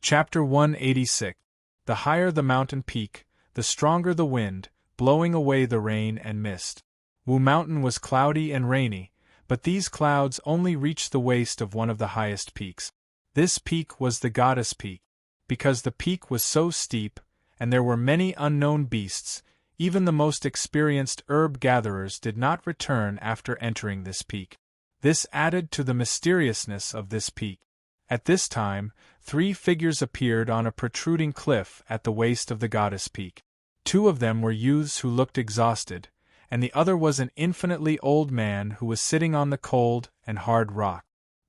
Chapter 186. The higher the mountain peak, the stronger the wind, blowing away the rain and mist. Wu Mountain was cloudy and rainy, but these clouds only reached the waist of one of the highest peaks. This peak was the Goddess Peak. Because the peak was so steep, and there were many unknown beasts, even the most experienced herb gatherers did not return after entering this peak. This added to the mysteriousness of this peak. At this time, 3 figures appeared on a protruding cliff at the waist of the Goddess Peak. 2 of them were youths who looked exhausted, and the other was an infinitely old man who was sitting on the cold and hard rock.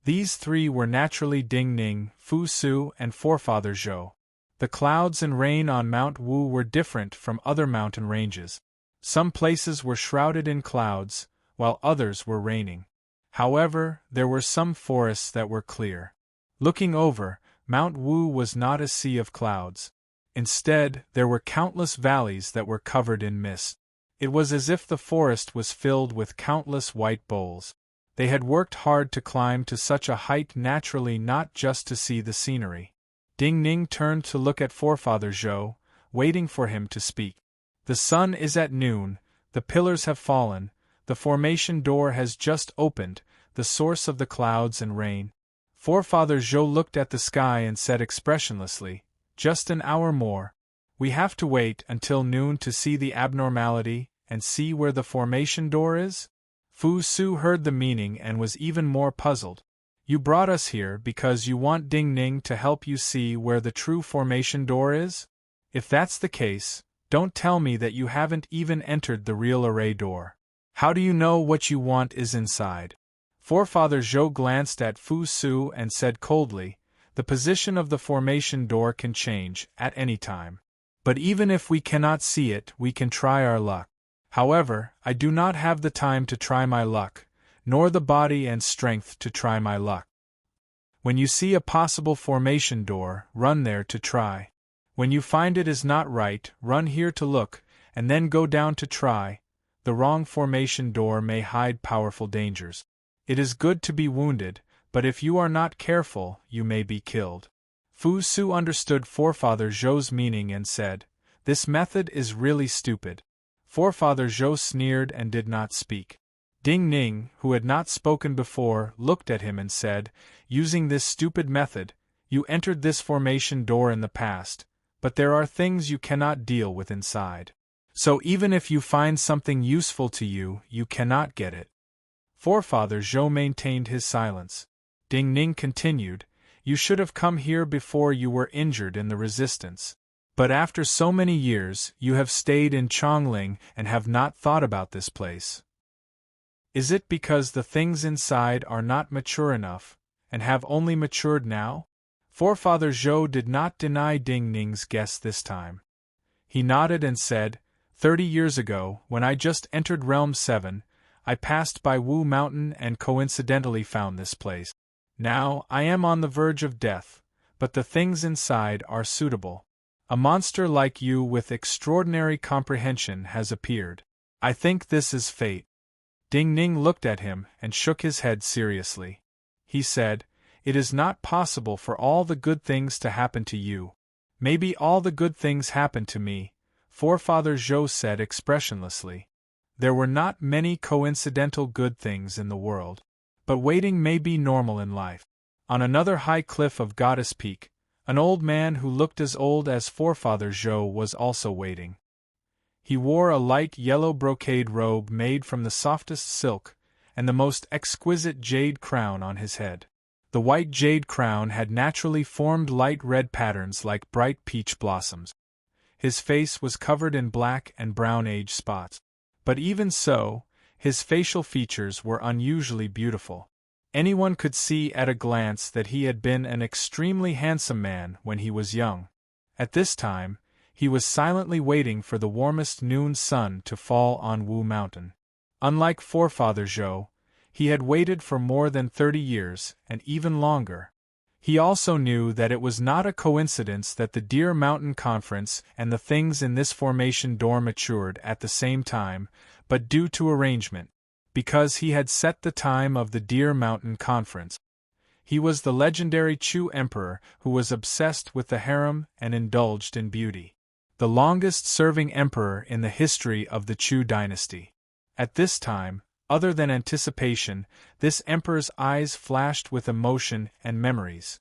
These 3 were naturally Ding Ning, Fu Su, and Forefather Zhou. The clouds and rain on Mount Wu were different from other mountain ranges. Some places were shrouded in clouds, while others were raining. However, there were some forests that were clear. Looking over, Mount Wu was not a sea of clouds. Instead, there were countless valleys that were covered in mist. It was as if the forest was filled with countless white bowls. They had worked hard to climb to such a height naturally, not just to see the scenery. Ding Ning turned to look at Forefather Zhou, waiting for him to speak. The sun is at noon, the pillars have fallen, the formation door has just opened, the source of the clouds and rain. Forefather Zhou looked at the sky and said expressionlessly, "Just an hour more. We have to wait until noon to see the abnormality and see where the formation door is?" Fu Su heard the meaning and was even more puzzled. "You brought us here because you want Ding Ning to help you see where the true formation door is? If that's the case, don't tell me that you haven't even entered the real array door. How do you know what you want is inside?" Forefather Zhou glanced at Fu Su and said coldly, "The position of the formation door can change at any time. But even if we cannot see it, we can try our luck. However, I do not have the time to try my luck, nor the body and strength to try my luck. When you see a possible formation door, run there to try. When you find it is not right, run here to look, and then go down to try. The wrong formation door may hide powerful dangers. It is good to be wounded, but if you are not careful, you may be killed." Fu Su understood Forefather Zhou's meaning and said, "This method is really stupid." Forefather Zhou sneered and did not speak. Ding Ning, who had not spoken before, looked at him and said, "Using this stupid method, you entered this formation door in the past, but there are things you cannot deal with inside. So even if you find something useful to you, you cannot get it." Forefather Zhou maintained his silence. Ding Ning continued, "You should have come here before you were injured in the resistance. But after so many years, you have stayed in Chongling and have not thought about this place. Is it because the things inside are not mature enough, and have only matured now?" Forefather Zhou did not deny Ding Ning's guess this time. He nodded and said, 30 years ago, when I just entered Realm 7, I passed by Wu Mountain and coincidentally found this place. Now, I am on the verge of death, but the things inside are suitable. A monster like you with extraordinary comprehension has appeared. I think this is fate." Ding Ning looked at him and shook his head seriously. He said, "It is not possible for all the good things to happen to you. Maybe all the good things happen to me," Forefather Zhou said expressionlessly. There were not many coincidental good things in the world. But waiting may be normal in life. On another high cliff of Goddess Peak, an old man who looked as old as Forefather Zhou was also waiting. He wore a light yellow brocade robe made from the softest silk, and the most exquisite jade crown on his head. The white jade crown had naturally formed light red patterns like bright peach blossoms. His face was covered in black and brown age spots. But even so, his facial features were unusually beautiful. Anyone could see at a glance that he had been an extremely handsome man when he was young. At this time, he was silently waiting for the warmest noon sun to fall on Wu Mountain. Unlike Forefather Zhou, he had waited for more than 30 years, and even longer. He also knew that it was not a coincidence that the Deer Mountain Conference and the things in this formation door matured at the same time, but due to arrangement, because he had set the time of the Deer Mountain Conference. He was the legendary Chu emperor who was obsessed with the harem and indulged in beauty. The longest-serving emperor in the history of the Chu dynasty. At this time, other than anticipation, this emperor's eyes flashed with emotion and memories.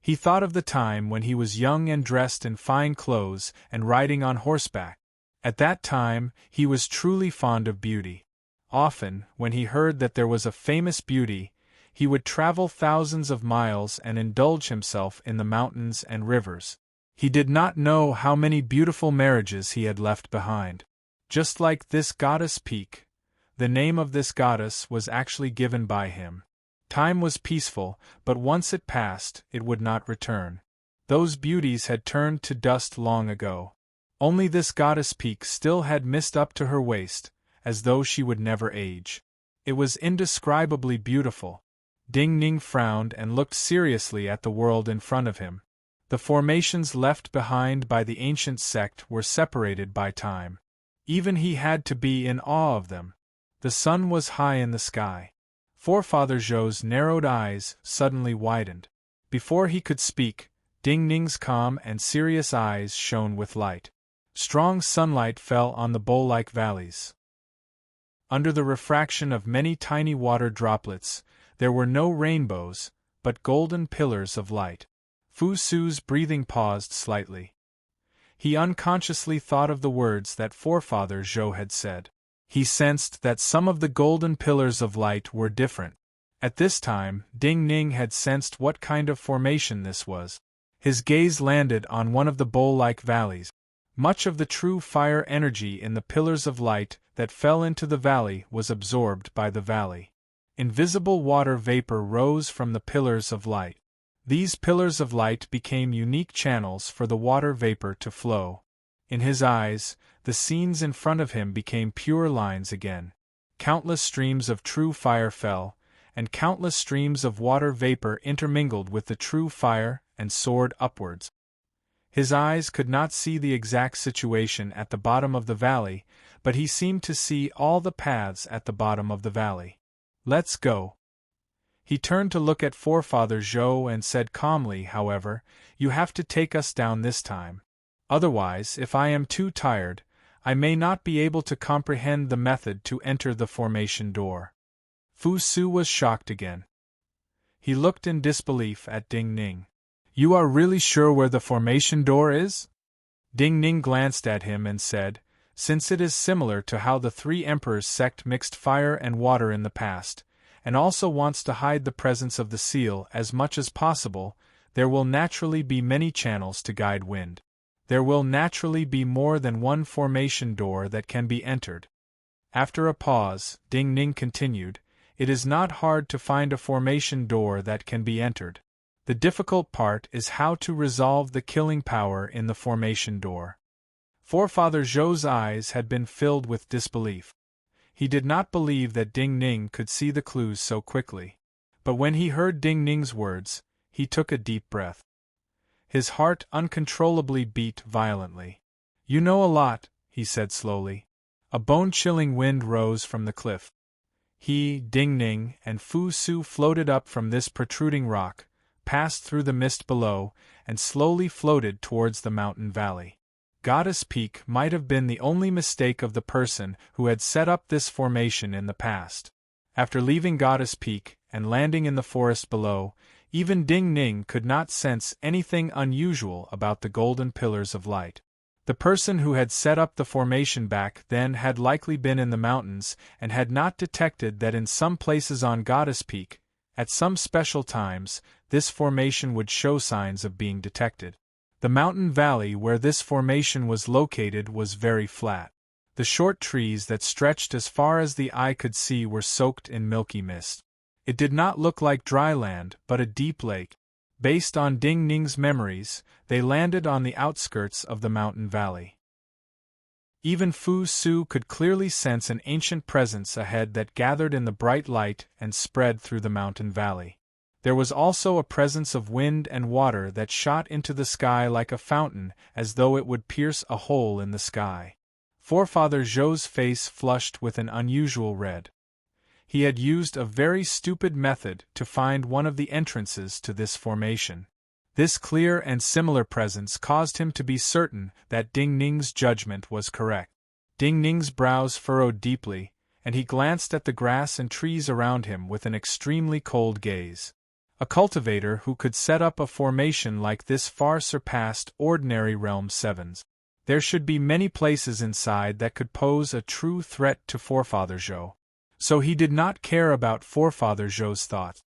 He thought of the time when he was young and dressed in fine clothes and riding on horseback. At that time, he was truly fond of beauty. Often, when he heard that there was a famous beauty, he would travel thousands of miles and indulge himself in the mountains and rivers. He did not know how many beautiful marriages he had left behind. Just like this goddess Peak, the name of this goddess was actually given by him. Time was peaceful, but once it passed, it would not return. Those beauties had turned to dust long ago. Only this goddess Peak still had mist up to her waist, as though she would never age. It was indescribably beautiful. Ding Ning frowned and looked seriously at the world in front of him. The formations left behind by the ancient sect were separated by time. Even he had to be in awe of them. The sun was high in the sky. Forefather Zhou's narrowed eyes suddenly widened. Before he could speak, Ding Ning's calm and serious eyes shone with light. Strong sunlight fell on the bowl-like valleys. Under the refraction of many tiny water droplets, there were no rainbows, but golden pillars of light. Fu Su's breathing paused slightly. He unconsciously thought of the words that Forefather Zhou had said. He sensed that some of the golden pillars of light were different. At this time, Ding Ning had sensed what kind of formation this was. His gaze landed on one of the bowl-like valleys. Much of the true fire energy in the pillars of light that fell into the valley was absorbed by the valley. Invisible water vapor rose from the pillars of light. These pillars of light became unique channels for the water vapor to flow. In his eyes, the scenes in front of him became pure lines again. Countless streams of true fire fell, and countless streams of water vapor intermingled with the true fire and soared upwards. His eyes could not see the exact situation at the bottom of the valley, but he seemed to see all the paths at the bottom of the valley. "Let's go." He turned to look at Forefather Zhou and said calmly, however, "You have to take us down this time. Otherwise, if I am too tired, I may not be able to comprehend the method to enter the formation door." Fu Su was shocked again. He looked in disbelief at Ding Ning. "You are really sure where the formation door is?" Ding Ning glanced at him and said, "Since it is similar to how the three emperors' sect mixed fire and water in the past, and also wants to hide the presence of the seal as much as possible, there will naturally be many channels to guide wind. There will naturally be more than one formation door that can be entered." After a pause, Ding Ning continued, "It is not hard to find a formation door that can be entered. The difficult part is how to resolve the killing power in the formation door." Forefather Zhou's eyes had been filled with disbelief. He did not believe that Ding Ning could see the clues so quickly. But when he heard Ding Ning's words, he took a deep breath. His heart uncontrollably beat violently. "You know a lot," he said slowly. A bone-chilling wind rose from the cliff. He, Ding Ning, and Fu Su floated up from this protruding rock, passed through the mist below, and slowly floated towards the mountain valley. Goddess Peak might have been the only mistake of the person who had set up this formation in the past. After leaving Goddess Peak and landing in the forest below, even Ding Ning could not sense anything unusual about the golden pillars of light. The person who had set up the formation back then had likely been in the mountains and had not detected that in some places on Goddess Peak, at some special times, this formation would show signs of being detected. The mountain valley where this formation was located was very flat. The short trees that stretched as far as the eye could see were soaked in milky mist. It did not look like dry land, but a deep lake. Based on Ding Ning's memories, they landed on the outskirts of the mountain valley. Even Fu Su could clearly sense an ancient presence ahead that gathered in the bright light and spread through the mountain valley. There was also a presence of wind and water that shot into the sky like a fountain, as though it would pierce a hole in the sky. Forefather Zhou's face flushed with an unusual red. He had used a very stupid method to find one of the entrances to this formation. This clear and similar presence caused him to be certain that Ding Ning's judgment was correct. Ding Ning's brows furrowed deeply, and he glanced at the grass and trees around him with an extremely cold gaze. A cultivator who could set up a formation like this far surpassed ordinary Realm 7s. There should be many places inside that could pose a true threat to Forefather Zhou. So he did not care about Forefather Zhou's thoughts.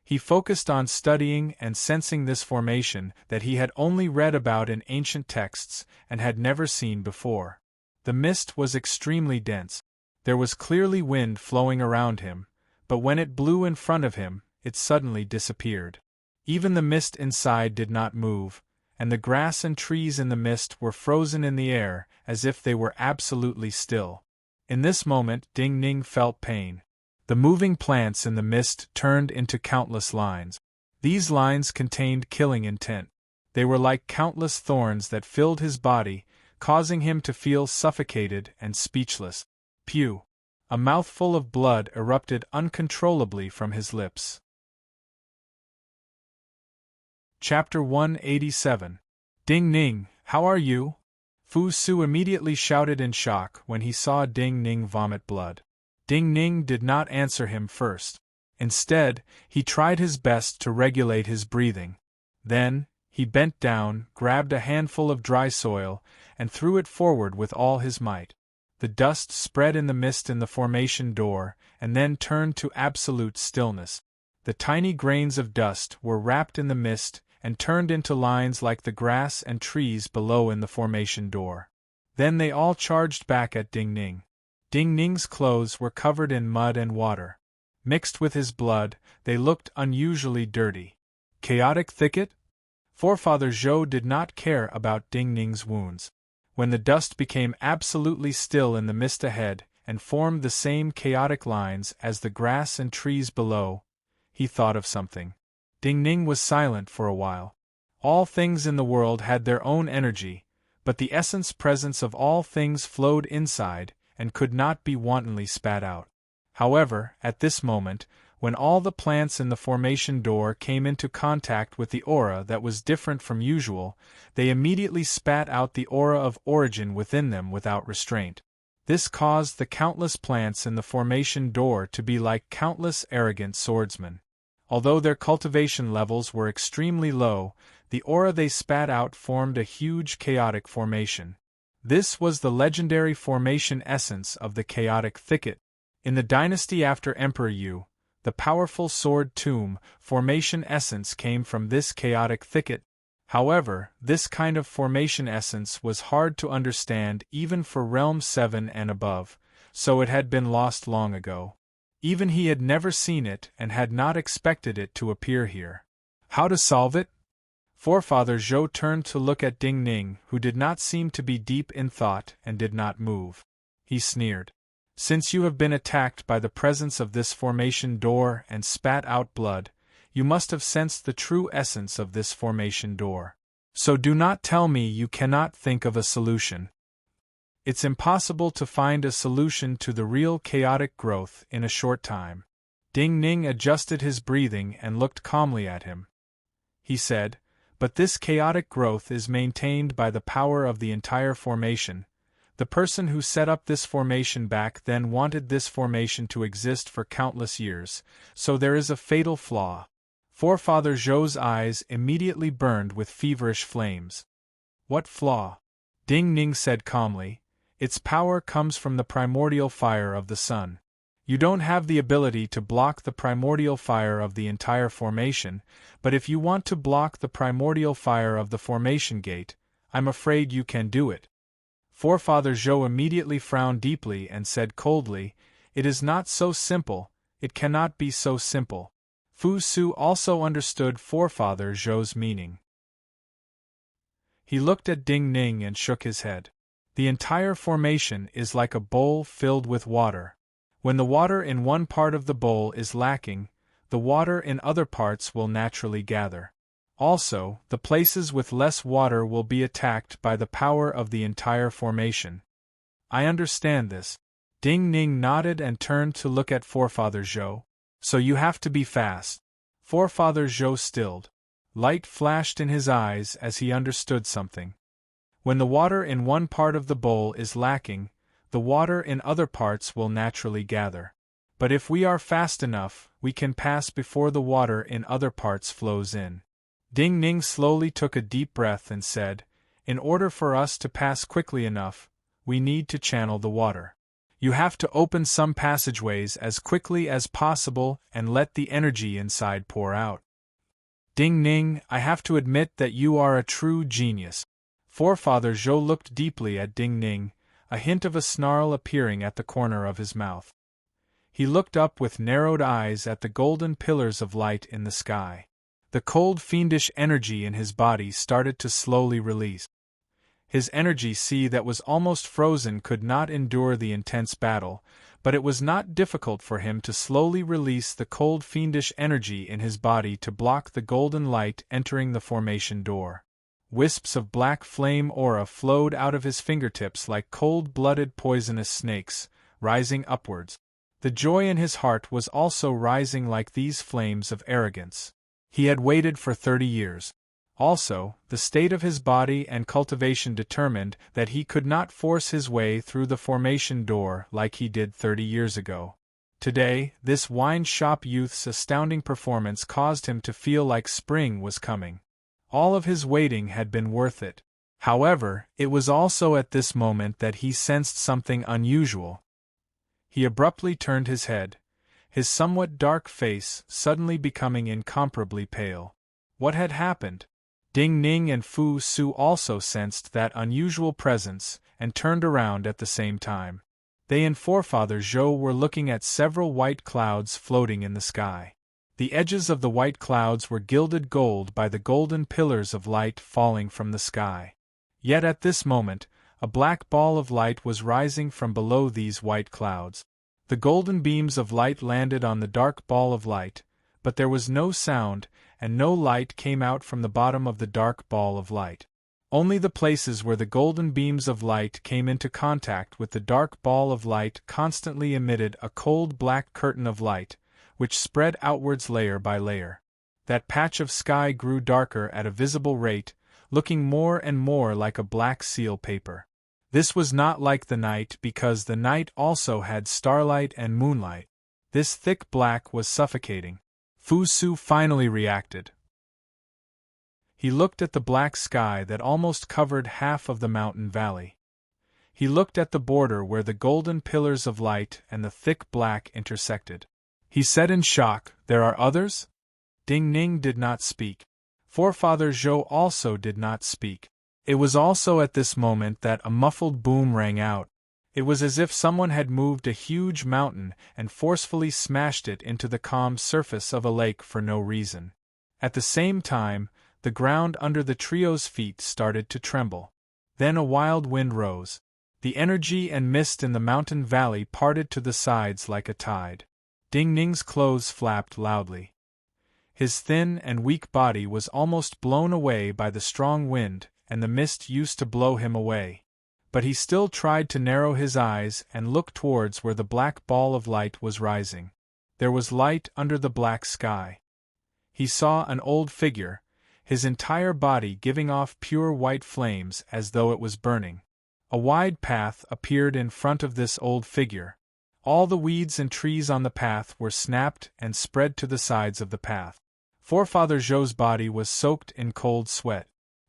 He focused on studying and sensing this formation that he had only read about in ancient texts and had never seen before. The mist was extremely dense. There was clearly wind flowing around him, but when it blew in front of him, it suddenly disappeared. Even the mist inside did not move, and the grass and trees in the mist were frozen in the air as if they were absolutely still. In this moment Ding Ning felt pain. The moving plants in the mist turned into countless lines. These lines contained killing intent. They were like countless thorns that filled his body, causing him to feel suffocated and speechless. Pew! A mouthful of blood erupted uncontrollably from his lips. Chapter 187. Ding Ning, how are you? Fu Su immediately shouted in shock when he saw Ding Ning vomit blood. Ding Ning did not answer him first. Instead, he tried his best to regulate his breathing. Then, he bent down, grabbed a handful of dry soil, and threw it forward with all his might. The dust spread in the mist in the formation door, and then turned to absolute stillness. The tiny grains of dust were wrapped in the mist and turned into lines like the grass and trees below in the formation door. Then they all charged back at Ding Ning. Ding Ning's clothes were covered in mud and water. Mixed with his blood, they looked unusually dirty. Chaotic thicket? Forefather Zhou did not care about Ding Ning's wounds. When the dust became absolutely still in the mist ahead and formed the same chaotic lines as the grass and trees below, he thought of something. Ding Ning was silent for a while. All things in the world had their own energy, but the essence presence of all things flowed inside and could not be wantonly spat out. However, at this moment, when all the plants in the formation door came into contact with the aura that was different from usual, they immediately spat out the aura of origin within them without restraint. This caused the countless plants in the formation door to be like countless arrogant swordsmen. Although their cultivation levels were extremely low, the aura they spat out formed a huge chaotic formation. This was the legendary formation essence of the chaotic thicket. In the dynasty after Emperor Yu, the powerful sword tomb formation essence came from this chaotic thicket. However, this kind of formation essence was hard to understand even for Realm 7 and above, so it had been lost long ago. Even he had never seen it and had not expected it to appear here. How to solve it? Forefather Zhou turned to look at Ding Ning, who did not seem to be deep in thought and did not move. He sneered. Since you have been attacked by the presence of this formation door and spat out blood, you must have sensed the true essence of this formation door. So do not tell me you cannot think of a solution. It's impossible to find a solution to the real chaotic growth in a short time. Ding Ning adjusted his breathing and looked calmly at him. He said, but this chaotic growth is maintained by the power of the entire formation. The person who set up this formation back then wanted this formation to exist for countless years, so there is a fatal flaw. Forefather Zhou's eyes immediately burned with feverish flames. What flaw? Ding Ning said calmly. Its power comes from the primordial fire of the sun. You don't have the ability to block the primordial fire of the entire formation, but if you want to block the primordial fire of the formation gate, I'm afraid you can do it. Forefather Zhou immediately frowned deeply and said coldly, it is not so simple, it cannot be so simple. Fu Su also understood Forefather Zhou's meaning. He looked at Ding Ning and shook his head. The entire formation is like a bowl filled with water. When the water in one part of the bowl is lacking, the water in other parts will naturally gather. Also, the places with less water will be attacked by the power of the entire formation. I understand this. Ding Ning nodded and turned to look at Forefather Zhou. So you have to be fast. Forefather Zhou stilled. Light flashed in his eyes as he understood something. When the water in one part of the bowl is lacking, the water in other parts will naturally gather. But if we are fast enough, we can pass before the water in other parts flows in. Ding Ning slowly took a deep breath and said, in order for us to pass quickly enough, we need to channel the water. You have to open some passageways as quickly as possible and let the energy inside pour out. Ding Ning, I have to admit that you are a true genius. Forefather Zhou looked deeply at Ding Ning, a hint of a snarl appearing at the corner of his mouth. He looked up with narrowed eyes at the golden pillars of light in the sky. The cold fiendish energy in his body started to slowly release. His energy sea that was almost frozen could not endure the intense battle, but it was not difficult for him to slowly release the cold fiendish energy in his body to block the golden light entering the formation door. Wisps of black flame aura flowed out of his fingertips like cold-blooded poisonous snakes, rising upwards. The joy in his heart was also rising like these flames of arrogance. He had waited for 30 years. Also, the state of his body and cultivation determined that he could not force his way through the formation door like he did 30 years ago. Today, this wine shop youth's astounding performance caused him to feel like spring was coming. All of his waiting had been worth it. However, it was also at this moment that he sensed something unusual. He abruptly turned his head, his somewhat dark face suddenly becoming incomparably pale. What had happened? Ding Ning and Fu Su also sensed that unusual presence and turned around at the same time. They and Forefather Zhou were looking at several white clouds floating in the sky. The edges of the white clouds were gilded gold by the golden pillars of light falling from the sky. Yet at this moment, a black ball of light was rising from below these white clouds. The golden beams of light landed on the dark ball of light, but there was no sound, and no light came out from the bottom of the dark ball of light. Only the places where the golden beams of light came into contact with the dark ball of light constantly emitted a cold black curtain of light, which spread outwards layer by layer. That patch of sky grew darker at a visible rate, looking more and more like a black seal paper. This was not like the night because the night also had starlight and moonlight. This thick black was suffocating. Fu Su finally reacted. He looked at the black sky that almost covered half of the mountain valley. He looked at the border where the golden pillars of light and the thick black intersected. He said in shock, "There are others?" Ding Ning did not speak. Forefather Zhou also did not speak. It was also at this moment that a muffled boom rang out. It was as if someone had moved a huge mountain and forcefully smashed it into the calm surface of a lake for no reason. At the same time, the ground under the trio's feet started to tremble. Then a wild wind rose. The energy and mist in the mountain valley parted to the sides like a tide. Ding Ning's clothes flapped loudly. His thin and weak body was almost blown away by the strong wind, and the mist used to blow him away. But he still tried to narrow his eyes and look towards where the black ball of light was rising. There was light under the black sky. He saw an old figure, his entire body giving off pure white flames as though it was burning. A wide path appeared in front of this old figure. All the weeds and trees on the path were snapped and spread to the sides of the path. Forefather Zhou's body was soaked in cold sweat.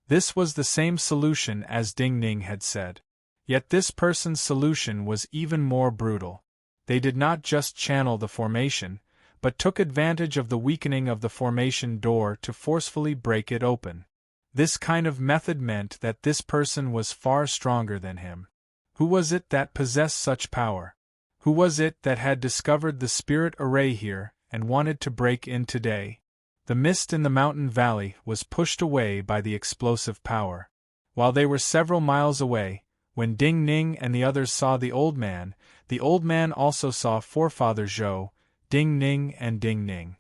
This was the same solution as Ding Ning had said. Yet this person's solution was even more brutal. They did not just channel the formation, but took advantage of the weakening of the formation door to forcefully break it open. This kind of method meant that this person was far stronger than him. Who was it that possessed such power? Who was it that had discovered the spirit array here and wanted to break in today? The mist in the mountain valley was pushed away by the explosive power. While they were several miles away, when Ding Ning and the others saw the old man also saw Forefather Zhou, Ding Ning and Ding Ning.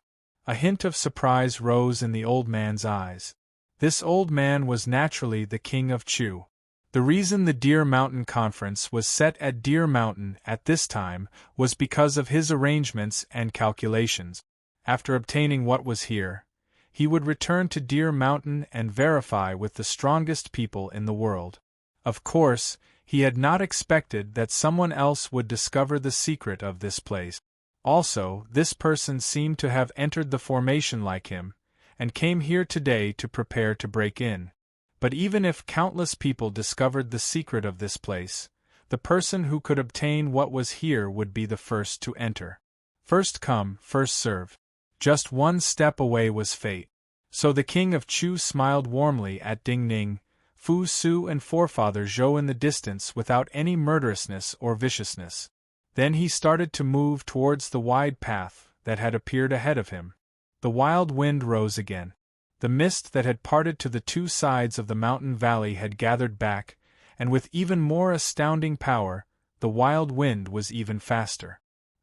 A hint of surprise rose in the old man's eyes. This old man was naturally the king of Chu. The reason the Deer Mountain Conference was set at Deer Mountain at this time was because of his arrangements and calculations. After obtaining what was here, he would return to Deer Mountain and verify with the strongest people in the world. Of course, he had not expected that someone else would discover the secret of this place. Also, this person seemed to have entered the formation like him, and came here today to prepare to break in. But even if countless people discovered the secret of this place, the person who could obtain what was here would be the first to enter. First come, first serve. Just one step away was fate. So the king of Chu smiled warmly at Ding Ning, Fu Su and forefather Zhou in the distance without any murderousness or viciousness. Then he started to move towards the wide path that had appeared ahead of him. The wild wind rose again. The mist that had parted to the two sides of the mountain valley had gathered back, and with even more astounding power, the wild wind was even faster.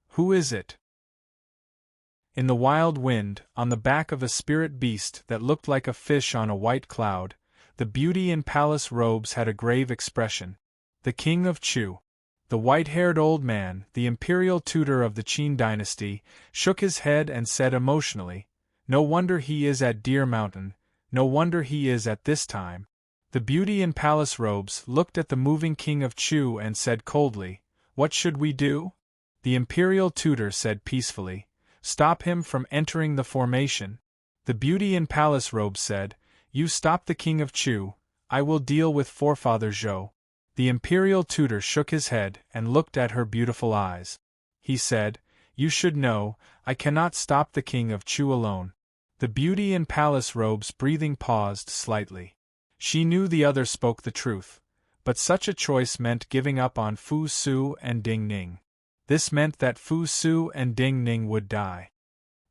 Who is it? In the wild wind, on the back of a spirit beast that looked like a fish on a white cloud, the beauty in palace robes had a grave expression. The king of Chu. The white-haired old man, the imperial tutor of the Qin dynasty, shook his head and said emotionally, "No wonder he is at Deer Mountain, no wonder he is at this time." The beauty in palace robes looked at the moving king of Chu and said coldly, "What should we do?" The imperial tutor said peacefully, "Stop him from entering the formation." The beauty in palace robes said, "You stop the king of Chu, I will deal with forefather Zhou." The imperial tutor shook his head and looked at her beautiful eyes. He said, "You should know, I cannot stop the king of Chu alone." The beauty in palace robes breathing paused slightly. She knew the other spoke the truth, but such a choice meant giving up on Fu Su and Ding Ning. This meant that Fu Su and Ding Ning would die.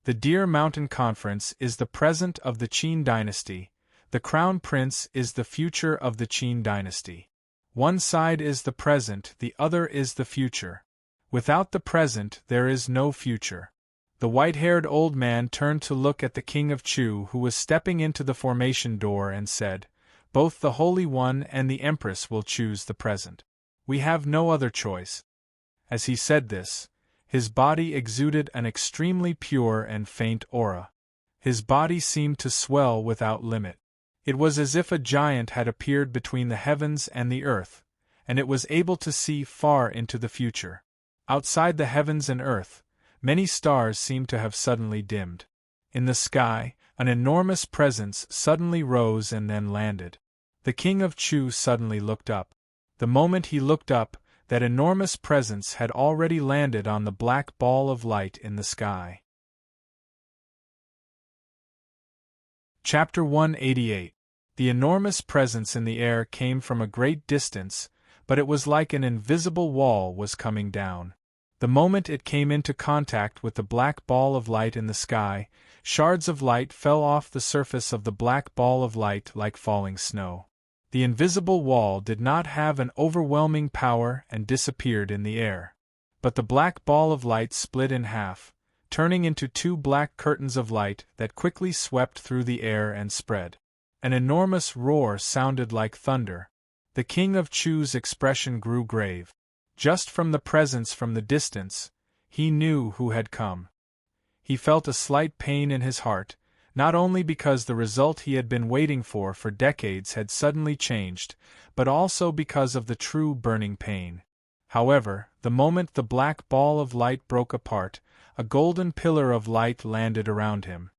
The Deer Mountain Conference is the present of the Qin dynasty, the Crown Prince is the future of the Qin dynasty. One side is the present, the other is the future. Without the present there is no future. The white-haired old man turned to look at the king of Chu who was stepping into the formation door and said, "Both the Holy One and the Empress will choose the present. We have no other choice." As he said this, his body exuded an extremely pure and faint aura. His body seemed to swell without limit. It was as if a giant had appeared between the heavens and the earth, and it was able to see far into the future. Outside the heavens and earth, many stars seemed to have suddenly dimmed. In the sky, an enormous presence suddenly rose and then landed. The king of Chu suddenly looked up. The moment he looked up, that enormous presence had already landed on the black ball of light in the sky. Chapter 188. The enormous presence in the air came from a great distance, but it was like an invisible wall was coming down. The moment it came into contact with the black ball of light in the sky, shards of light fell off the surface of the black ball of light like falling snow. The invisible wall did not have an overwhelming power and disappeared in the air. But the black ball of light split in half, turning into two black curtains of light that quickly swept through the air and spread. An enormous roar sounded like thunder. The king of Chu's expression grew grave. Just from the presence from the distance, he knew who had come. He felt a slight pain in his heart, not only because the result he had been waiting for decades had suddenly changed, but also because of the true burning pain. However, the moment the black ball of light broke apart, a golden pillar of light landed around him.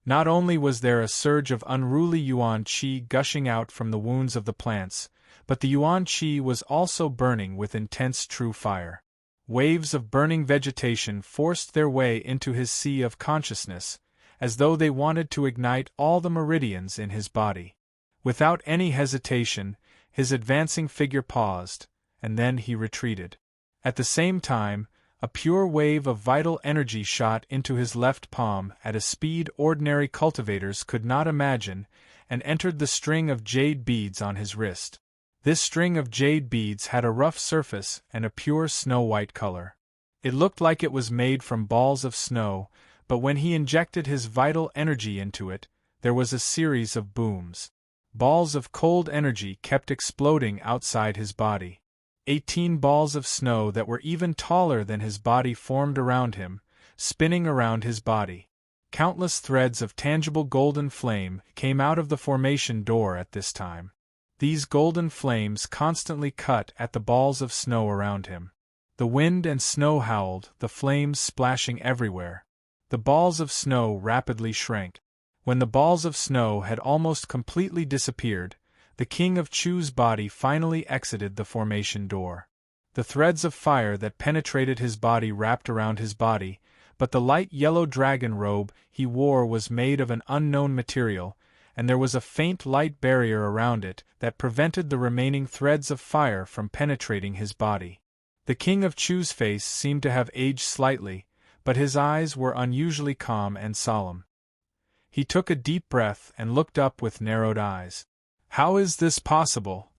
Not only was there a surge of unruly yuan qi gushing out from the wounds of the plants, but the yuan qi was also burning with intense true fire. Waves of burning vegetation forced their way into his sea of consciousness, as though they wanted to ignite all the meridians in his body. Without any hesitation, his advancing figure paused, and then he retreated. At the same time, a pure wave of vital energy shot into his left palm at a speed ordinary cultivators could not imagine, and entered the string of jade beads on his wrist. This string of jade beads had a rough surface and a pure snow-white color. It looked like it was made from balls of snow, but when he injected his vital energy into it, there was a series of booms. balls of cold energy kept exploding outside his body. 18 balls of snow that were even taller than his body formed around him, spinning around his body. Countless threads of tangible golden flame came out of the formation door at this time. These golden flames constantly cut at the balls of snow around him. The wind and snow howled, the flames splashing everywhere. The balls of snow rapidly shrank. When the balls of snow had almost completely disappeared, the King of Chu's body finally exited the formation door. The threads of fire that penetrated his body wrapped around his body, but the light yellow dragon robe he wore was made of an unknown material, and there was a faint light barrier around it that prevented the remaining threads of fire from penetrating his body. The King of Chu's face seemed to have aged slightly, but his eyes were unusually calm and solemn. He took a deep breath and looked up with narrowed eyes. How is this possible?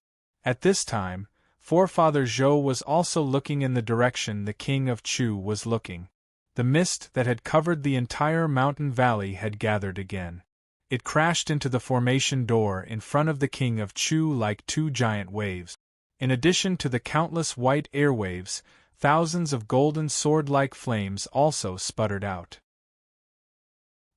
At this time, Forefather Zhou was also looking in the direction the King of Chu was looking. The mist that had covered the entire mountain valley had gathered again. It crashed into the formation door in front of the King of Chu like two giant waves. In addition to the countless white airwaves, thousands of golden sword-like flames also sputtered out.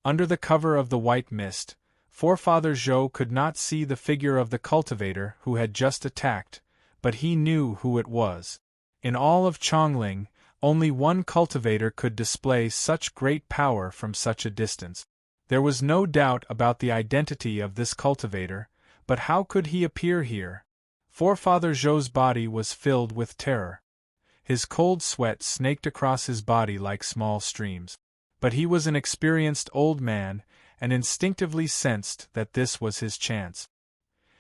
Under the cover of the white mist, Forefather Zhou could not see the figure of the cultivator who had just attacked, but he knew who it was. In all of Chongling, only one cultivator could display such great power from such a distance. There was no doubt about the identity of this cultivator, but how could he appear here? Forefather Zhou's body was filled with terror. His cold sweat snaked across his body like small streams. But he was an experienced old man, and instinctively sensed that this was his chance.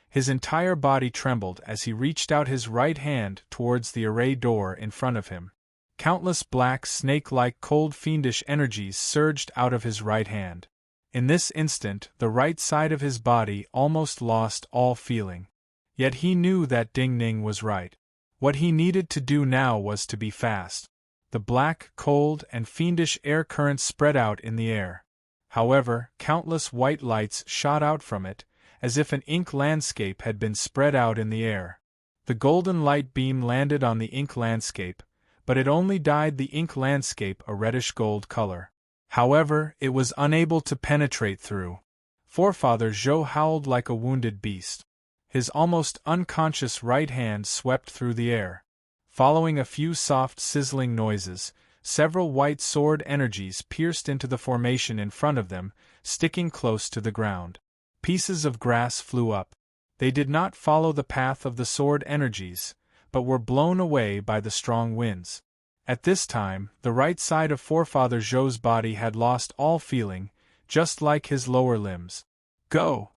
His entire body trembled as he reached out his right hand towards the array door in front of him. Countless black snake-like cold fiendish energies surged out of his right hand. In this instant, the right side of his body almost lost all feeling. Yet he knew that Ding Ning was right. What he needed to do now was to be fast. The black, cold, and fiendish air currents spread out in the air. However, countless white lights shot out from it, as if an ink landscape had been spread out in the air. The golden light beam landed on the ink landscape, but it only dyed the ink landscape a reddish-gold color. However, it was unable to penetrate through. Forefather Zhou howled like a wounded beast. His almost unconscious right hand swept through the air. Following a few soft sizzling noises, several white sword energies pierced into the formation in front of them, sticking close to the ground. Pieces of grass flew up. They did not follow the path of the sword energies, but were blown away by the strong winds. At this time, the right side of Forefather Zhou's body had lost all feeling, just like his lower limbs. Go!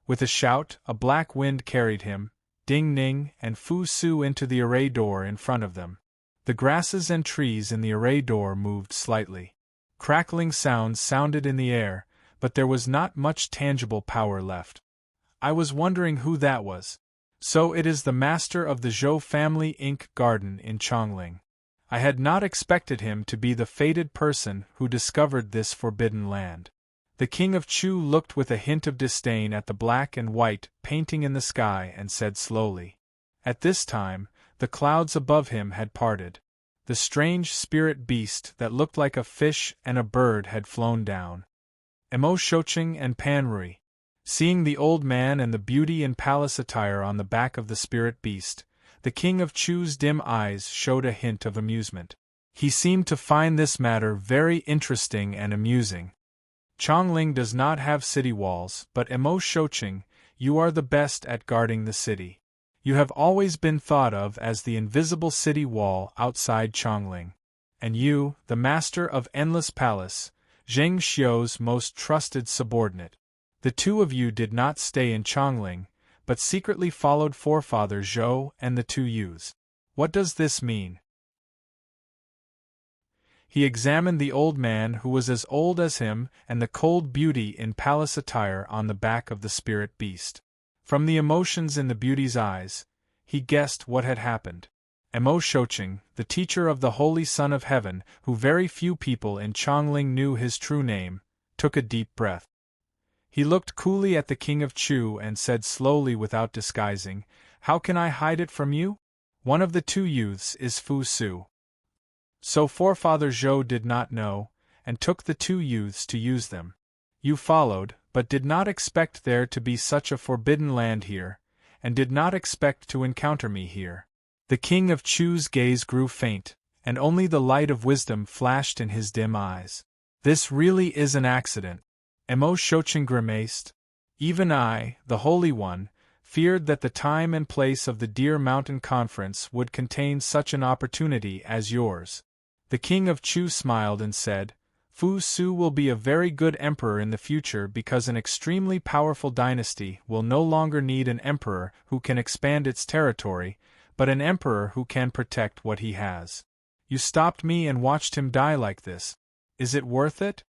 With a shout, a black wind carried him, Ding Ning, and Fu Su into the array door in front of them. The grasses and trees in the array door moved slightly. Crackling sounds sounded in the air, but there was not much tangible power left. I was wondering who that was. So it is the master of the Zhou family ink garden in Chongling. I had not expected him to be the fated person who discovered this forbidden land. The King of Chu looked with a hint of disdain at the black and white painting in the sky and said slowly. At this time, the clouds above him had parted. The strange spirit beast that looked like a fish and a bird had flown down. Emo Shoching and Pan Rui. Seeing the old man and the beauty in palace attire on the back of the spirit beast, the King of Chu's dim eyes showed a hint of amusement. He seemed to find this matter very interesting and amusing. Chongling does not have city walls, but Emo Shoching, you are the best at guarding the city. You have always been thought of as the invisible city wall outside Chongling. And you, the master of Endless Palace, Zheng Xiu's most trusted subordinate. The two of you did not stay in Chongling, but secretly followed Forefather Zhou and the two youths. What does this mean? He examined the old man who was as old as him and the cold beauty in palace attire on the back of the spirit beast. From the emotions in the beauty's eyes, he guessed what had happened. Emo Shoching, the teacher of the Holy Son of Heaven, who very few people in Chongling knew his true name, took a deep breath. He looked coolly at the king of Chu and said slowly without disguising, "How can I hide it from you? One of the two youths is Fu Su." So forefather Zhou did not know, and took the two youths to use them. You followed, but did not expect there to be such a forbidden land here, and did not expect to encounter me here. The king of Chu's gaze grew faint, and only the light of wisdom flashed in his dim eyes. This really is an accident. Emo Shochen grimaced. Even I, the Holy One, feared that the time and place of the Deer Mountain Conference would contain such an opportunity as yours. The king of Chu smiled and said, "Fu Su will be a very good emperor in the future because an extremely powerful dynasty will no longer need an emperor who can expand its territory, but an emperor who can protect what he has. You stopped me and watched him die like this. Is it worth it?"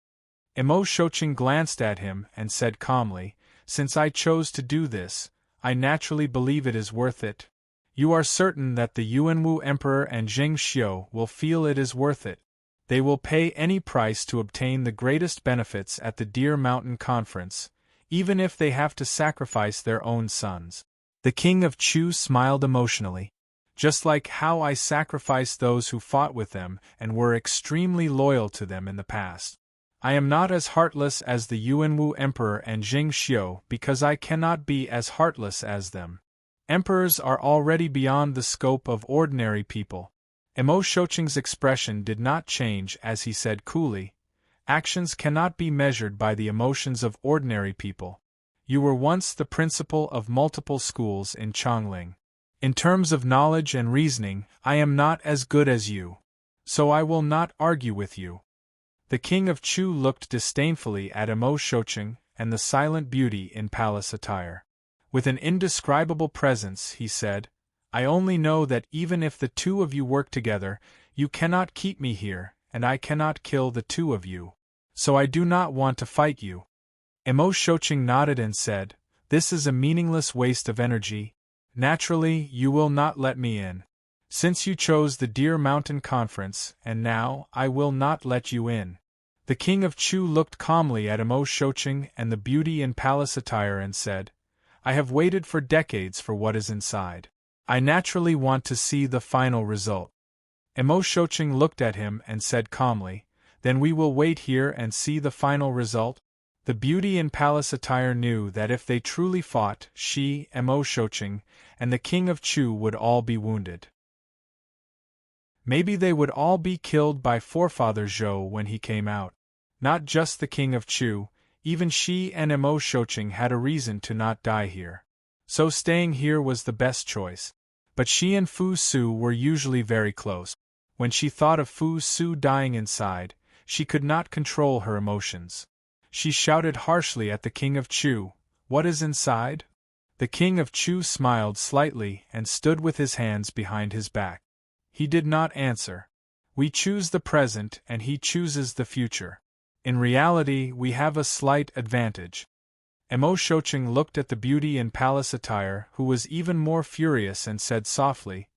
Emo Shochen glanced at him and said calmly, "Since I chose to do this, I naturally believe it is worth it. You are certain that the Yuanwu Emperor and Zheng Xiu will feel it is worth it. They will pay any price to obtain the greatest benefits at the Deer Mountain Conference, even if they have to sacrifice their own sons." The king of Chu smiled emotionally. "Just like how I sacrificed those who fought with them and were extremely loyal to them in the past. I am not as heartless as the Yuanwu Emperor and Zheng Xiu because I cannot be as heartless as them. Emperors are already beyond the scope of ordinary people." Emo Shochen's expression did not change as he said coolly, "Actions cannot be measured by the emotions of ordinary people. You were once the principal of multiple schools in Chongling. In terms of knowledge and reasoning, I am not as good as you. So I will not argue with you." The king of Chu looked disdainfully at Emo Shochen and the silent beauty in palace attire. With an indescribable presence, he said, "I only know that even if the two of you work together, you cannot keep me here, and I cannot kill the two of you. So I do not want to fight you." Emo Shochen nodded and said, "This is a meaningless waste of energy. Naturally, you will not let me in. Since you chose the Deer Mountain Conference, and now I will not let you in." The king of Chu looked calmly at Emo Shochen and the beauty in palace attire and said, "I have waited for decades for what is inside. I naturally want to see the final result." Emo Shochen looked at him and said calmly, "Then we will wait here and see the final result." The beauty in palace attire knew that if they truly fought, she, Emo Shochen, and the king of Chu would all be wounded. Maybe they would all be killed by forefather Zhou when he came out. Not just the king of Chu, even she and Emo Shochen had a reason to not die here. So staying here was the best choice. But she and Fu Su were usually very close. When she thought of Fu Su dying inside, she could not control her emotions. She shouted harshly at the king of Chu, "What is inside?" The king of Chu smiled slightly and stood with his hands behind his back. He did not answer. We choose the present and he chooses the future. In reality, we have a slight advantage. Emo Shochen looked at the beauty in palace attire, who was even more furious, and said softly,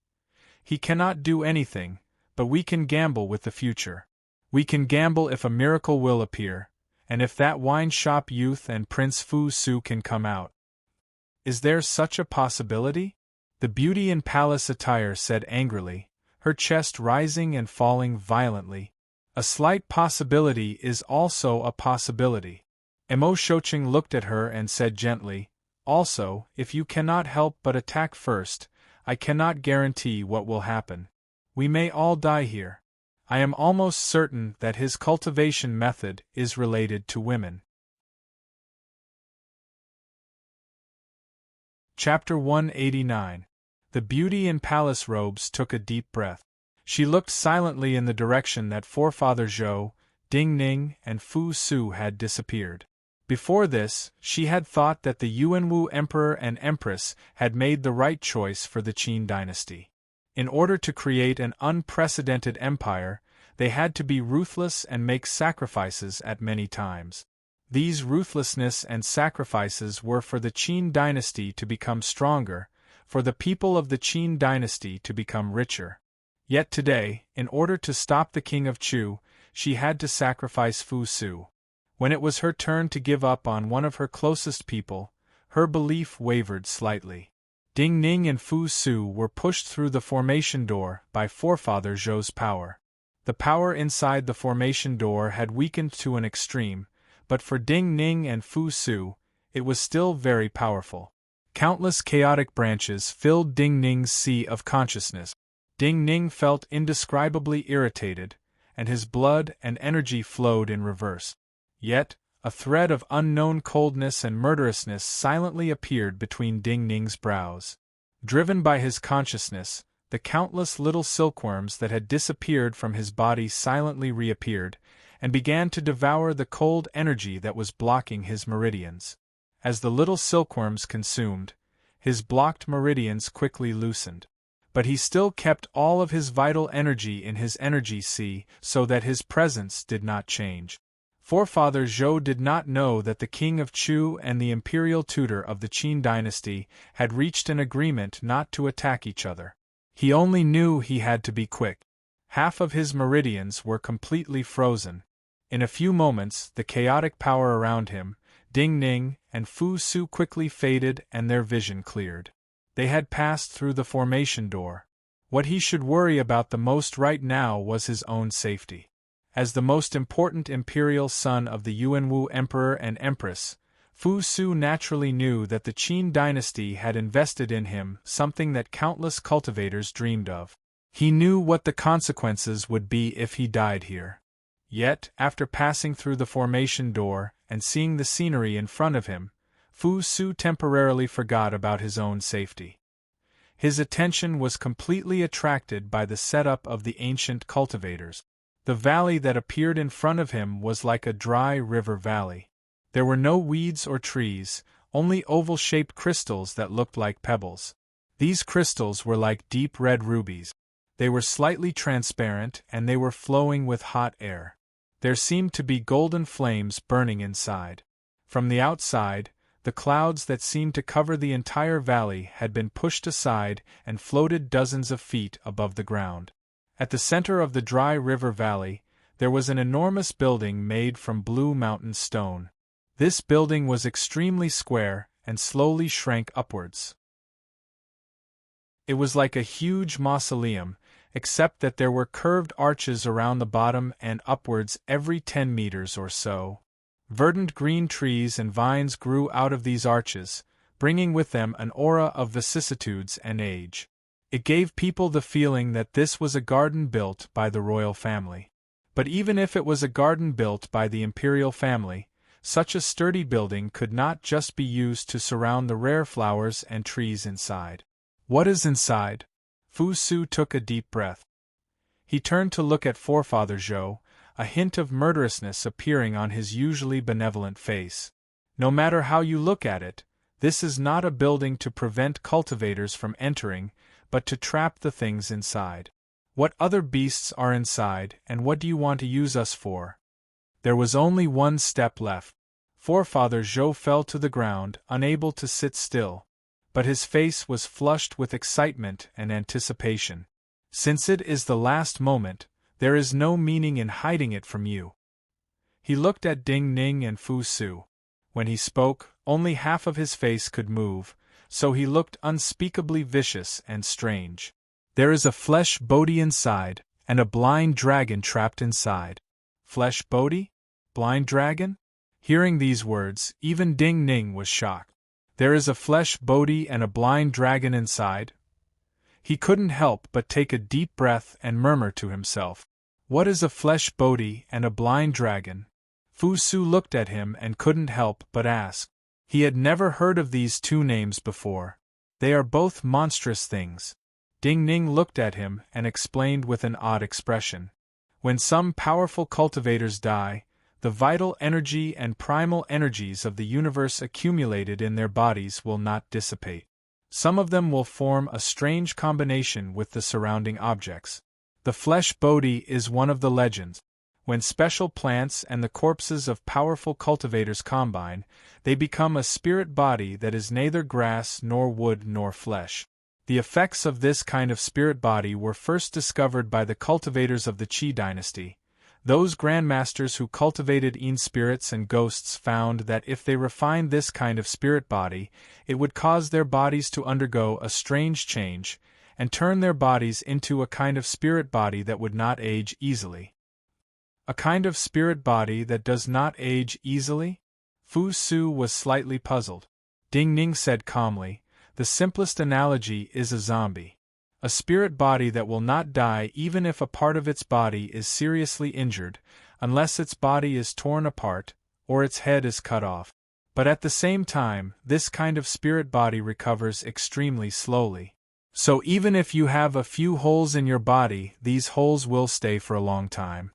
"He cannot do anything, but we can gamble with the future. We can gamble if a miracle will appear, and if that wine shop youth and Prince Fu Su can come out." "Is there such a possibility?" The beauty in palace attire said angrily, her chest rising and falling violently. "A slight possibility is also a possibility." Emo Shochen looked at her and said gently, "Also, if you cannot help but attack first, I cannot guarantee what will happen. We may all die here. I am almost certain that his cultivation method is related to women." Chapter 189. The beauty in palace robes took a deep breath. She looked silently in the direction that forefather Zhou, Ding Ning, and Fu Su had disappeared. Before this, she had thought that the Yuanwu Emperor and Empress had made the right choice for the Qin dynasty. In order to create an unprecedented empire, they had to be ruthless and make sacrifices at many times. These ruthlessness and sacrifices were for the Qin dynasty to become stronger, for the people of the Qin dynasty to become richer. Yet today, in order to stop the king of Chu, she had to sacrifice Fu Su. When it was her turn to give up on one of her closest people, her belief wavered slightly. Ding Ning and Fu Su were pushed through the formation door by Forefather Zhou's power. The power inside the formation door had weakened to an extreme, but for Ding Ning and Fu Su, it was still very powerful. Countless chaotic branches filled Ding Ning's sea of consciousness. Ding Ning felt indescribably irritated, and his blood and energy flowed in reverse. Yet, a thread of unknown coldness and murderousness silently appeared between Ding Ning's brows. Driven by his consciousness, the countless little silkworms that had disappeared from his body silently reappeared, and began to devour the cold energy that was blocking his meridians. As the little silkworms consumed, his blocked meridians quickly loosened. But he still kept all of his vital energy in his energy sea so that his presence did not change. Forefather Zhou did not know that the king of Chu and the imperial tutor of the Qin dynasty had reached an agreement not to attack each other. He only knew he had to be quick. Half of his meridians were completely frozen. In a few moments, the chaotic power around him, Ding Ning and Fu Su quickly faded and their vision cleared. They had passed through the formation door. What he should worry about the most right now was his own safety. As the most important imperial son of the Yuanwu emperor and empress, Fu Su naturally knew that the Qin dynasty had invested in him something that countless cultivators dreamed of. He knew what the consequences would be if he died here. Yet, after passing through the formation door and seeing the scenery in front of him, Fu Su temporarily forgot about his own safety. His attention was completely attracted by the setup of the ancient cultivators. The valley that appeared in front of him was like a dry river valley. There were no weeds or trees, only oval-shaped crystals that looked like pebbles. These crystals were like deep red rubies. They were slightly transparent and they were flowing with hot air. There seemed to be golden flames burning inside. From the outside, the clouds that seemed to cover the entire valley had been pushed aside and floated dozens of feet above the ground. At the center of the dry river valley, there was an enormous building made from blue mountain stone. This building was extremely square and slowly shrank upwards. It was like a huge mausoleum, except that there were curved arches around the bottom and upwards every 10 meters or so. Verdant green trees and vines grew out of these arches, bringing with them an aura of vicissitudes and age. It gave people the feeling that this was a garden built by the royal family. But even if it was a garden built by the imperial family, such a sturdy building could not just be used to surround the rare flowers and trees inside. What is inside? Fu Su took a deep breath. He turned to look at Forefather Zhou, a hint of murderousness appearing on his usually benevolent face. No matter how you look at it, this is not a building to prevent cultivators from entering, but to trap the things inside. What other beasts are inside, and what do you want to use us for? There was only one step left. Forefather Zhou fell to the ground, unable to sit still. But his face was flushed with excitement and anticipation. Since it is the last moment, there is no meaning in hiding it from you. He looked at Ding Ning and Fu Su. When he spoke, only half of his face could move, so he looked unspeakably vicious and strange. There is a flesh Bodhi inside, and a blind dragon trapped inside. Flesh Bodhi? Blind dragon? Hearing these words, even Ding Ning was shocked. There is a flesh Bodhi and a blind dragon inside? He couldn't help but take a deep breath and murmur to himself. What is a flesh Bodhi and a blind dragon? Fu Su looked at him and couldn't help but ask. He had never heard of these two names before. They are both monstrous things. Ding Ning looked at him and explained with an odd expression. When some powerful cultivators die, the vital energy and primal energies of the universe accumulated in their bodies will not dissipate. Some of them will form a strange combination with the surrounding objects. The flesh Bodhi is one of the legends. When special plants and the corpses of powerful cultivators combine, they become a spirit body that is neither grass nor wood nor flesh. The effects of this kind of spirit body were first discovered by the cultivators of the Qi dynasty. Those grandmasters who cultivated spirits and ghosts found that if they refined this kind of spirit body, it would cause their bodies to undergo a strange change, and turn their bodies into a kind of spirit body that would not age easily. A kind of spirit body that does not age easily? Fu Su was slightly puzzled. Ding Ning said calmly, the simplest analogy is a zombie. A spirit body that will not die even if a part of its body is seriously injured, unless its body is torn apart, or its head is cut off. But at the same time, this kind of spirit body recovers extremely slowly. So even if you have a few holes in your body, these holes will stay for a long time.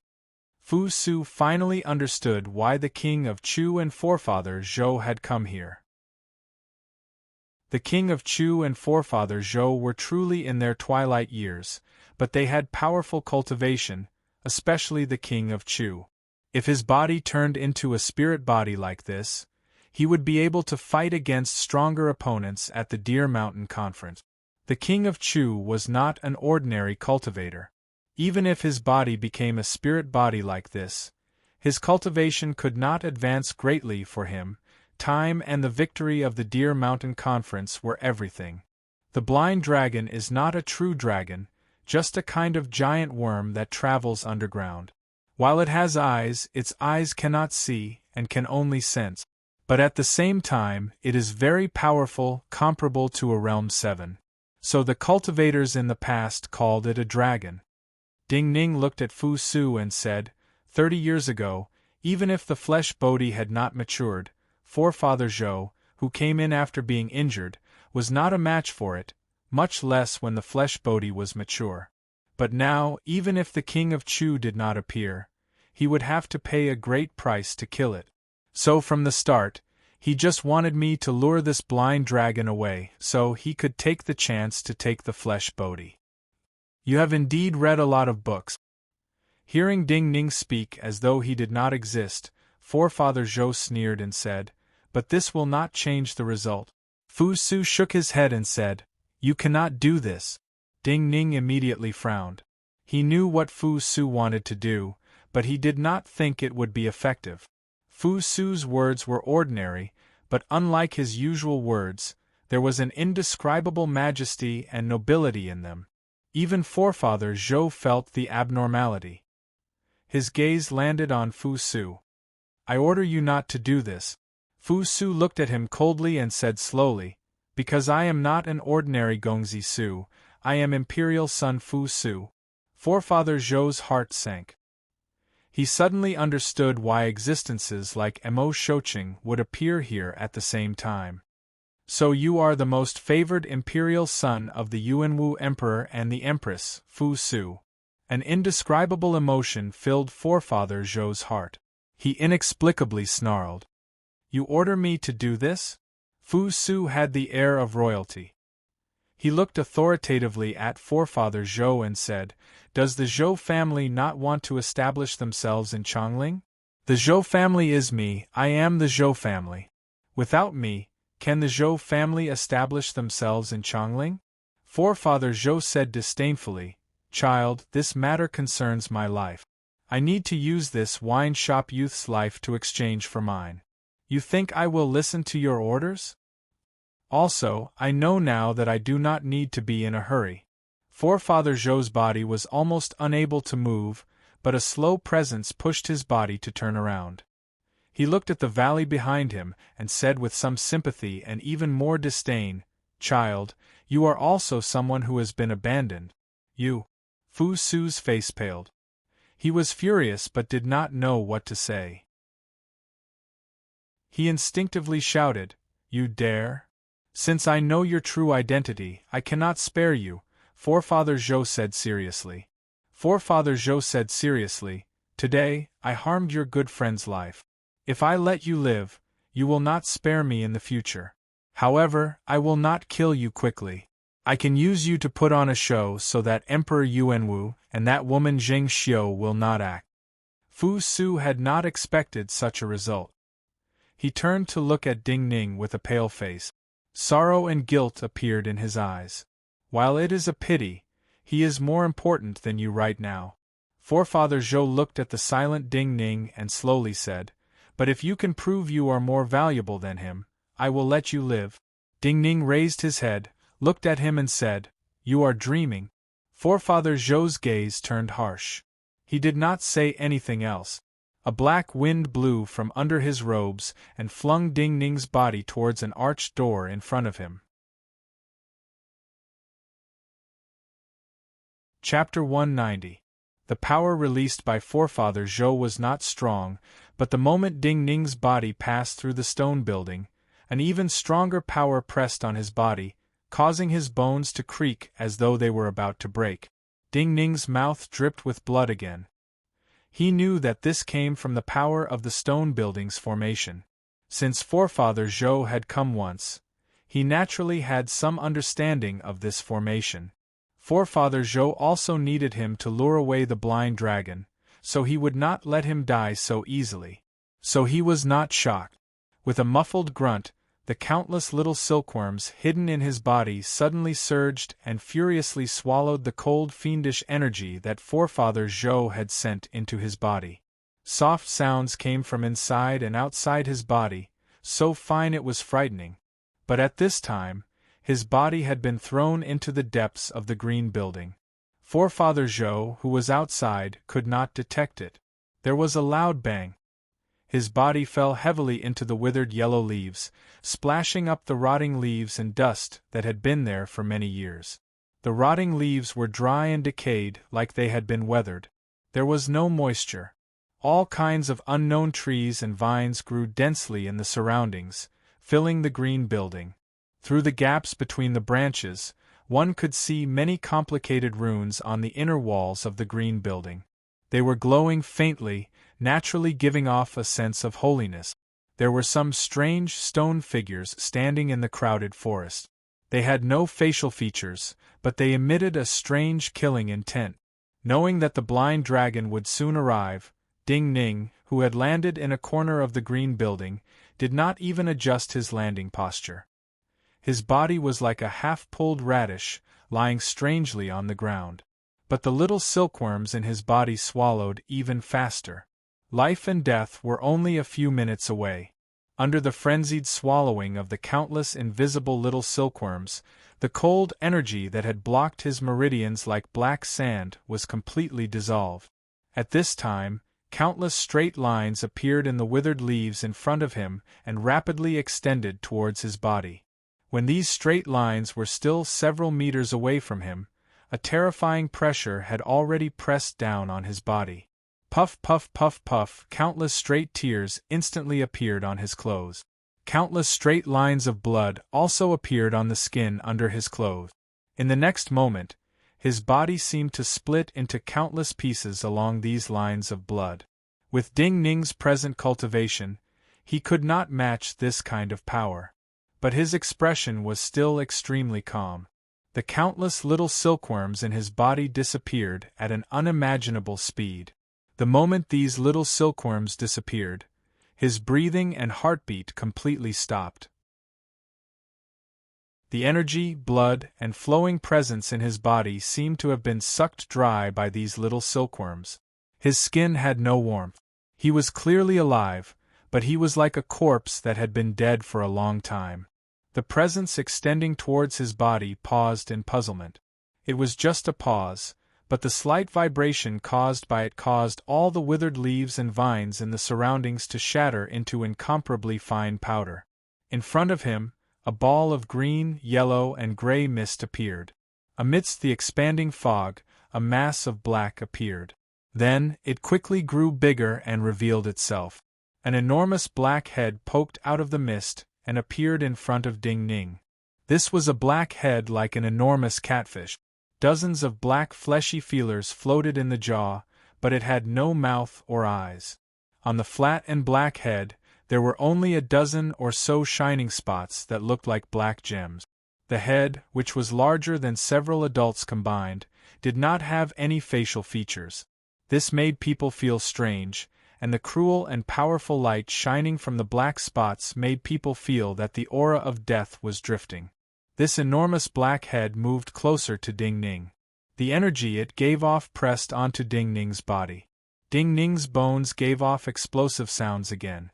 Fu Su finally understood why the king of Chu and forefather Zhou had come here. The king of Chu and forefather Zhou were truly in their twilight years, but they had powerful cultivation, especially the king of Chu. If his body turned into a spirit body like this, he would be able to fight against stronger opponents at the Deer Mountain Conference. The king of Chu was not an ordinary cultivator. Even if his body became a spirit body like this, his cultivation could not advance greatly for him. Time and the victory of the Deer Mountain Conference were everything. The blind dragon is not a true dragon, just a kind of giant worm that travels underground. While it has eyes, its eyes cannot see and can only sense. But at the same time, it is very powerful, comparable to a Realm 7. So the cultivators in the past called it a dragon. Ding Ning looked at Fu Su and said, 30 years ago, even if the flesh Bodhi had not matured, forefather Zhou, who came in after being injured, was not a match for it, much less when the flesh Bodhi was mature. But now, even if the king of Chu did not appear, he would have to pay a great price to kill it. So from the start, he just wanted me to lure this blind dragon away so he could take the chance to take the flesh Bodhi. You have indeed read a lot of books. Hearing Ding Ning speak as though he did not exist, forefather Zhou sneered and said, but this will not change the result. Fu Su shook his head and said, you cannot do this. Ding Ning immediately frowned. He knew what Fu Su wanted to do, but he did not think it would be effective. Fu Su's words were ordinary, but unlike his usual words, there was an indescribable majesty and nobility in them. Even forefather Zhou felt the abnormality. His gaze landed on Fu Su. I order you not to do this. Fu Su looked at him coldly and said slowly, because I am not an ordinary Gongzi Su, I am Imperial Son Fu Su. Forefather Zhou's heart sank. He suddenly understood why existences like Mo Shouqing would appear here at the same time. So you are the most favored imperial son of the Yuanwu Emperor and the Empress, Fu Su. An indescribable emotion filled forefather Zhou's heart. He inexplicably snarled. You order me to do this? Fu Su had the air of royalty. He looked authoritatively at forefather Zhou and said, does the Zhou family not want to establish themselves in Chongling? The Zhou family is me, I am the Zhou family. Without me, can the Zhou family establish themselves in Chongling? Forefather Zhou said disdainfully, child, this matter concerns my life. I need to use this wine shop youth's life to exchange for mine. You think I will listen to your orders? Also, I know now that I do not need to be in a hurry. Forefather Zhou's body was almost unable to move, but a slow presence pushed his body to turn around. He looked at the valley behind him and said with some sympathy and even more disdain, child, you are also someone who has been abandoned. You. Fu Su's face paled. He was furious but did not know what to say. He instinctively shouted, you dare? Since I know your true identity, I cannot spare you, Forefather Zhou said seriously. Forefather Zhou said seriously, today, I harmed your good friend's life. If I let you live, you will not spare me in the future. However, I will not kill you quickly. I can use you to put on a show so that Emperor Yuanwu and that woman Zheng Xiu will not act. Fu Su had not expected such a result. He turned to look at Ding Ning with a pale face. Sorrow and guilt appeared in his eyes. While it is a pity, he is more important than you right now. Forefather Zhou looked at the silent Ding Ning and slowly said, "But if you can prove you are more valuable than him, I will let you live." Ding Ning raised his head, looked at him and said, "You are dreaming." Forefather Zhou's gaze turned harsh. He did not say anything else. A black wind blew from under his robes and flung Ding Ning's body towards an arched door in front of him. Chapter 190. The power released by Forefather Zhou was not strong, but the moment Ding Ning's body passed through the stone building, an even stronger power pressed on his body, causing his bones to creak as though they were about to break. Ding Ning's mouth dripped with blood again. He knew that this came from the power of the stone building's formation. Since Forefather Zhou had come once, he naturally had some understanding of this formation. Forefather Zhou also needed him to lure away the blind dragon, so he would not let him die so easily. So he was not shocked. With a muffled grunt, the countless little silkworms hidden in his body suddenly surged and furiously swallowed the cold fiendish energy that Forefather Zhou had sent into his body. Soft sounds came from inside and outside his body, so fine it was frightening. But at this time, his body had been thrown into the depths of the green building. Forefather Zhou, who was outside, could not detect it. There was a loud bang. His body fell heavily into the withered yellow leaves, splashing up the rotting leaves and dust that had been there for many years. The rotting leaves were dry and decayed like they had been weathered. There was no moisture. All kinds of unknown trees and vines grew densely in the surroundings, filling the green building. Through the gaps between the branches, one could see many complicated runes on the inner walls of the green building. They were glowing faintly, naturally giving off a sense of holiness. There were some strange stone figures standing in the crowded forest. They had no facial features, but they emitted a strange killing intent. Knowing that the blind dragon would soon arrive, Ding Ning, who had landed in a corner of the green building, did not even adjust his landing posture. His body was like a half-pulled radish, lying strangely on the ground. But the little silkworms in his body swallowed even faster. Life and death were only a few minutes away. Under the frenzied swallowing of the countless invisible little silkworms, the cold energy that had blocked his meridians like black sand was completely dissolved. At this time, countless straight lines appeared in the withered leaves in front of him and rapidly extended towards his body. When these straight lines were still several meters away from him, a terrifying pressure had already pressed down on his body. Puff, puff, puff, puff, countless straight tears instantly appeared on his clothes. Countless straight lines of blood also appeared on the skin under his clothes. In the next moment, his body seemed to split into countless pieces along these lines of blood. With Ding Ning's present cultivation, he could not match this kind of power. But his expression was still extremely calm. The countless little silkworms in his body disappeared at an unimaginable speed. The moment these little silkworms disappeared, his breathing and heartbeat completely stopped. The energy, blood, and flowing presence in his body seemed to have been sucked dry by these little silkworms. His skin had no warmth. He was clearly alive, but he was like a corpse that had been dead for a long time. The presence extending towards his body paused in puzzlement. It was just a pause, but the slight vibration caused by it caused all the withered leaves and vines in the surroundings to shatter into incomparably fine powder. In front of him, a ball of green, yellow, and gray mist appeared. Amidst the expanding fog, a mass of black appeared. Then, it quickly grew bigger and revealed itself. An enormous black head poked out of the mist and appeared in front of Ding Ning. This was a black head like an enormous catfish. Dozens of black fleshy feelers floated in the jaw, but it had no mouth or eyes. On the flat and black head, there were only a dozen or so shining spots that looked like black gems. The head, which was larger than several adults combined, did not have any facial features. This made people feel strange, and the cruel and powerful light shining from the black spots made people feel that the aura of death was drifting. This enormous black head moved closer to Ding Ning. The energy it gave off pressed onto Ding Ning's body. Ding Ning's bones gave off explosive sounds again.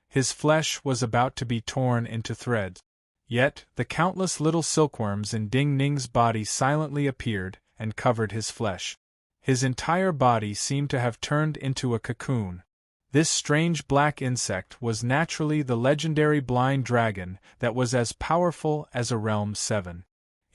His flesh was about to be torn into threads. Yet, the countless little silkworms in Ding Ning's body silently appeared and covered his flesh. His entire body seemed to have turned into a cocoon. This strange black insect was naturally the legendary blind dragon that was as powerful as a realm 7.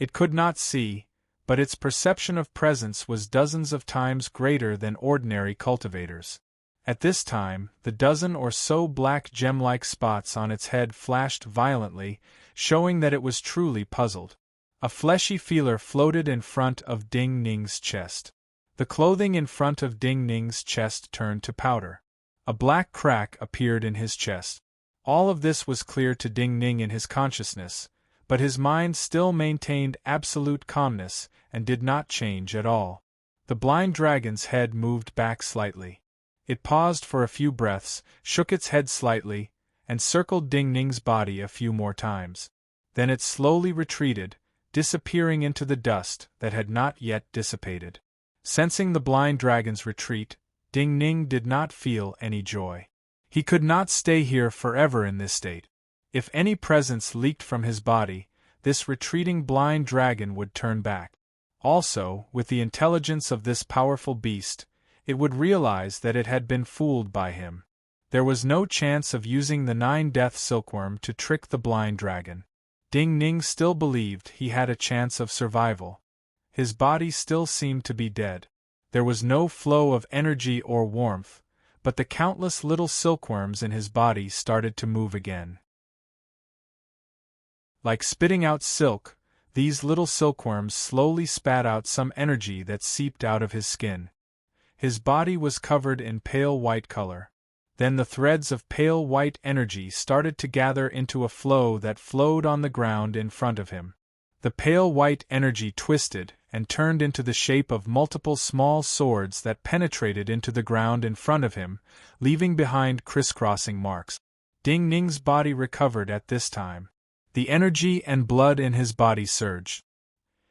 It could not see, but its perception of presence was dozens of times greater than ordinary cultivators. At this time, the dozen or so black gem-like spots on its head flashed violently, showing that it was truly puzzled. A fleshy feeler floated in front of Ding Ning's chest. The clothing in front of Ding Ning's chest turned to powder. A black crack appeared in his chest. All of this was clear to Ding Ning in his consciousness, but his mind still maintained absolute calmness and did not change at all. The blind dragon's head moved back slightly. It paused for a few breaths, shook its head slightly, and circled Ding Ning's body a few more times. Then it slowly retreated, disappearing into the dust that had not yet dissipated. Sensing the blind dragon's retreat, Ding Ning did not feel any joy. He could not stay here forever in this state. If any presence leaked from his body, this retreating blind dragon would turn back. Also, with the intelligence of this powerful beast, it would realize that it had been fooled by him. There was no chance of using the 9-death silkworm to trick the blind dragon. Ding Ning still believed he had a chance of survival. His body still seemed to be dead. There was no flow of energy or warmth, but the countless little silkworms in his body started to move again. Like spitting out silk, these little silkworms slowly spat out some energy that seeped out of his skin. His body was covered in pale white color. Then the threads of pale white energy started to gather into a flow that flowed on the ground in front of him. The pale white energy twisted and turned into the shape of multiple small swords that penetrated into the ground in front of him, leaving behind crisscrossing marks. Ding Ning's body recovered at this time. The energy and blood in his body surged.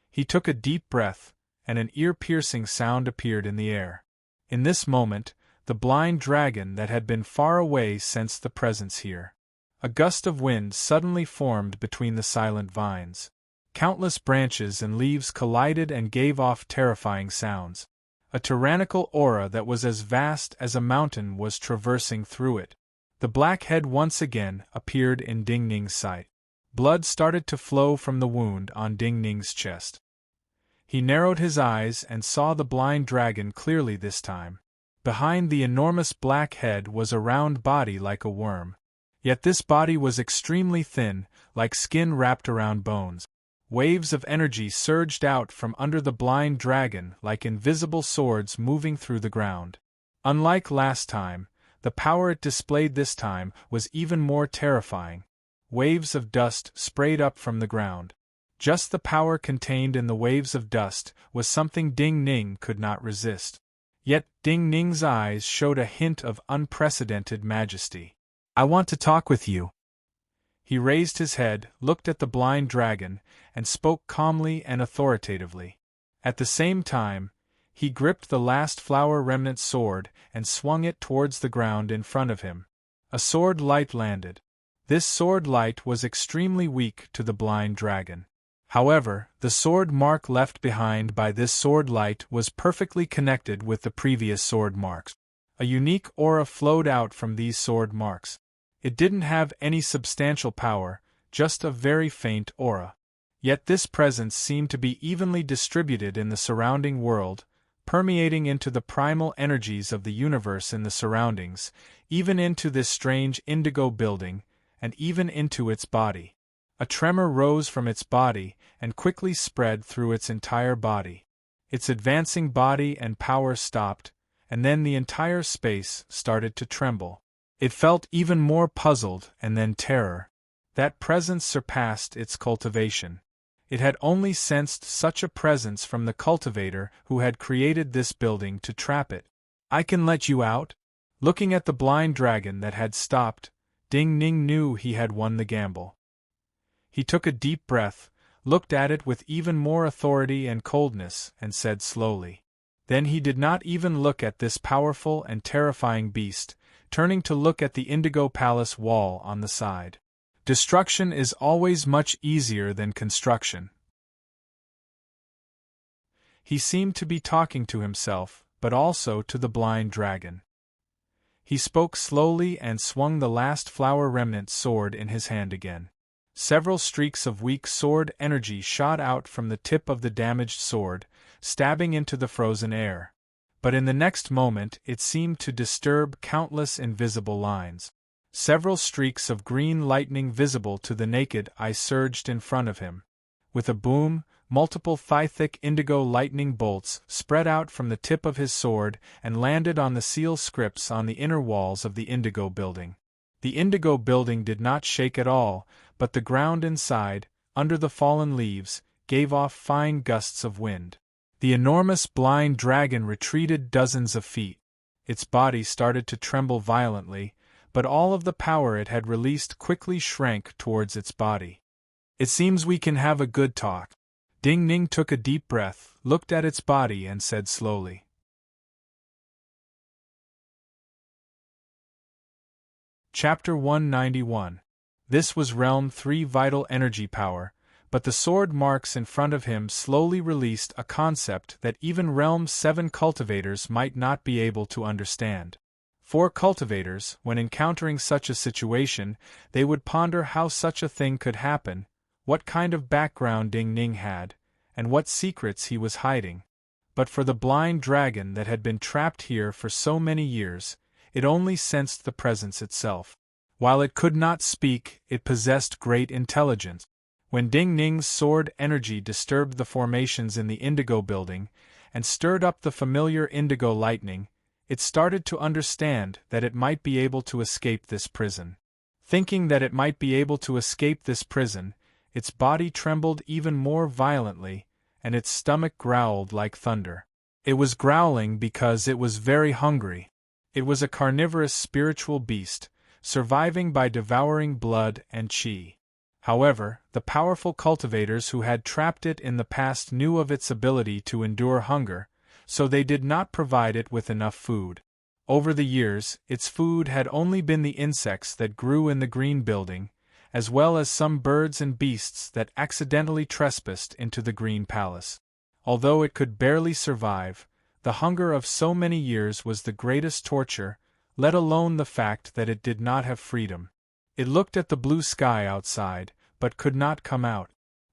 He took a deep breath, and an ear-piercing sound appeared in the air. In this moment, the blind dragon that had been far away sensed the presence here. A gust of wind suddenly formed between the silent vines. Countless branches and leaves collided and gave off terrifying sounds. A tyrannical aura that was as vast as a mountain was traversing through it. The black head once again appeared in Ding Ning's sight. Blood started to flow from the wound on Ding Ning's chest. He narrowed his eyes and saw the blind dragon clearly this time. Behind the enormous black head was a round body like a worm. Yet this body was extremely thin, like skin wrapped around bones. Waves of energy surged out from under the blind dragon like invisible swords moving through the ground. Unlike last time, the power it displayed this time was even more terrifying. Waves of dust sprayed up from the ground. Just the power contained in the waves of dust was something Ding Ning could not resist. Yet Ding Ning's eyes showed a hint of unprecedented majesty. "I want to talk with you." He raised his head, looked at the blind dragon, and spoke calmly and authoritatively. At the same time, he gripped the last flower remnant sword and swung it towards the ground in front of him. A sword light landed. This sword light was extremely weak to the blind dragon. However, the sword mark left behind by this sword light was perfectly connected with the previous sword marks. A unique aura flowed out from these sword marks. It didn't have any substantial power, just a very faint aura. Yet this presence seemed to be evenly distributed in the surrounding world, permeating into the primal energies of the universe in the surroundings, even into this strange indigo building, and even into its body. A tremor rose from its body and quickly spread through its entire body. Its advancing body and power stopped, and then the entire space started to tremble. It felt even more puzzled and then terror. That presence surpassed its cultivation. It had only sensed such a presence from the cultivator who had created this building to trap it. "I can let you out?" Looking at the blind dragon that had stopped, Ding Ning knew he had won the gamble. He took a deep breath, looked at it with even more authority and coldness, and said slowly. Then he did not even look at this powerful and terrifying beast, turning to look at the indigo palace wall on the side. Destruction is always much easier than construction. He seemed to be talking to himself, but also to the blind dragon. He spoke slowly and swung the last flower remnant sword in his hand again. Several streaks of weak sword energy shot out from the tip of the damaged sword, stabbing into the frozen air. But in the next moment it seemed to disturb countless invisible lines. Several streaks of green lightning visible to the naked eye surged in front of him. With a boom, multiple thigh-thick indigo lightning bolts spread out from the tip of his sword and landed on the seal scripts on the inner walls of the indigo building. The indigo building did not shake at all, but the ground inside, under the fallen leaves, gave off fine gusts of wind. The enormous blind dragon retreated dozens of feet. Its body started to tremble violently, but all of the power it had released quickly shrank towards its body. "It seems we can have a good talk." Ding Ning took a deep breath, looked at its body and said slowly. Chapter 191. This was Realm 3 vital energy power, but the sword marks in front of him slowly released a concept that even Realm 7 cultivators might not be able to understand. For cultivators, when encountering such a situation, they would ponder how such a thing could happen, what kind of background Ding Ning had, and what secrets he was hiding. But for the blind dragon that had been trapped here for so many years, it only sensed the presence itself. While it could not speak, it possessed great intelligence. When Ding Ning's sword energy disturbed the formations in the indigo building, and stirred up the familiar indigo lightning, it started to understand that it might be able to escape this prison. Thinking that it might be able to escape this prison, its body trembled even more violently, and its stomach growled like thunder. It was growling because it was very hungry. It was a carnivorous spiritual beast, surviving by devouring blood and chi. However, the powerful cultivators who had trapped it in the past knew of its ability to endure hunger, so they did not provide it with enough food. Over the years, its food had only been the insects that grew in the green building, as well as some birds and beasts that accidentally trespassed into the green palace. Although it could barely survive, the hunger of so many years was the greatest torture, let alone the fact that it did not have freedom. It looked at the blue sky outside, but could not come out.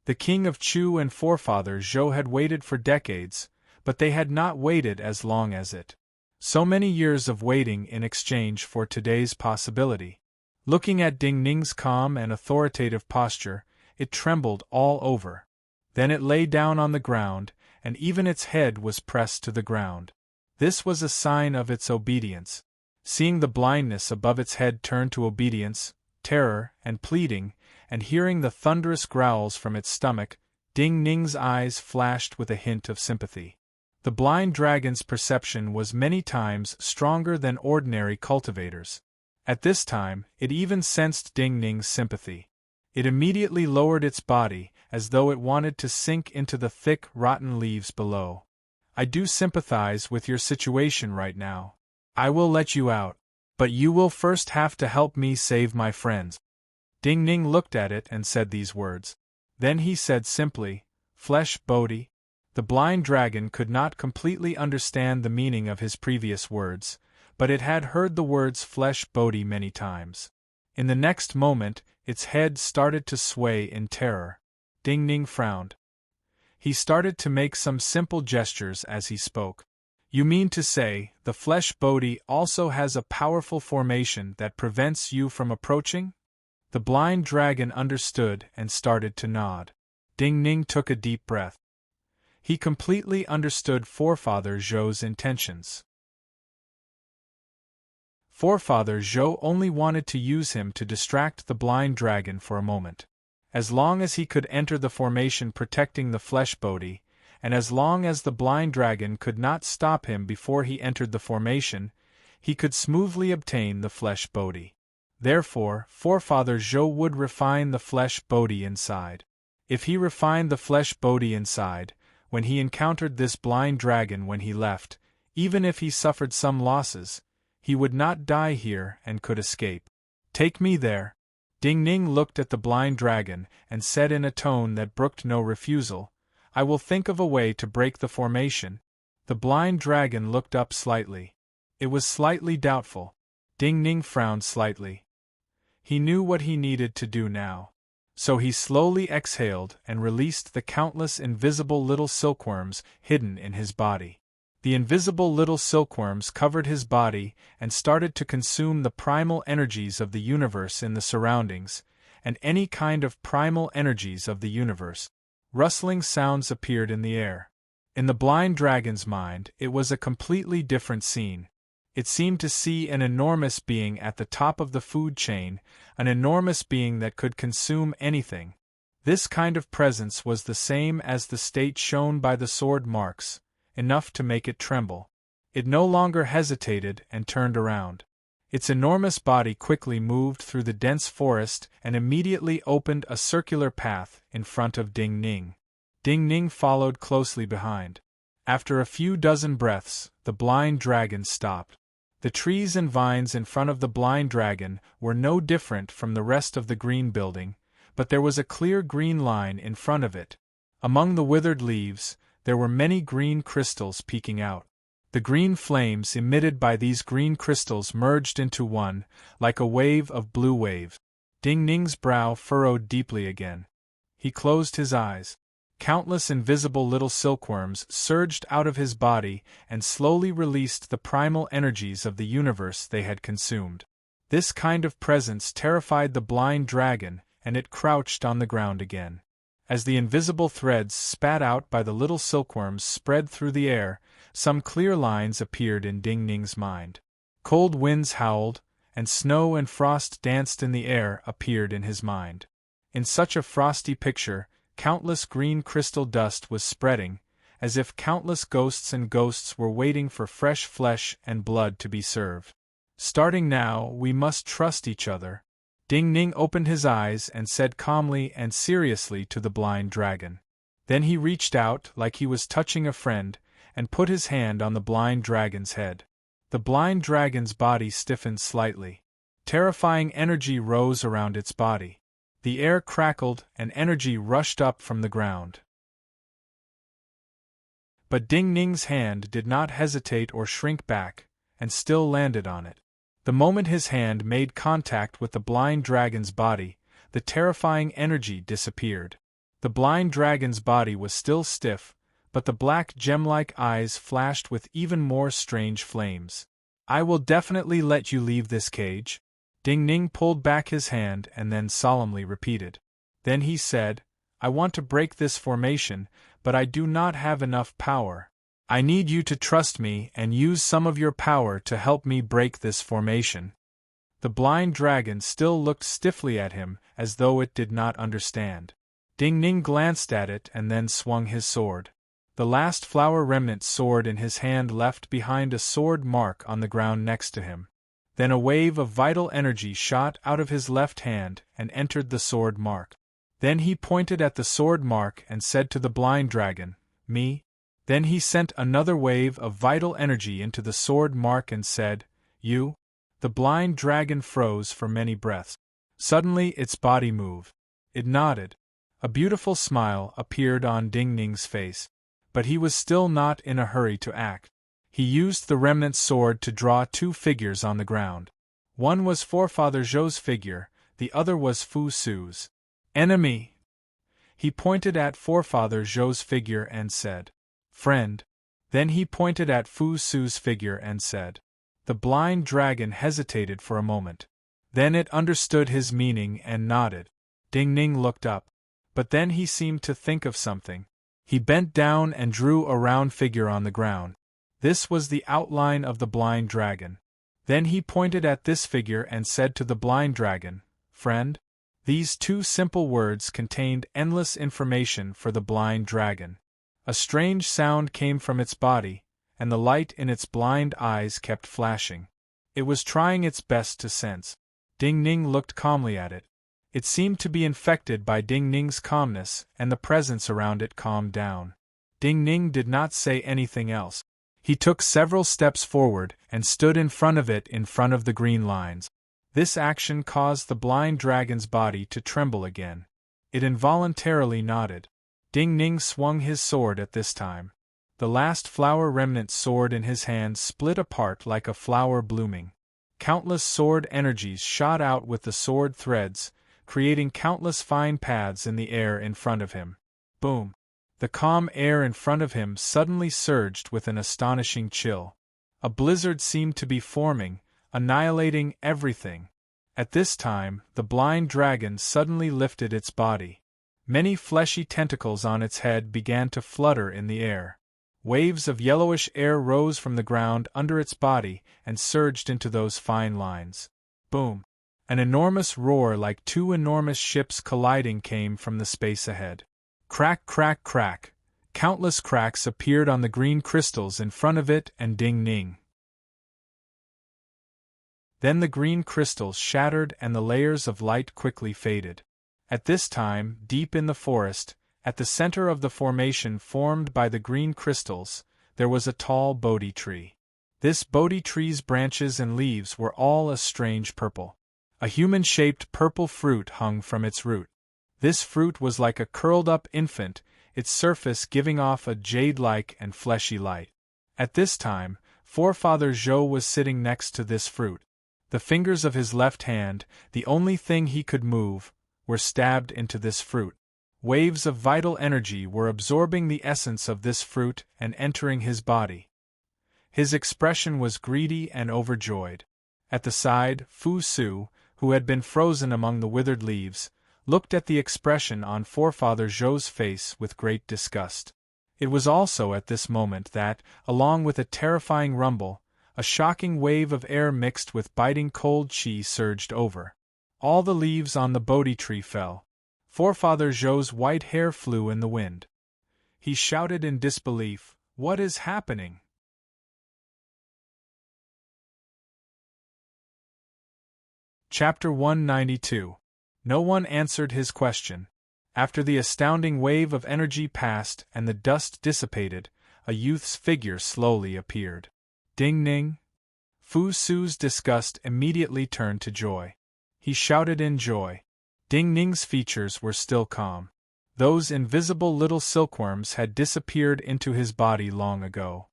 The king of Chu and forefather Zhou had waited for decades, but they had not waited as long as it. So many years of waiting in exchange for today's possibility. Looking at Ding Ning's calm and authoritative posture, it trembled all over. Then it lay down on the ground, and even its head was pressed to the ground. This was a sign of its obedience. Seeing the blindness above its head turn to obedience, terror, and pleading, and hearing the thunderous growls from its stomach, Ding Ning's eyes flashed with a hint of sympathy. The blind dragon's perception was many times stronger than ordinary cultivators. At this time, it even sensed Ding Ning's sympathy. It immediately lowered its body, as though it wanted to sink into the thick, rotten leaves below. "I do sympathize with your situation right now. I will let you out, but you will first have to help me save my friends." Ding Ning looked at it and said these words. Then he said simply, "Flesh Bodhi." The blind dragon could not completely understand the meaning of his previous words, but it had heard the words flesh Bodhi many times. In the next moment, its head started to sway in terror. Ding Ning frowned. He started to make some simple gestures as he spoke. "You mean to say, the flesh Bodhi also has a powerful formation that prevents you from approaching?" The blind dragon understood and started to nod. Ding Ning took a deep breath. He completely understood Forefather Zhou's intentions. Forefather Zhou only wanted to use him to distract the blind dragon for a moment. As long as he could enter the formation protecting the flesh Bodhi, and as long as the blind dragon could not stop him before he entered the formation, he could smoothly obtain the flesh Bodhi. Therefore, Forefather Zhou would refine the flesh Bodhi inside. If he refined the flesh body inside, when he encountered this blind dragon when he left, even if he suffered some losses, he would not die here and could escape. Take me there. Ding Ning looked at the blind dragon and said in a tone that brooked no refusal, I will think of a way to break the formation. The blind dragon looked up slightly. It was slightly doubtful. Ding Ning frowned slightly. He knew what he needed to do now. So he slowly exhaled and released the countless invisible little silkworms hidden in his body. The invisible little silkworms covered his body and started to consume the primal energies of the universe in the surroundings, and any kind of primal energies of the universe. Rustling sounds appeared in the air. In the blind dragon's mind, it was a completely different scene. It seemed to see an enormous being at the top of the food chain, an enormous being that could consume anything. This kind of presence was the same as the state shown by the sword marks, enough to make it tremble. It no longer hesitated and turned around. Its enormous body quickly moved through the dense forest and immediately opened a circular path in front of Ding Ning. Ding Ning followed closely behind. After a few dozen breaths, the blind dragon stopped. The trees and vines in front of the blind dragon were no different from the rest of the green building, but there was a clear green line in front of it. Among the withered leaves, there were many green crystals peeking out. The green flames emitted by these green crystals merged into one, like a wave of blue waves. Ding Ning's brow furrowed deeply again. He closed his eyes. Countless invisible little silkworms surged out of his body and slowly released the primal energies of the universe they had consumed. This kind of presence terrified the blind dragon, and it crouched on the ground again. As the invisible threads spat out by the little silkworms spread through the air, some clear lines appeared in Ding Ning's mind. Cold winds howled, and snow and frost danced in the air appeared in his mind. In such a frosty picture, countless green crystal dust was spreading, as if countless ghosts and ghosts were waiting for fresh flesh and blood to be served. Starting now, we must trust each other. Ding Ning opened his eyes and said calmly and seriously to the blind dragon. Then he reached out like he was touching a friend, and put his hand on the blind dragon's head. The blind dragon's body stiffened slightly. Terrifying energy rose around its body. The air crackled and energy rushed up from the ground. But Ding Ning's hand did not hesitate or shrink back, and still landed on it. The moment his hand made contact with the blind dragon's body, the terrifying energy disappeared. The blind dragon's body was still stiff, but the black gem-like eyes flashed with even more strange flames. I will definitely let you leave this cage. Ding Ning pulled back his hand and then solemnly repeated. Then he said, I want to break this formation, but I do not have enough power. I need you to trust me and use some of your power to help me break this formation. The blind dragon still looked stiffly at him as though it did not understand. Ding Ning glanced at it and then swung his sword. The last flower remnant sword in his hand left behind a sword mark on the ground next to him. Then a wave of vital energy shot out of his left hand and entered the sword mark. Then he pointed at the sword mark and said to the blind dragon, Me? Then he sent another wave of vital energy into the sword mark and said, You? The blind dragon froze for many breaths. Suddenly its body moved. It nodded. A beautiful smile appeared on Ding Ning's face. But he was still not in a hurry to act. He used the remnant sword to draw two figures on the ground. One was Forefather Zhou's figure, the other was Fu Su's. Enemy! He pointed at Forefather Zhou's figure and said, Friend. Then he pointed at Fu Su's figure and said. The blind dragon hesitated for a moment. Then it understood his meaning and nodded. Ding Ning looked up. But then he seemed to think of something. He bent down and drew a round figure on the ground. This was the outline of the blind dragon. Then he pointed at this figure and said to the blind dragon, Friend? These two simple words contained endless information for the blind dragon. A strange sound came from its body, and the light in its blind eyes kept flashing. It was trying its best to sense. Ding Ning looked calmly at it. It seemed to be infected by Ding Ning's calmness, and the presence around it calmed down. Ding Ning did not say anything else. He took several steps forward and stood in front of it in front of the green lines. This action caused the blind dragon's body to tremble again. It involuntarily nodded. Ding Ning swung his sword at this time. The last flower remnant sword in his hand split apart like a flower blooming. Countless sword energies shot out with the sword threads, creating countless fine paths in the air in front of him. Boom! The calm air in front of him suddenly surged with an astonishing chill. A blizzard seemed to be forming, annihilating everything. At this time, the blind dragon suddenly lifted its body. Many fleshy tentacles on its head began to flutter in the air. Waves of yellowish air rose from the ground under its body and surged into those fine lines. Boom! An enormous roar like two enormous ships colliding came from the space ahead. Crack, crack, crack! Countless cracks appeared on the green crystals in front of it and Ding Ning. Then the green crystals shattered and the layers of light quickly faded. At this time, deep in the forest, at the center of the formation formed by the green crystals, there was a tall Bodhi tree. This Bodhi tree's branches and leaves were all a strange purple. A human-shaped purple fruit hung from its root. This fruit was like a curled-up infant, its surface giving off a jade-like and fleshy light. At this time, Forefather Zhou was sitting next to this fruit. The fingers of his left hand, the only thing he could move, were stabbed into this fruit. Waves of vital energy were absorbing the essence of this fruit and entering his body. His expression was greedy and overjoyed. At the side, Fu Su, who had been frozen among the withered leaves, looked at the expression on Forefather Zhou's face with great disgust. It was also at this moment that, along with a terrifying rumble, a shocking wave of air mixed with biting cold qi surged over. All the leaves on the Bodhi tree fell. Forefather Zhou's white hair flew in the wind. He shouted in disbelief, "What is happening?" Chapter 192. No one answered his question. After the astounding wave of energy passed and the dust dissipated, a youth's figure slowly appeared. Ding Ning! Fu Su's disgust immediately turned to joy. He shouted in joy. Ding Ning's features were still calm. Those invisible little silkworms had disappeared into his body long ago.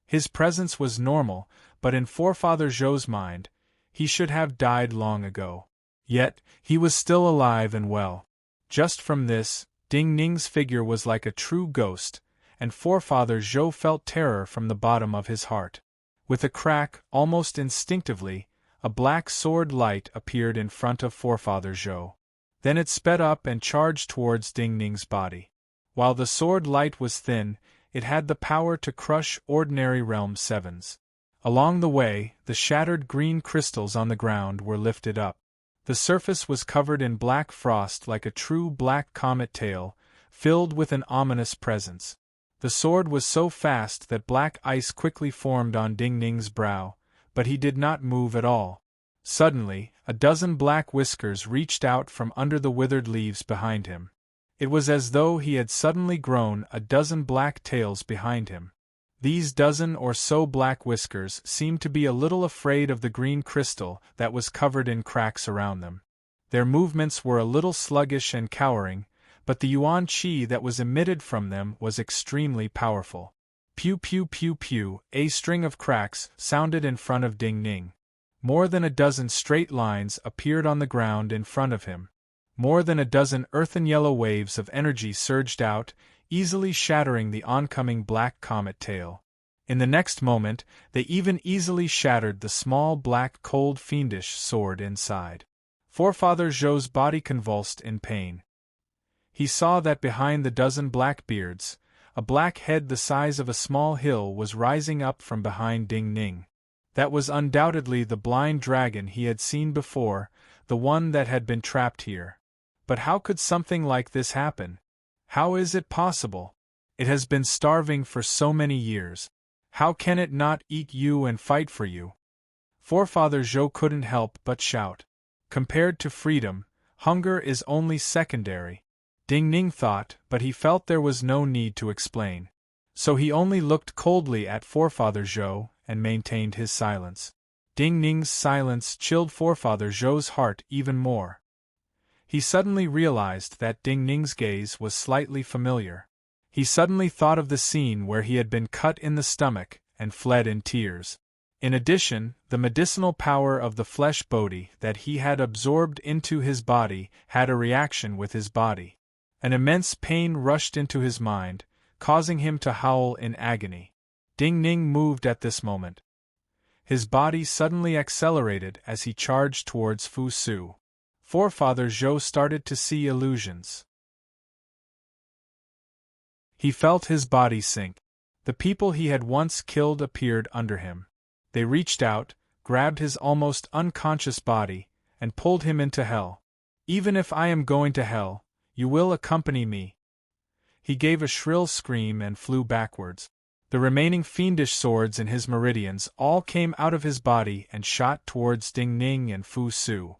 His presence was normal, but in Forefather Zhou's mind, he should have died long ago. Yet, he was still alive and well. Just from this, Ding Ning's figure was like a true ghost, and Forefather Zhou felt terror from the bottom of his heart. With a crack, almost instinctively, a black sword light appeared in front of Forefather Zhou. Then it sped up and charged towards Ding Ning's body. While the sword light was thin, it had the power to crush ordinary realm sevens. Along the way, the shattered green crystals on the ground were lifted up. The surface was covered in black frost like a true black comet tail, filled with an ominous presence. The sword was so fast that black ice quickly formed on Ding Ning's brow, but he did not move at all. Suddenly, a dozen black whiskers reached out from under the withered leaves behind him. It was as though he had suddenly grown a dozen black tails behind him. These dozen or so black whiskers seemed to be a little afraid of the green crystal that was covered in cracks around them. Their movements were a little sluggish and cowering, but the yuan qi that was emitted from them was extremely powerful. Pew pew pew pew, a string of cracks sounded in front of Ding Ning. More than a dozen straight lines appeared on the ground in front of him. More than a dozen earthen yellow waves of energy surged out, easily shattering the oncoming black comet tail. In the next moment, they even easily shattered the small black cold fiendish sword inside. Forefather Zhou's body convulsed in pain. He saw that behind the dozen black beards, a black head the size of a small hill was rising up from behind Ding Ning. That was undoubtedly the blind dragon he had seen before, the one that had been trapped here. But how could something like this happen? How is it possible? It has been starving for so many years. How can it not eat you and fight for you? Forefather Zhou couldn't help but shout. Compared to freedom, Hunger is only secondary. Ding Ning thought, but he felt there was no need to explain. So he only looked coldly at Forefather Zhou and maintained his silence. Ding Ning's silence chilled Forefather Zhou's heart even more. He suddenly realized that Ding Ning's gaze was slightly familiar. He suddenly thought of the scene where he had been cut in the stomach and fled in tears. In addition, the medicinal power of the flesh bodhi that he had absorbed into his body had a reaction with his body. An immense pain rushed into his mind, causing him to howl in agony. Ding Ning moved at this moment. His body suddenly accelerated as he charged towards Fu Su. Forefather Zhou started to see illusions. He felt his body sink. The people he had once killed appeared under him. They reached out, grabbed his almost unconscious body, and pulled him into hell. Even if I am going to hell, you will accompany me. He gave a shrill scream and flew backwards. The remaining fiendish swords in his meridians all came out of his body and shot towards Ding Ning and Fu Su.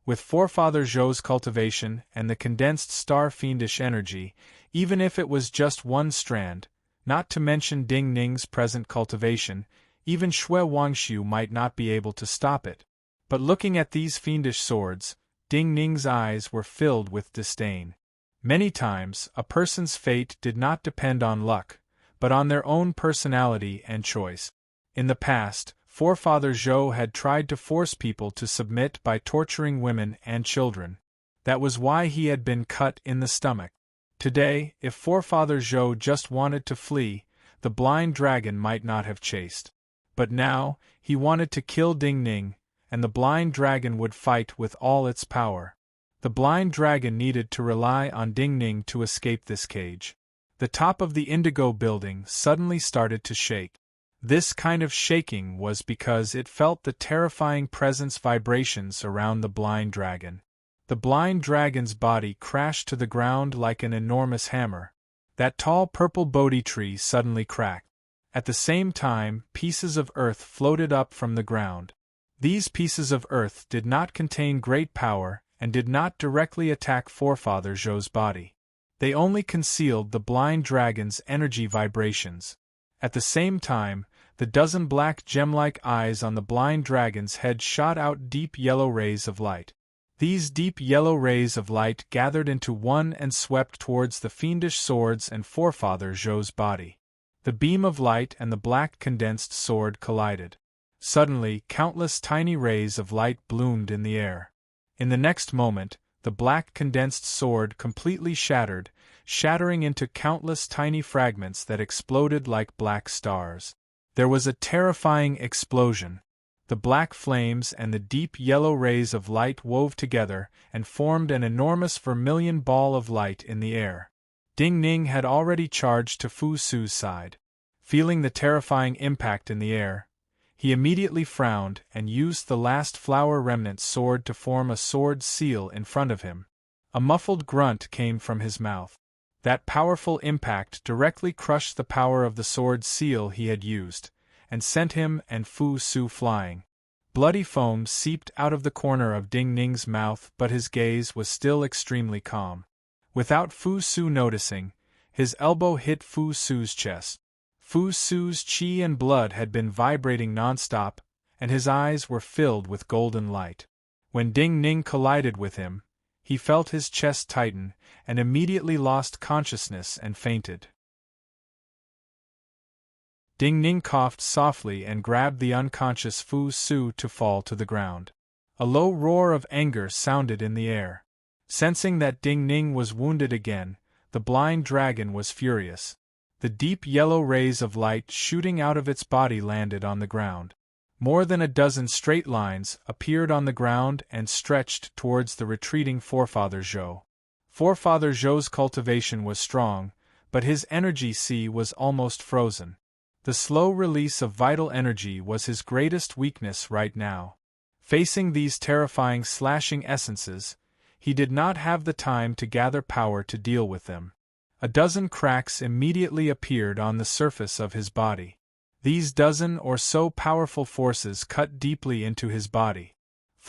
With Forefather Zhou's cultivation and the condensed star fiendish energy, even if it was just one strand, not to mention Ding Ning's present cultivation, even Xue Wangxiu might not be able to stop it. But looking at these fiendish swords, Ding Ning's eyes were filled with disdain. Many times, a person's fate did not depend on luck, but on their own personality and choice. In the past, Forefather Zhou had tried to force people to submit by torturing women and children. That was why he had been cut in the stomach. Today, if Forefather Zhou just wanted to flee, the blind dragon might not have chased. But now, he wanted to kill Ding Ning, and the blind dragon would fight with all its power. The blind dragon needed to rely on Ding Ning to escape this cage. The top of the Indigo building suddenly started to shake. This kind of shaking was because it felt the terrifying presence vibrations around the blind dragon. The blind dragon's body crashed to the ground like an enormous hammer. That tall purple Bodhi tree suddenly cracked. At the same time, pieces of earth floated up from the ground. These pieces of earth did not contain great power and did not directly attack Forefather Zhou's body. They only concealed the blind dragon's energy vibrations. At the same time, the dozen black gem-like eyes on the blind dragon's head shot out deep yellow rays of light. These deep yellow rays of light gathered into one and swept towards the fiendish swords and Forefather Zhou's body. The beam of light and the black condensed sword collided. Suddenly, countless tiny rays of light bloomed in the air. In the next moment, the black condensed sword completely shattered, shattering into countless tiny fragments that exploded like black stars. There was a terrifying explosion. The black flames and the deep yellow rays of light wove together and formed an enormous vermilion ball of light in the air. Ding Ning had already charged to Fu Su's side. Feeling the terrifying impact in the air, he immediately frowned and used the last flower remnant sword to form a sword seal in front of him. A muffled grunt came from his mouth. That powerful impact directly crushed the power of the sword seal he had used, and sent him and Fu Su flying. Bloody foam seeped out of the corner of Ding Ning's mouth, but his gaze was still extremely calm. Without Fu Su noticing, his elbow hit Fu Su's chest. Fu Su's qi and blood had been vibrating non-stop, and his eyes were filled with golden light. When Ding Ning collided with him, he felt his chest tighten, and immediately lost consciousness and fainted. Ding Ning coughed softly and grabbed the unconscious Fu Su to fall to the ground. A low roar of anger sounded in the air. Sensing that Ding Ning was wounded again, the blind dragon was furious. The deep yellow rays of light shooting out of its body landed on the ground. More than a dozen straight lines appeared on the ground and stretched towards the retreating Forefather Zhou. Forefather Zhou's cultivation was strong, but his energy sea was almost frozen. The slow release of vital energy was his greatest weakness right now. Facing these terrifying slashing essences, he did not have the time to gather power to deal with them. A dozen cracks immediately appeared on the surface of his body. These dozen or so powerful forces cut deeply into his body.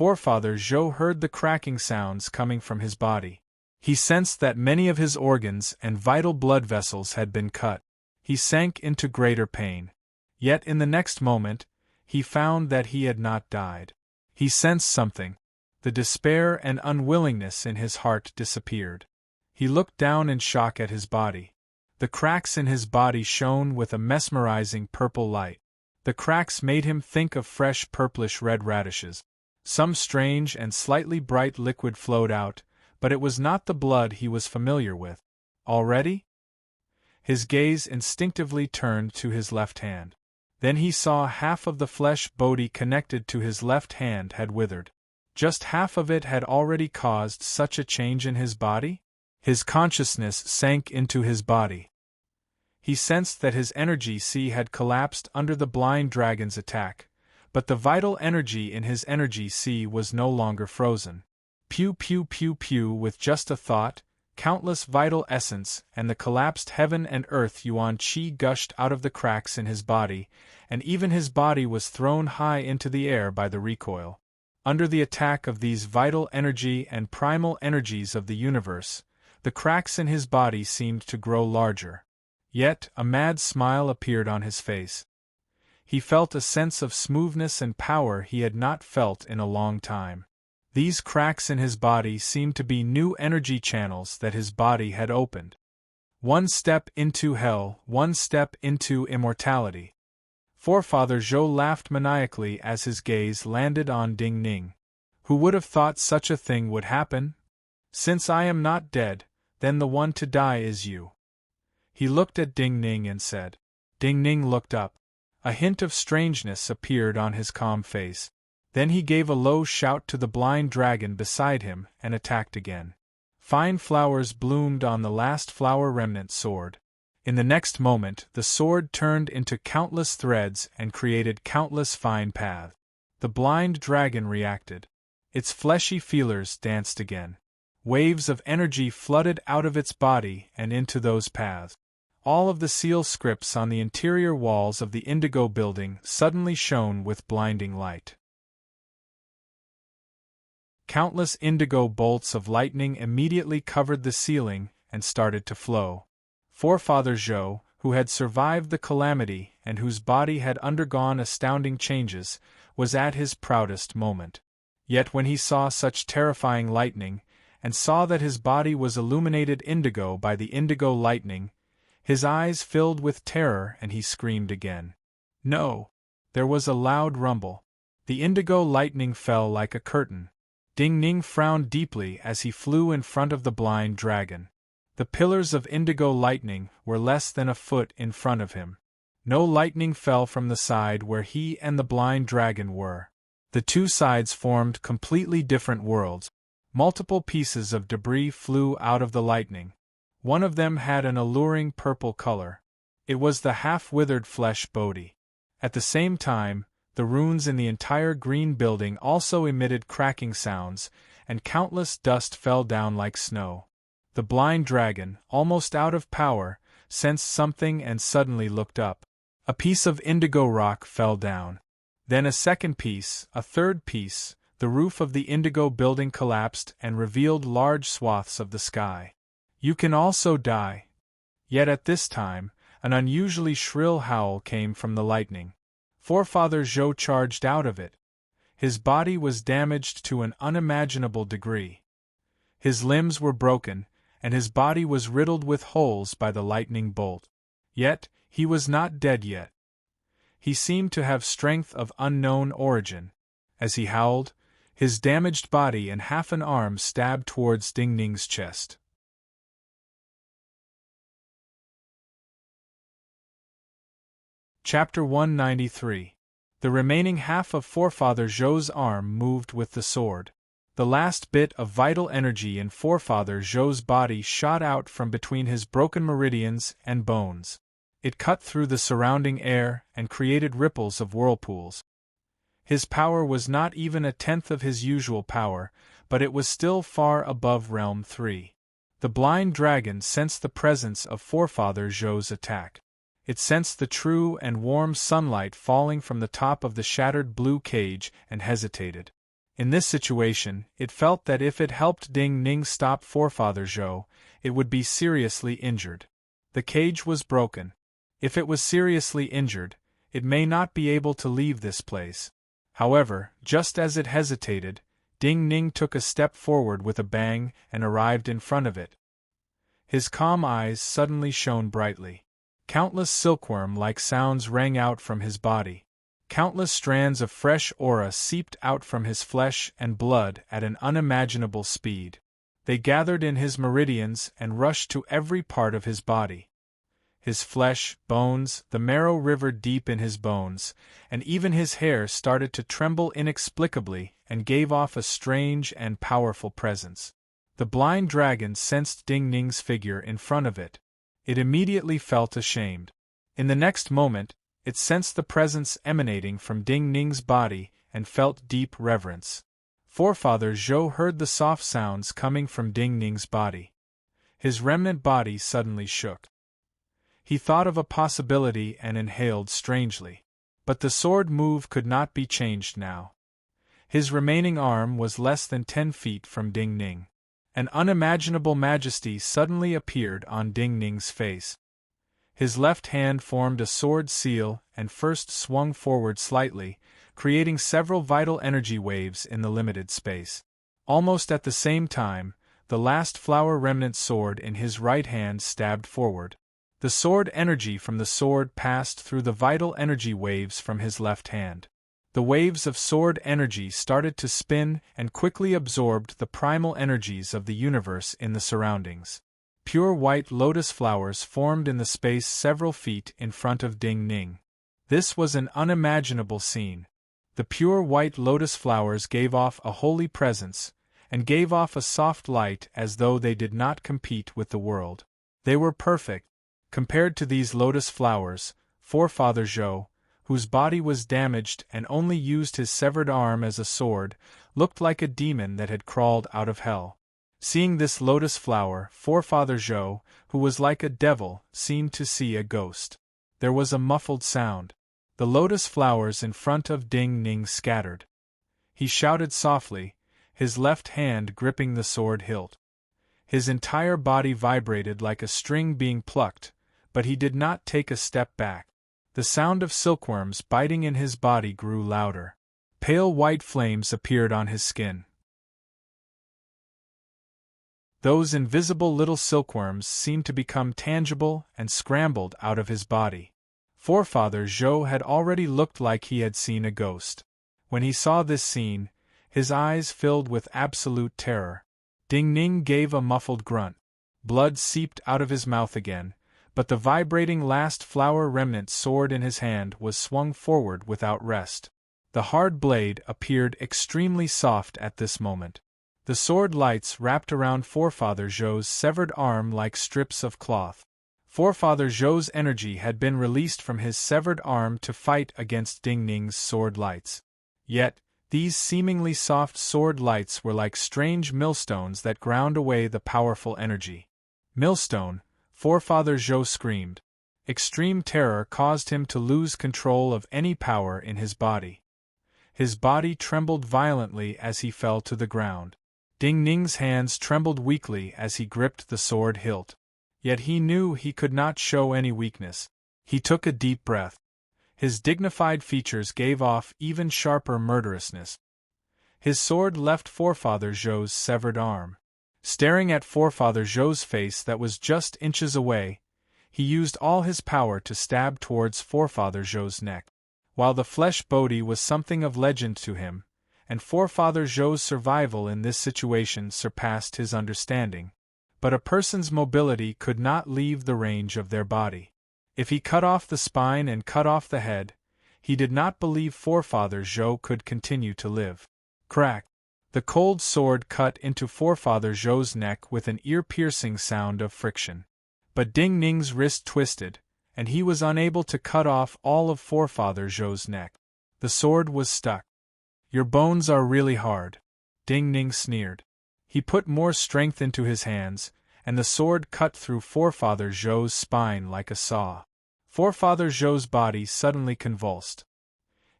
Forefather Zhou heard the cracking sounds coming from his body. He sensed that many of his organs and vital blood vessels had been cut. He sank into greater pain. Yet in the next moment, he found that he had not died. He sensed something. The despair and unwillingness in his heart disappeared. He looked down in shock at his body. The cracks in his body shone with a mesmerizing purple light. The cracks made him think of fresh purplish-red radishes. Some strange and slightly bright liquid flowed out, but it was not the blood he was familiar with. Already? His gaze instinctively turned to his left hand. Then he saw half of the flesh body connected to his left hand had withered. Just half of it had already caused such a change in his body? His consciousness sank into his body. He sensed that his energy sea had collapsed under the blind dragon's attack, but the vital energy in his energy sea was no longer frozen. Pew pew pew pew, with just a thought, countless vital essence and the collapsed heaven and earth yuan qi gushed out of the cracks in his body, and even his body was thrown high into the air by the recoil. Under the attack of these vital energy and primal energies of the universe, the cracks in his body seemed to grow larger. Yet a mad smile appeared on his face. He felt a sense of smoothness and power he had not felt in a long time. These cracks in his body seemed to be new energy channels that his body had opened. One step into hell, one step into immortality. Forefather Zhou laughed maniacally as his gaze landed on Ding Ning. Who would have thought such a thing would happen? Since I am not dead, then the one to die is you. He looked at Ding Ning and said. Ding Ning looked up. A hint of strangeness appeared on his calm face. Then he gave a low shout to the blind dragon beside him and attacked again. Fine flowers bloomed on the last flower remnant sword. In the next moment, the sword turned into countless threads and created countless fine paths. The blind dragon reacted. Its fleshy feelers danced again. Waves of energy flooded out of its body and into those paths. All of the seal scripts on the interior walls of the Indigo building suddenly shone with blinding light. Countless indigo bolts of lightning immediately covered the ceiling and started to flow. Forefather Zhou, who had survived the calamity and whose body had undergone astounding changes, was at his proudest moment. Yet when he saw such terrifying lightning, and saw that his body was illuminated indigo by the indigo lightning, his eyes filled with terror and he screamed again. No! There was a loud rumble. The indigo lightning fell like a curtain. Ding Ning frowned deeply as he flew in front of the blind dragon. The pillars of indigo lightning were less than a foot in front of him. No lightning fell from the side where he and the blind dragon were. The two sides formed completely different worlds. Multiple pieces of debris flew out of the lightning. One of them had an alluring purple color. It was the half-withered flesh body. At the same time, the runes in the entire green building also emitted cracking sounds, and countless dust fell down like snow. The blind dragon, almost out of power, sensed something and suddenly looked up. A piece of indigo rock fell down. Then a second piece, a third piece. The roof of the indigo building collapsed and revealed large swaths of the sky. You can also die. Yet at this time, an unusually shrill howl came from the lightning. Forefather Zhou charged out of it. His body was damaged to an unimaginable degree. His limbs were broken, and his body was riddled with holes by the lightning bolt. Yet, he was not dead yet. He seemed to have strength of unknown origin. As he howled, his damaged body and half an arm stabbed towards Ding Ning's chest. Chapter 193. The remaining half of Forefather Zhou's arm moved with the sword. The last bit of vital energy in Forefather Zhou's body shot out from between his broken meridians and bones. It cut through the surrounding air and created ripples of whirlpools. His power was not even a tenth of his usual power, but it was still far above Realm 3. The blind dragon sensed the presence of Forefather Zhou's attack. It sensed the true and warm sunlight falling from the top of the shattered blue cage and hesitated. In this situation, it felt that if it helped Ding Ning stop Forefather Zhou, it would be seriously injured. The cage was broken. If it was seriously injured, it may not be able to leave this place. However, just as it hesitated, Ding Ning took a step forward with a bang and arrived in front of it. His calm eyes suddenly shone brightly. Countless silkworm-like sounds rang out from his body. Countless strands of fresh aura seeped out from his flesh and blood at an unimaginable speed. They gathered in his meridians and rushed to every part of his body. His flesh, bones, the marrow rivered deep in his bones, and even his hair started to tremble inexplicably and gave off a strange and powerful presence. The blind dragon sensed Ding Ning's figure in front of it. It immediately felt ashamed. In the next moment, it sensed the presence emanating from Ding Ning's body and felt deep reverence. Forefather Zhou heard the soft sounds coming from Ding Ning's body. His remnant body suddenly shook. He thought of a possibility and inhaled strangely. But the sword move could not be changed now. His remaining arm was less than 10 feet from Ding Ning. An unimaginable majesty suddenly appeared on Ding Ning's face. His left hand formed a sword seal and first swung forward slightly, creating several vital energy waves in the limited space. Almost at the same time, the last flower remnant sword in his right hand stabbed forward. The sword energy from the sword passed through the vital energy waves from his left hand. The waves of sword energy started to spin and quickly absorbed the primal energies of the universe in the surroundings. Pure white lotus flowers formed in the space several feet in front of Ding Ning. This was an unimaginable scene. The pure white lotus flowers gave off a holy presence, and gave off a soft light as though they did not compete with the world. They were perfect. Compared to these lotus flowers, Forefather Zhou, whose body was damaged and only used his severed arm as a sword, looked like a demon that had crawled out of hell. Seeing this lotus flower, Forefather Zhou, who was like a devil, seemed to see a ghost. There was a muffled sound. The lotus flowers in front of Ding Ning scattered. He shouted softly, his left hand gripping the sword hilt. His entire body vibrated like a string being plucked, but he did not take a step back. The sound of silkworms biting in his body grew louder. Pale white flames appeared on his skin. Those invisible little silkworms seemed to become tangible and scrambled out of his body. Forefather Zhou had already looked like he had seen a ghost. When he saw this scene, his eyes filled with absolute terror. Ding Ning gave a muffled grunt. Blood seeped out of his mouth again, but the vibrating last flower remnant sword in his hand was swung forward without rest. The hard blade appeared extremely soft at this moment. The sword lights wrapped around Forefather Zhou's severed arm like strips of cloth. Forefather Zhou's energy had been released from his severed arm to fight against Ding Ning's sword lights. Yet, these seemingly soft sword lights were like strange millstones that ground away the powerful energy. Millstone, Forefather Zhou screamed. Extreme terror caused him to lose control of any power in his body. His body trembled violently as he fell to the ground. Ding Ning's hands trembled weakly as he gripped the sword hilt. Yet he knew he could not show any weakness. He took a deep breath. His dignified features gave off even sharper murderousness. His sword left Forefather Zhou's severed arm. Staring at Forefather Zhou's face that was just inches away, he used all his power to stab towards Forefather Zhou's neck. While the flesh Bodhi was something of legend to him, and Forefather Zhou's survival in this situation surpassed his understanding, but a person's mobility could not leave the range of their body. If he cut off the spine and cut off the head, he did not believe Forefather Zhou could continue to live. Crack! The cold sword cut into Forefather Zhou's neck with an ear-piercing sound of friction. But Ding Ning's wrist twisted, and he was unable to cut off all of Forefather Zhou's neck. The sword was stuck. "Your bones are really hard," Ding Ning sneered. He put more strength into his hands, and the sword cut through Forefather Zhou's spine like a saw. Forefather Zhou's body suddenly convulsed.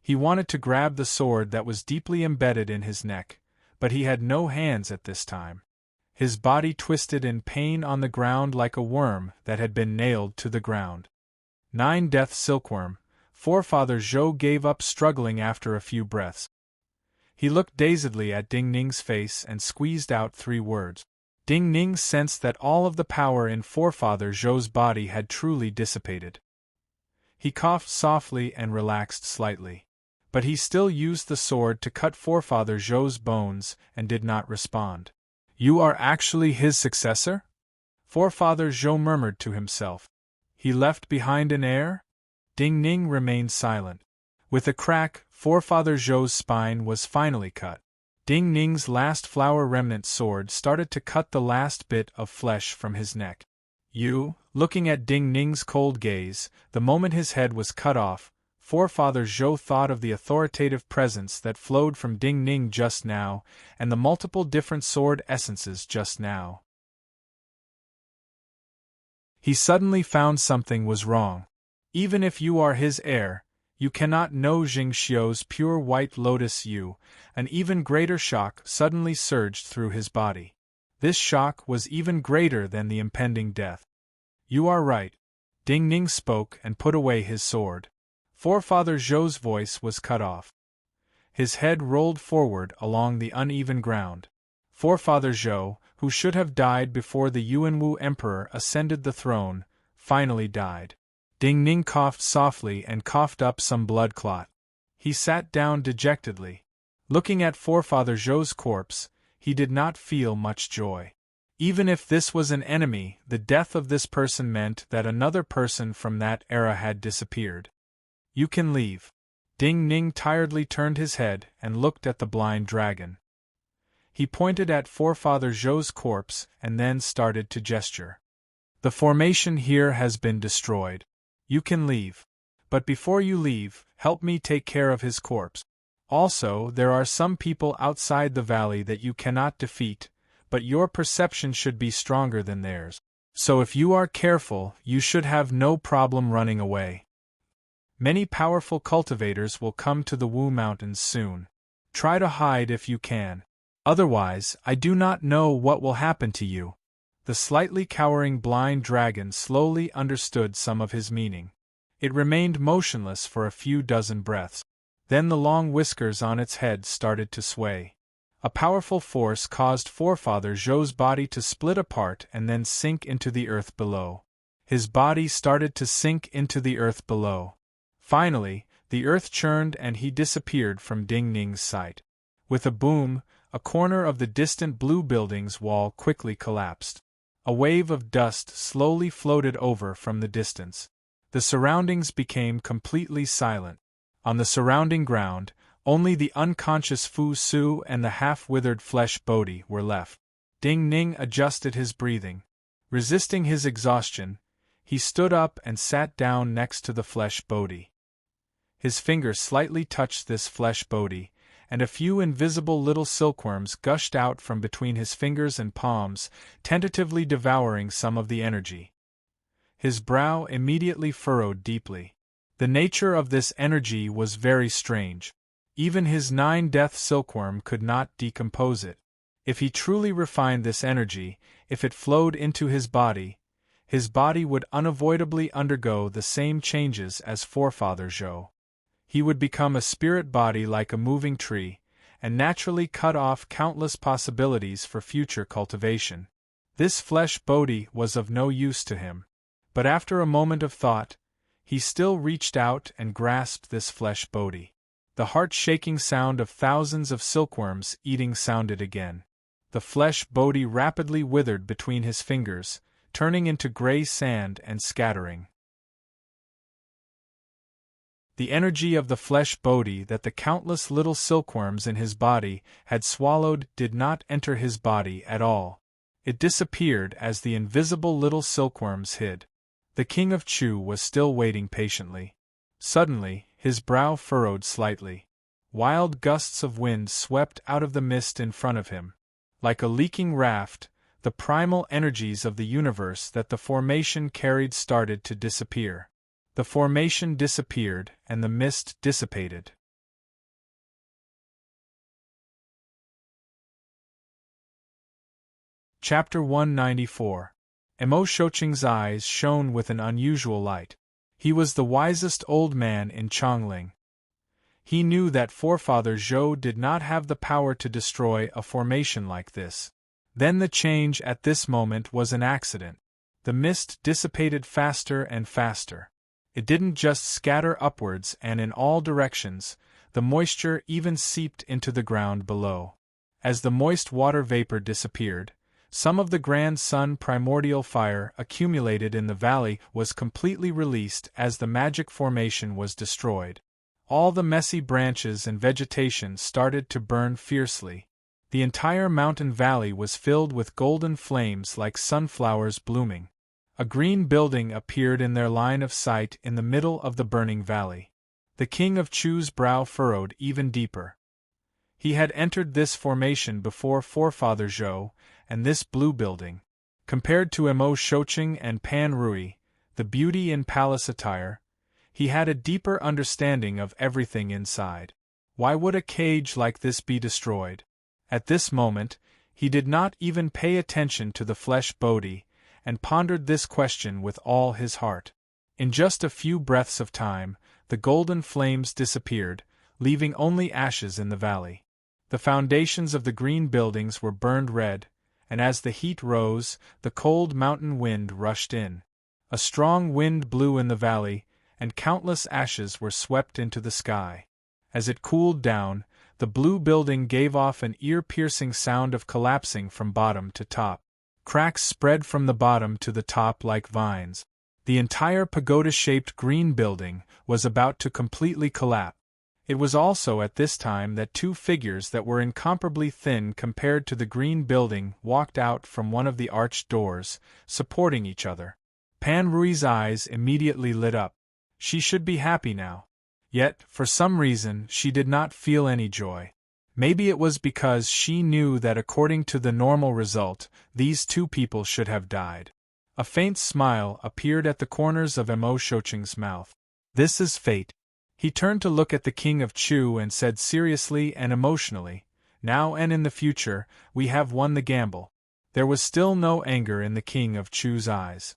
He wanted to grab the sword that was deeply embedded in his neck, but he had no hands at this time. His body twisted in pain on the ground like a worm that had been nailed to the ground. 9 Death Silkworm. Forefather Zhou gave up struggling after a few breaths. He looked dazedly at Ding Ning's face and squeezed out 3 words. Ding Ning sensed that all of the power in Forefather Zhou's body had truly dissipated. He coughed softly and relaxed slightly. But he still used the sword to cut Forefather Zhou's bones and did not respond. You are actually his successor? Forefather Zhou murmured to himself. He left behind an heir? Ding Ning remained silent. With a crack, Forefather Zhou's spine was finally cut. Ding Ning's last flower remnant sword started to cut the last bit of flesh from his neck. You, looking at Ding Ning's cold gaze, the moment his head was cut off, Forefather Zhou thought of the authoritative presence that flowed from Ding Ning just now, and the multiple different sword essences just now. He suddenly found something was wrong. Even if you are his heir, you cannot know Jing Xiu's pure white lotus you. An even greater shock suddenly surged through his body. This shock was even greater than the impending death. You are right. Ding Ning spoke and put away his sword. Forefather Zhou's voice was cut off. His head rolled forward along the uneven ground. Forefather Zhou, who should have died before the Yuanwu Emperor ascended the throne, finally died. Ding Ning coughed softly and coughed up some blood clot. He sat down dejectedly. Looking at Forefather Zhou's corpse, he did not feel much joy. Even if this was an enemy, the death of this person meant that another person from that era had disappeared. You can leave. Ding Ning tiredly turned his head and looked at the blind dragon. He pointed at Forefather Zhou's corpse and then started to gesture. The formation here has been destroyed. You can leave. But before you leave, help me take care of his corpse. Also, there are some people outside the valley that you cannot defeat, but your perception should be stronger than theirs. So if you are careful, you should have no problem running away. Many powerful cultivators will come to the Wu Mountains soon. Try to hide if you can. Otherwise, I do not know what will happen to you. The slightly cowering blind dragon slowly understood some of his meaning. It remained motionless for a few dozen breaths. Then the long whiskers on its head started to sway. A powerful force caused Forefather Zhou's body to split apart and then sink into the earth below. His body started to sink into the earth below. Finally, the earth churned and he disappeared from Ding Ning's sight. With a boom, a corner of the distant blue building's wall quickly collapsed. A wave of dust slowly floated over from the distance. The surroundings became completely silent. On the surrounding ground, only the unconscious Fu Su and the half-withered flesh Bodhi were left. Ding Ning adjusted his breathing. Resisting his exhaustion, he stood up and sat down next to the flesh Bodhi. His finger slightly touched this flesh Bodhi, and a few invisible little silkworms gushed out from between his fingers and palms, tentatively devouring some of the energy. His brow immediately furrowed deeply. The nature of this energy was very strange. Even his 9 death silkworm could not decompose it. If he truly refined this energy, if it flowed into his body would unavoidably undergo the same changes as Forefather Zhou. He would become a spirit body like a moving tree, and naturally cut off countless possibilities for future cultivation. This flesh Bodhi was of no use to him. But after a moment of thought, he still reached out and grasped this flesh Bodhi. The heart-shaking sound of thousands of silkworms eating sounded again. The flesh Bodhi rapidly withered between his fingers, turning into gray sand and scattering. The energy of the flesh Bodhi that the countless little silkworms in his body had swallowed did not enter his body at all. It disappeared as the invisible little silkworms hid. The King of Chu was still waiting patiently. Suddenly, his brow furrowed slightly. Wild gusts of wind swept out of the mist in front of him. Like a leaking raft, the primal energies of the universe that the formation carried started to disappear. The formation disappeared and the mist dissipated. Chapter 194. Emo Shocheng's eyes shone with an unusual light. He was the wisest old man in Chongling. He knew that forefather Zhou did not have the power to destroy a formation like this. Then the change at this moment was an accident. The mist dissipated faster and faster. It didn't just scatter upwards and in all directions, the moisture even seeped into the ground below. As the moist water vapor disappeared, some of the grand sun primordial fire accumulated in the valley was completely released as the magic formation was destroyed. All the messy branches and vegetation started to burn fiercely. The entire mountain valley was filled with golden flames like sunflowers blooming. A green building appeared in their line of sight in the middle of the burning valley. The king of Chu's brow furrowed even deeper. He had entered this formation before forefather Zhou, and this blue building, compared to Emo Shocheng and Pan Rui, the beauty in palace attire, he had a deeper understanding of everything inside. Why would a cage like this be destroyed? At this moment, he did not even pay attention to the flesh Bodhi, and pondered this question with all his heart. In just a few breaths of time, the golden flames disappeared, leaving only ashes in the valley. The foundations of the green buildings were burned red, and as the heat rose, the cold mountain wind rushed in. A strong wind blew in the valley, and countless ashes were swept into the sky. As it cooled down, the blue building gave off an ear-piercing sound of collapsing from bottom to top. Cracks spread from the bottom to the top like vines. The entire pagoda-shaped green building was about to completely collapse. It was also at this time that two figures that were incomparably thin compared to the green building walked out from one of the arched doors, supporting each other. Pan Rui's eyes immediately lit up. She should be happy now. Yet, for some reason, she did not feel any joy. Maybe it was because she knew that according to the normal result, these two people should have died. A faint smile appeared at the corners of Emo Shocheng's mouth. This is fate. He turned to look at the king of Chu and said seriously and emotionally, now and in the future, we have won the gamble. There was still no anger in the king of Chu's eyes.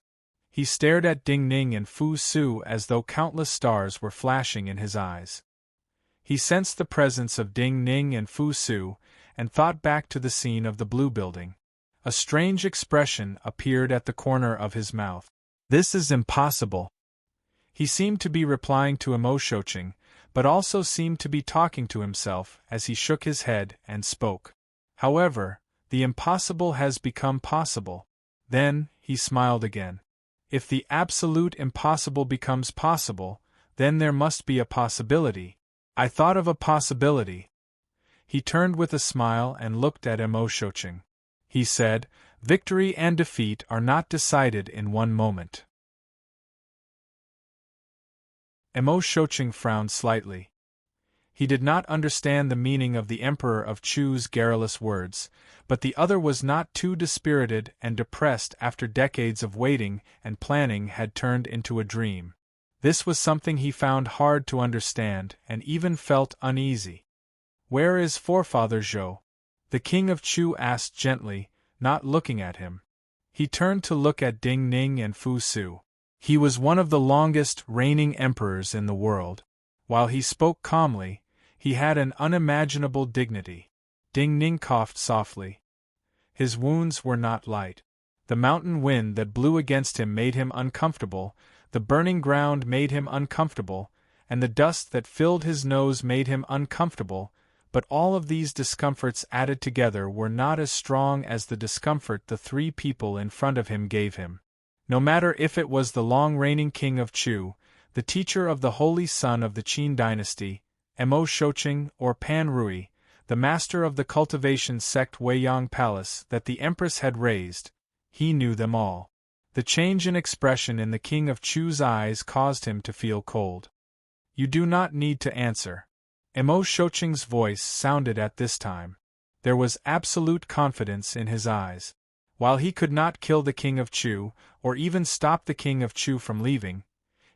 He stared at Ding Ning and Fu Su as though countless stars were flashing in his eyes. He sensed the presence of Ding Ning and Fu Su, and thought back to the scene of the blue building. A strange expression appeared at the corner of his mouth. This is impossible. He seemed to be replying to Emo Shocheng, but also seemed to be talking to himself as he shook his head and spoke. However, the impossible has become possible. Then, he smiled again. If the absolute impossible becomes possible, then there must be a possibility. I thought of a possibility. He turned with a smile and looked at Emo Shocheng. He said, victory and defeat are not decided in one moment. Emo Shocheng frowned slightly. He did not understand the meaning of the Emperor of Chu's garrulous words, but the other was not too dispirited and depressed after decades of waiting and planning had turned into a dream. This was something he found hard to understand and even felt uneasy. Where is forefather Zhou? The king of Chu asked gently, not looking at him. He turned to look at Ding Ning and Fu Su. He was one of the longest reigning emperors in the world. While he spoke calmly, he had an unimaginable dignity. Ding Ning coughed softly. His wounds were not light. The mountain wind that blew against him made him uncomfortable, the burning ground made him uncomfortable, and the dust that filled his nose made him uncomfortable, but all of these discomforts added together were not as strong as the discomfort the three people in front of him gave him. No matter if it was the long-reigning king of Chu, the teacher of the holy son of the Qin dynasty, Emo Shocheng, or Pan Rui, the master of the cultivation sect Weiyang Palace that the empress had raised, he knew them all. The change in expression in the king of Chu's eyes caused him to feel cold. You do not need to answer. Emo Shocheng's voice sounded at this time. There was absolute confidence in his eyes. While he could not kill the king of Chu, or even stop the king of Chu from leaving,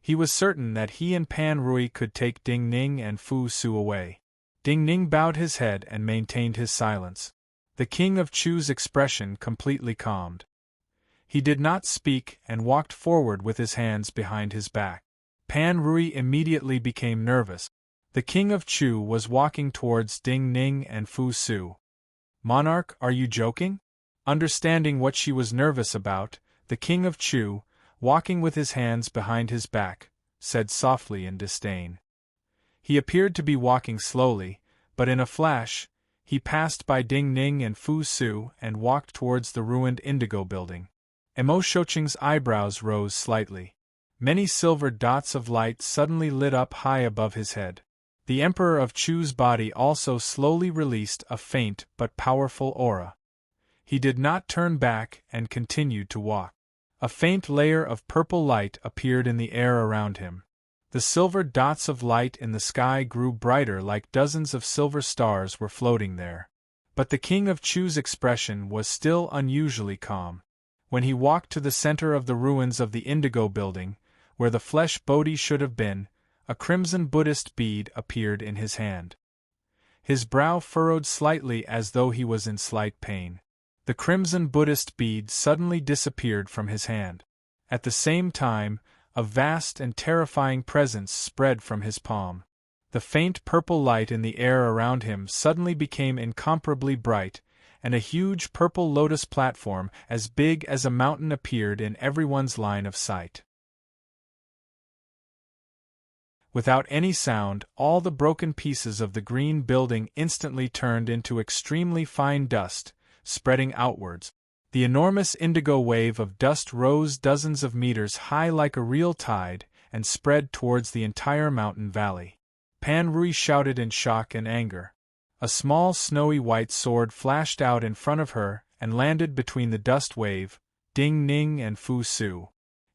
he was certain that he and Pan Rui could take Ding Ning and Fu Su away. Ding Ning bowed his head and maintained his silence. The King of Chu's expression completely calmed. He did not speak and walked forward with his hands behind his back. Pan Rui immediately became nervous. The King of Chu was walking towards Ding Ning and Fu Su. "Monarch, are you joking?" Understanding what she was nervous about, the King of Chu, walking with his hands behind his back, said softly in disdain. He appeared to be walking slowly, but in a flash, he passed by Ding Ning and Fu Su and walked towards the ruined Indigo building. Emo Shocheng's eyebrows rose slightly. Many silver dots of light suddenly lit up high above his head. The Emperor of Chu's body also slowly released a faint but powerful aura. He did not turn back and continued to walk. A faint layer of purple light appeared in the air around him. The silver dots of light in the sky grew brighter, like dozens of silver stars were floating there. But the King of Chu's expression was still unusually calm. When he walked to the center of the ruins of the Indigo building, where the flesh Bodhi should have been, a crimson Buddhist bead appeared in his hand. His brow furrowed slightly as though he was in slight pain. The crimson Buddhist bead suddenly disappeared from his hand. At the same time, a vast and terrifying presence spread from his palm. The faint purple light in the air around him suddenly became incomparably bright, and a huge purple lotus platform as big as a mountain appeared in everyone's line of sight. Without any sound, all the broken pieces of the green building instantly turned into extremely fine dust, spreading outwards. The enormous indigo wave of dust rose dozens of meters high like a real tide, and spread towards the entire mountain valley. Pan Rui shouted in shock and anger. A small snowy white sword flashed out in front of her and landed between the dust wave, Ding Ning and Fu Su.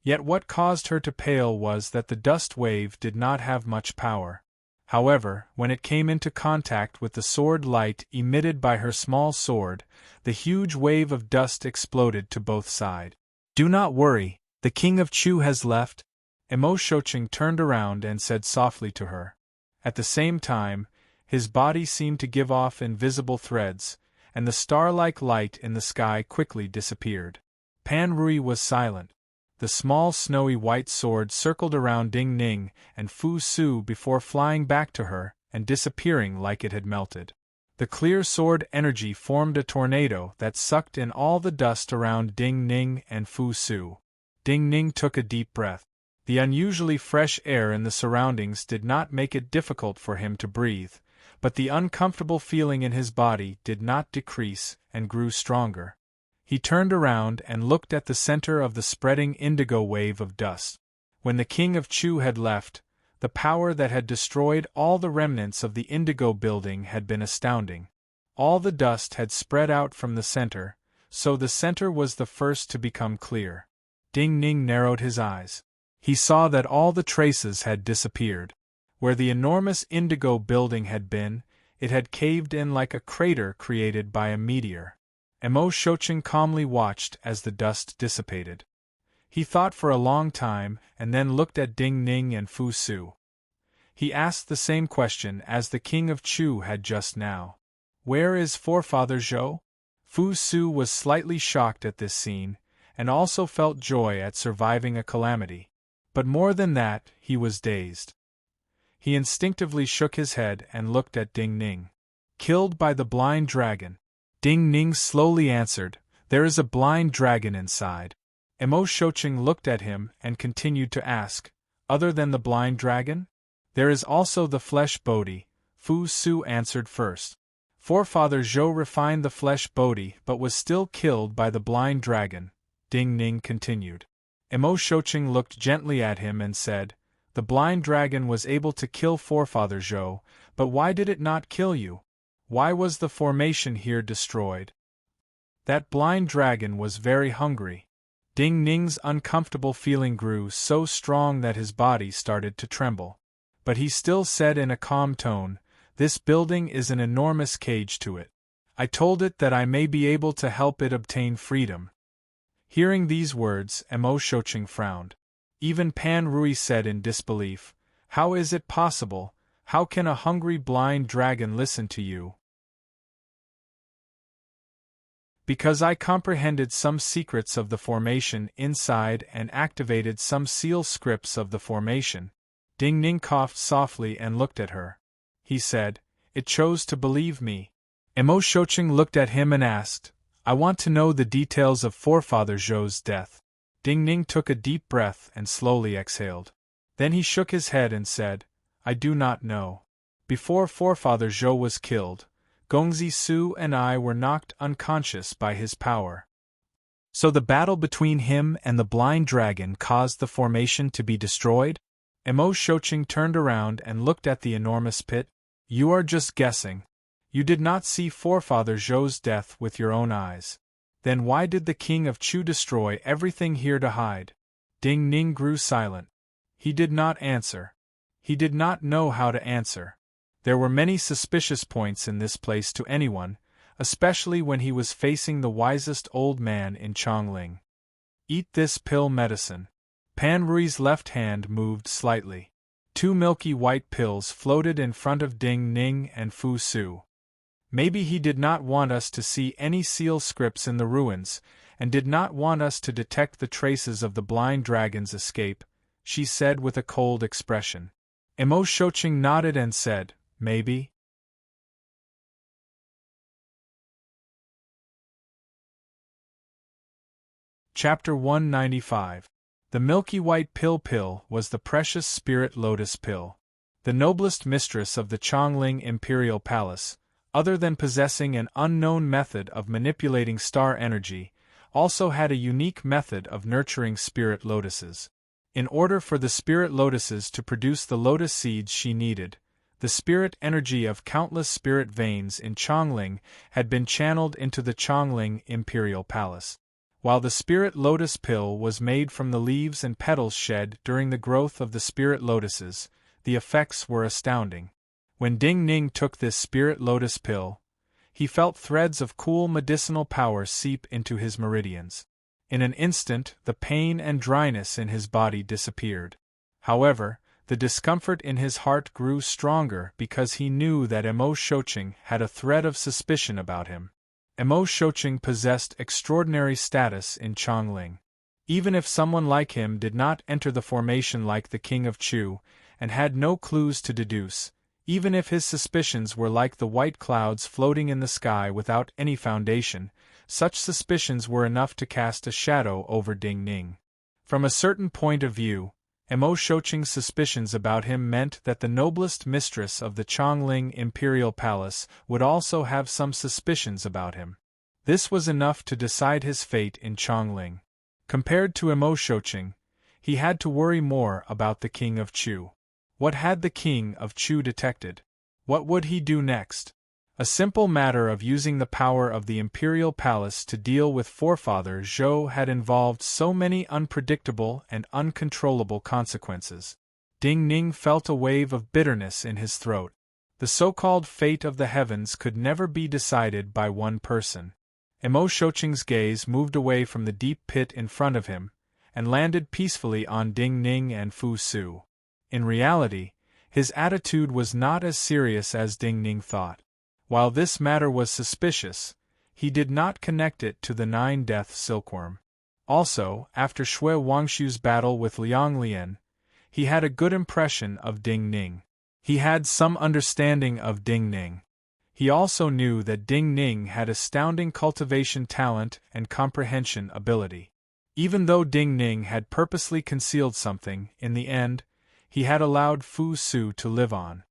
Yet what caused her to pale was that the dust wave did not have much power. However, when it came into contact with the sword light emitted by her small sword, the huge wave of dust exploded to both sides. "Do not worry, the King of Chu has left." Emo Shocheng turned around and said softly to her. At the same time, his body seemed to give off invisible threads, and the star-like light in the sky quickly disappeared. Pan Rui was silent. The small snowy white sword circled around Ding Ning and Fu Su before flying back to her and disappearing like it had melted. The clear sword energy formed a tornado that sucked in all the dust around Ding Ning and Fu Su. Ding Ning took a deep breath. The unusually fresh air in the surroundings did not make it difficult for him to breathe, but the uncomfortable feeling in his body did not decrease and grew stronger. He turned around and looked at the center of the spreading indigo wave of dust. When the King of Chu had left, the power that had destroyed all the remnants of the Indigo building had been astounding. All the dust had spread out from the center, so the center was the first to become clear. Ding Ning narrowed his eyes. He saw that all the traces had disappeared. Where the enormous Indigo building had been, it had caved in like a crater created by a meteor. Emo Shocheng calmly watched as the dust dissipated. He thought for a long time and then looked at Ding Ning and Fu Su. He asked the same question as the King of Chu had just now. "Where is forefather Zhou?" Fu Su was slightly shocked at this scene, and also felt joy at surviving a calamity. But more than that, he was dazed. He instinctively shook his head and looked at Ding Ning. "Killed by the blind dragon." Ding Ning slowly answered, "There is a blind dragon inside." Emo Shocheng looked at him and continued to ask, "Other than the blind dragon?" "There is also the flesh Bodhi," Fu Su answered first. "Forefather Zhou refined the flesh Bodhi but was still killed by the blind dragon," Ding Ning continued. Emo Shocheng looked gently at him and said, "The blind dragon was able to kill forefather Zhou, but why did it not kill you? Why was the formation here destroyed?" "That blind dragon was very hungry." Ding Ning's uncomfortable feeling grew so strong that his body started to tremble. But he still said in a calm tone, "This building is an enormous cage to it. I told it that I may be able to help it obtain freedom." Hearing these words, Emo Shocheng frowned. Even Pan Rui said in disbelief, "How is it possible? How can a hungry blind dragon listen to you?" Because I comprehended some secrets of the formation inside and activated some seal scripts of the formation. Ding Ning coughed softly and looked at her. He said, "It chose to believe me." Emo Shocheng looked at him and asked, "I want to know the details of forefather Zhou's death." Ding Ning took a deep breath and slowly exhaled. Then he shook his head and said, "I do not know. Before forefather Zhou was killed, Gongzi Su and I were knocked unconscious by his power. So the battle between him and the blind dragon caused the formation to be destroyed?" Emo Shocheng turned around and looked at the enormous pit. "You are just guessing. You did not see forefather Zhou's death with your own eyes. Then why did the king of Chu destroy everything here to hide?" Ding Ning grew silent. He did not answer. He did not know how to answer. There were many suspicious points in this place to anyone, especially when he was facing the wisest old man in Chongling. "Eat this pill medicine." Pan Rui's left hand moved slightly. 2 milky white pills floated in front of Ding Ning and Fu Su. Maybe he did not want us to see any seal scripts in the ruins, and did not want us to detect the traces of the blind dragon's escape, she said with a cold expression. Emo Shocheng nodded and said, "Maybe." Chapter 195. The milky white pill was the precious spirit lotus pill. The noblest mistress of the Chongling Imperial Palace, other than possessing an unknown method of manipulating star energy, also had a unique method of nurturing spirit lotuses. In order for the spirit lotuses to produce the lotus seeds she needed, the spirit energy of countless spirit veins in Chongling had been channeled into the Chongling Imperial Palace. While the spirit lotus pill was made from the leaves and petals shed during the growth of the spirit lotuses, the effects were astounding. When Ding Ning took this spirit lotus pill, he felt threads of cool medicinal power seep into his meridians. In an instant, the pain and dryness in his body disappeared. However, the discomfort in his heart grew stronger because he knew that Emo Shocheng had a thread of suspicion about him. Emo Shocheng possessed extraordinary status in Chongling. Even if someone like him did not enter the formation like the King of Chu, and had no clues to deduce, even if his suspicions were like the white clouds floating in the sky without any foundation, such suspicions were enough to cast a shadow over Ding Ning. From a certain point of view, Emo Shocheng's suspicions about him meant that the noblest mistress of the Chongling Imperial Palace would also have some suspicions about him. This was enough to decide his fate in Chongling. Compared to Emo Shocheng, he had to worry more about the King of Chu. What had the King of Chu detected? What would he do next? A simple matter of using the power of the Imperial Palace to deal with forefather Zhou had involved so many unpredictable and uncontrollable consequences. Ding Ning felt a wave of bitterness in his throat. The so-called fate of the heavens could never be decided by one person. Emo Shocheng's gaze moved away from the deep pit in front of him, and landed peacefully on Ding Ning and Fu Su. In reality, his attitude was not as serious as Ding Ning thought. While this matter was suspicious, he did not connect it to the 9-death silkworm. Also, after Shui Wangshu's battle with Liang Lian, he had a good impression of Ding Ning. He had some understanding of Ding Ning. He also knew that Ding Ning had astounding cultivation talent and comprehension ability. Even though Ding Ning had purposely concealed something, in the end, he had allowed Fu Su to live on.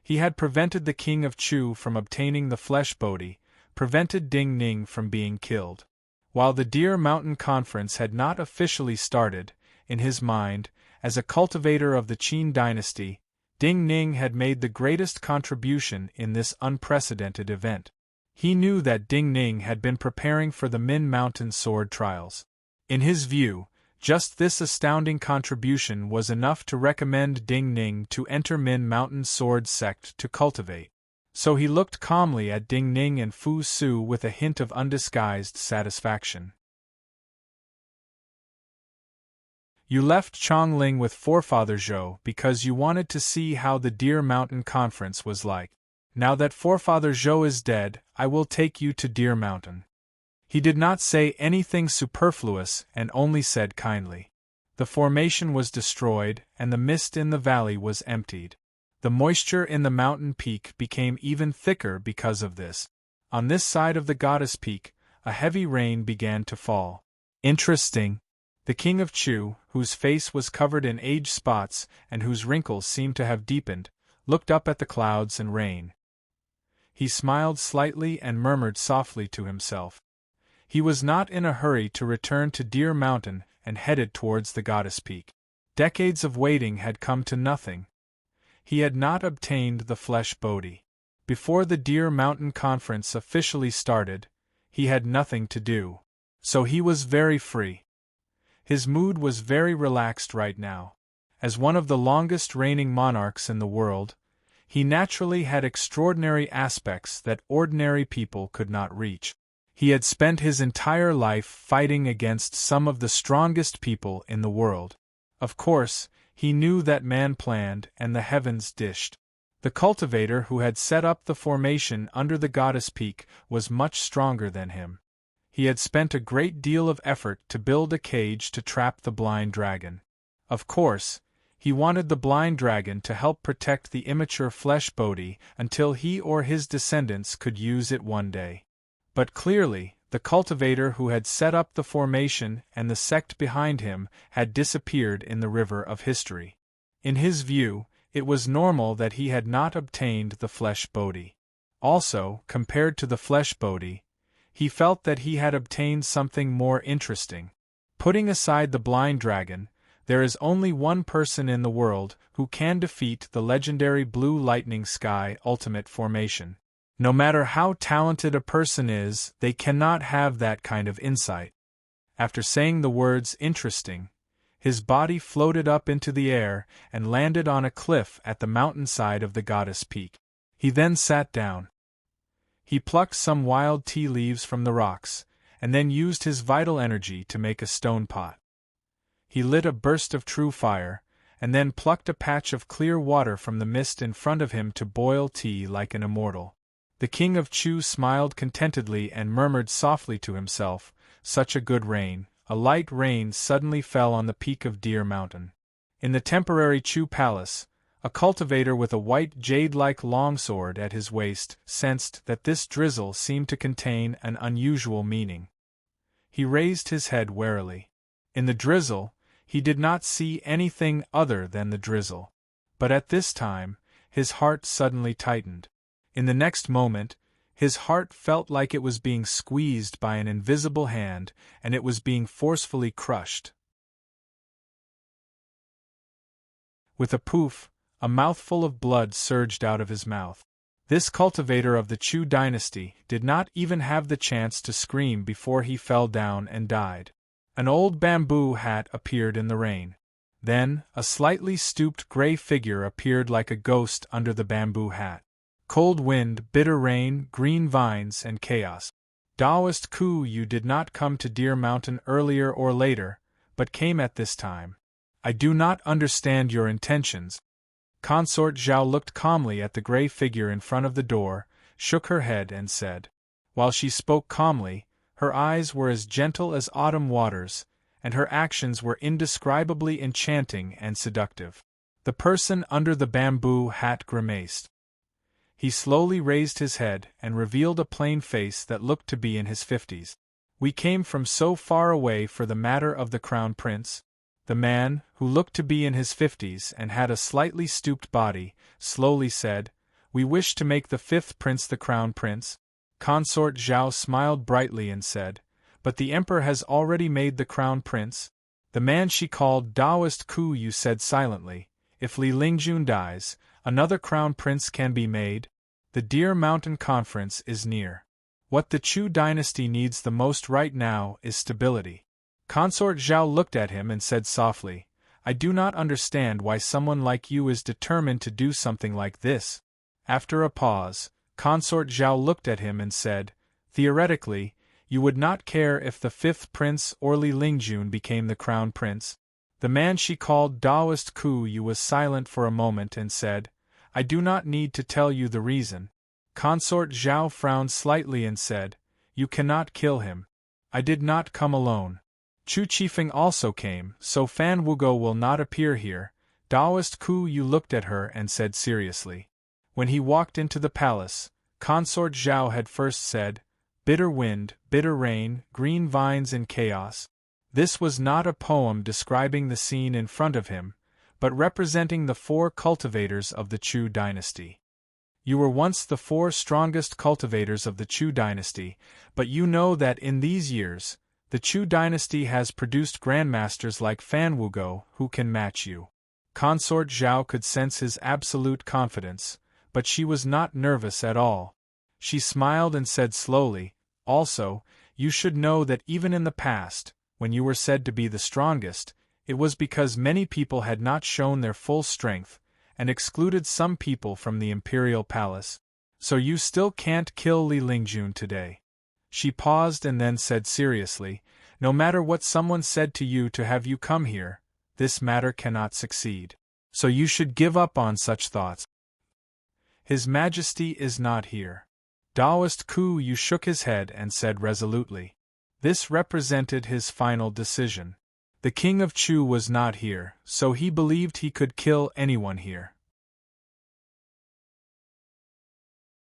He had prevented the King of Chu from obtaining the flesh body, prevented Ding Ning from being killed. While the Deer Mountain Conference had not officially started, in his mind, as a cultivator of the Qin dynasty, Ding Ning had made the greatest contribution in this unprecedented event. He knew that Ding Ning had been preparing for the Min Mountain sword trials. In his view, just this astounding contribution was enough to recommend Ding Ning to enter Min Mountain Sword Sect to cultivate. So he looked calmly at Ding Ning and Fu Su with a hint of undisguised satisfaction. You left Chongling with forefather Zhou because you wanted to see how the Deer Mountain Conference was like. Now that forefather Zhou is dead, I will take you to Deer Mountain. He did not say anything superfluous and only said kindly. The formation was destroyed and the mist in the valley was emptied. The moisture in the mountain peak became even thicker because of this. On this side of the goddess peak, a heavy rain began to fall. Interesting. The king of Chu, whose face was covered in age spots and whose wrinkles seemed to have deepened, looked up at the clouds and rain. He smiled slightly and murmured softly to himself. He was not in a hurry to return to Deer Mountain and headed towards the goddess peak. Decades of waiting had come to nothing. He had not obtained the flesh Bodhi. Before the Deer Mountain Conference officially started, he had nothing to do. So he was very free. His mood was very relaxed right now. As one of the longest reigning monarchs in the world, he naturally had extraordinary aspects that ordinary people could not reach. He had spent his entire life fighting against some of the strongest people in the world. Of course, he knew that man planned and the heavens dished. The cultivator who had set up the formation under the goddess peak was much stronger than him. He had spent a great deal of effort to build a cage to trap the blind dragon. Of course, he wanted the blind dragon to help protect the immature flesh Bodhi until he or his descendants could use it one day. But clearly, the cultivator who had set up the formation and the sect behind him had disappeared in the river of history. In his view, it was normal that he had not obtained the flesh Bodhi. Also, compared to the flesh Bodhi, he felt that he had obtained something more interesting. Putting aside the blind dragon, there is only one person in the world who can defeat the legendary Blue Lightning Sky Ultimate Formation. No matter how talented a person is, they cannot have that kind of insight. After saying the words interesting, his body floated up into the air and landed on a cliff at the mountainside of the goddess peak. He then sat down. He plucked some wild tea leaves from the rocks, and then used his vital energy to make a stone pot. He lit a burst of true fire, and then plucked a patch of clear water from the mist in front of him to boil tea like an immortal. The king of Chu smiled contentedly and murmured softly to himself, "Such a good rain." A light rain suddenly fell on the peak of Deer Mountain. In the temporary Chu palace, a cultivator with a white jade-like longsword at his waist sensed that this drizzle seemed to contain an unusual meaning. He raised his head warily. In the drizzle, he did not see anything other than the drizzle. But at this time, his heart suddenly tightened. In the next moment, his heart felt like it was being squeezed by an invisible hand, and it was being forcefully crushed. With a poof, a mouthful of blood surged out of his mouth. This cultivator of the Chu dynasty did not even have the chance to scream before he fell down and died. An old bamboo hat appeared in the rain. Then, a slightly stooped gray figure appeared like a ghost under the bamboo hat. Cold wind, bitter rain, green vines, and chaos. Taoist Ku, you did not come to Deer Mountain earlier or later, but came at this time. I do not understand your intentions. Consort Zhao looked calmly at the gray figure in front of the door, shook her head and said. While she spoke calmly, her eyes were as gentle as autumn waters, and her actions were indescribably enchanting and seductive. The person under the bamboo hat grimaced. He slowly raised his head and revealed a plain face that looked to be in his 50s. We came from so far away for the matter of the crown prince. The man, who looked to be in his 50s and had a slightly stooped body, slowly said, We wish to make the fifth prince the crown prince. Consort Zhao smiled brightly and said, But the emperor has already made the crown prince. The man she called Taoist Ku Yu said silently, If Li Lingjun dies, another crown prince can be made. The Deer Mountain Conference is near. What the Chu dynasty needs the most right now is stability. Consort Zhao looked at him and said softly, I do not understand why someone like you is determined to do something like this. After a pause, Consort Zhao looked at him and said, Theoretically, you would not care if the fifth prince or Li Lingjun became the crown prince. The man she called Taoist Ku Yu was silent for a moment and said, I do not need to tell you the reason. Consort Zhao frowned slightly and said, You cannot kill him. I did not come alone. Chu Qifeng also came, so Fan Wugo will not appear here. Taoist Ku Yu looked at her and said seriously. When he walked into the palace, Consort Zhao had first said, "Bitter wind, bitter rain, green vines in chaos." This was not a poem describing the scene in front of him, but representing the 4 cultivators of the Chu dynasty. You were once the 4 strongest cultivators of the Chu dynasty, but you know that in these years, the Chu dynasty has produced grandmasters like Fan Wugo who can match you. Consort Zhao could sense his absolute confidence, but she was not nervous at all. She smiled and said slowly, "Also, you should know that even in the past, when you were said to be the strongest, it was because many people had not shown their full strength, and excluded some people from the imperial palace. So you still can't kill Li Lingjun today." She paused and then said seriously, "No matter what someone said to you to have you come here, this matter cannot succeed. So you should give up on such thoughts. His Majesty is not here." Taoist Ku Yu shook his head and said resolutely. This represented his final decision. The King of Chu was not here, so he believed he could kill anyone here.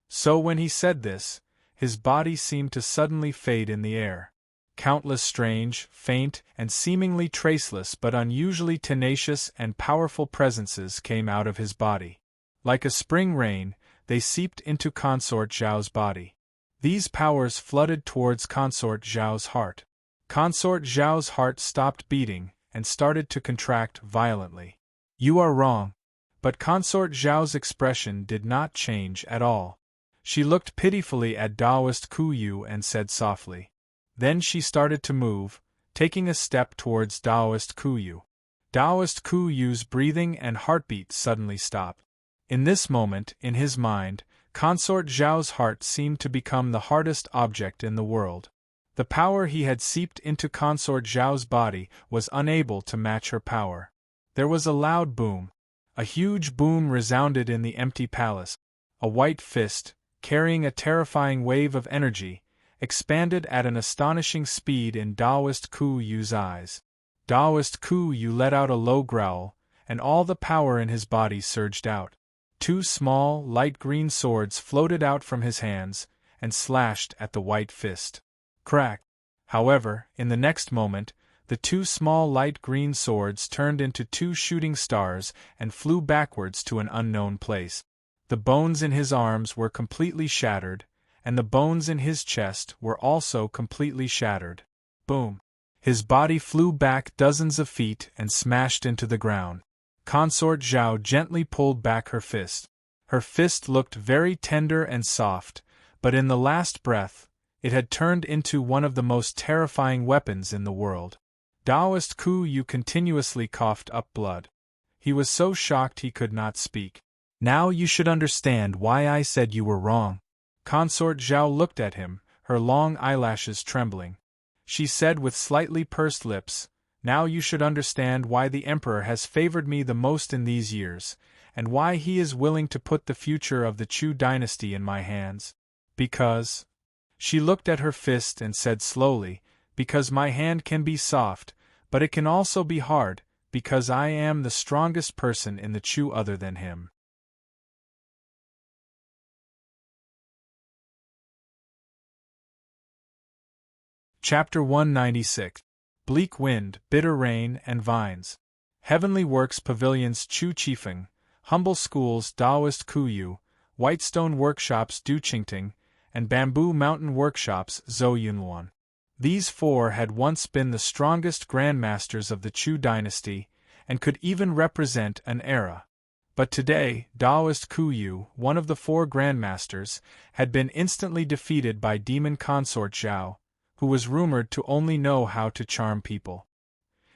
So when he said this, his body seemed to suddenly fade in the air. Countless strange, faint, and seemingly traceless but unusually tenacious and powerful presences came out of his body. Like a spring rain, they seeped into Consort Zhao's body. These powers flooded towards Consort Zhao's heart. Consort Zhao's heart stopped beating and started to contract violently. "You are wrong." But Consort Zhao's expression did not change at all. She looked pitifully at Taoist Ku Yu and said softly. Then she started to move, taking a step towards Taoist Ku Yu. Taoist Ku Yu's breathing and heartbeat suddenly stopped. In this moment, in his mind, Consort Zhao's heart seemed to become the hardest object in the world. The power he had seeped into Consort Zhao's body was unable to match her power. There was a loud boom. A huge boom resounded in the empty palace. A white fist, carrying a terrifying wave of energy, expanded at an astonishing speed in Taoist Ku Yu's eyes. Taoist Ku Yu let out a low growl, and all the power in his body surged out. 2 small, light green swords floated out from his hands, and slashed at the white fist. Crack! However, in the next moment, the 2 small light green swords turned into 2 shooting stars and flew backwards to an unknown place. The bones in his arms were completely shattered, and the bones in his chest were also completely shattered. Boom! His body flew back dozens of feet and smashed into the ground. Consort Zhao gently pulled back her fist. Her fist looked very tender and soft, but in the last breath, it had turned into one of the most terrifying weapons in the world. Taoist Ku Yu continuously coughed up blood. He was so shocked he could not speak. "Now you should understand why I said you were wrong." Consort Zhao looked at him, her long eyelashes trembling. She said with slightly pursed lips, "Now you should understand why the Emperor has favored me the most in these years, and why he is willing to put the future of the Chu dynasty in my hands. Because..." She looked at her fist and said slowly, "Because my hand can be soft, but it can also be hard, because I am the strongest person in the Chu other than him." Chapter 196. Bleak Wind, Bitter Rain, and Vines. Heavenly Works Pavilions Chu Qifeng, Humble Schools Taoist Ku Yu, Whitestone Workshops Du Qingting, and Bamboo Mountain Workshops Zhou Yunluan. These 4 had once been the strongest grandmasters of the Chu dynasty, and could even represent an era. But today, Taoist Ku Yu, one of the 4 grandmasters, had been instantly defeated by demon Consort Zhao, who was rumored to only know how to charm people.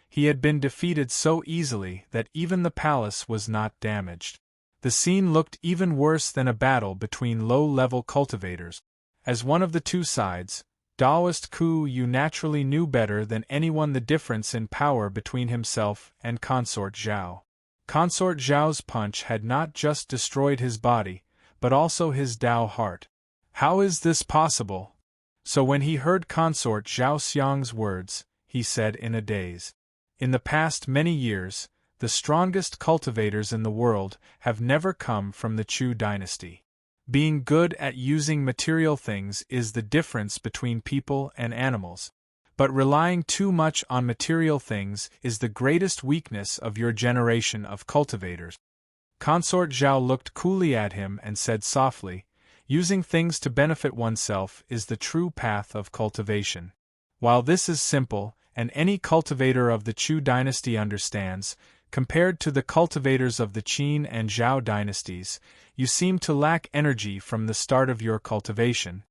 He had been defeated so easily that even the palace was not damaged. The scene looked even worse than a battle between low-level cultivators. As one of the 2 sides, Taoist Ku Yu naturally knew better than anyone the difference in power between himself and Consort Zhao. Consort Zhao's punch had not just destroyed his body, but also his Tao heart. "How is this possible?" So when he heard Consort Zhao Xiang's words, he said in a daze, "In the past many years, the strongest cultivators in the world have never come from the Chu dynasty. Being good at using material things is the difference between people and animals. But relying too much on material things is the greatest weakness of your generation of cultivators." Consort Zhao looked coolly at him and said softly, "Using things to benefit oneself is the true path of cultivation. While this is simple, and any cultivator of the Chu dynasty understands, compared to the cultivators of the Qin and Zhao dynasties, you seem to lack energy from the start of your cultivation."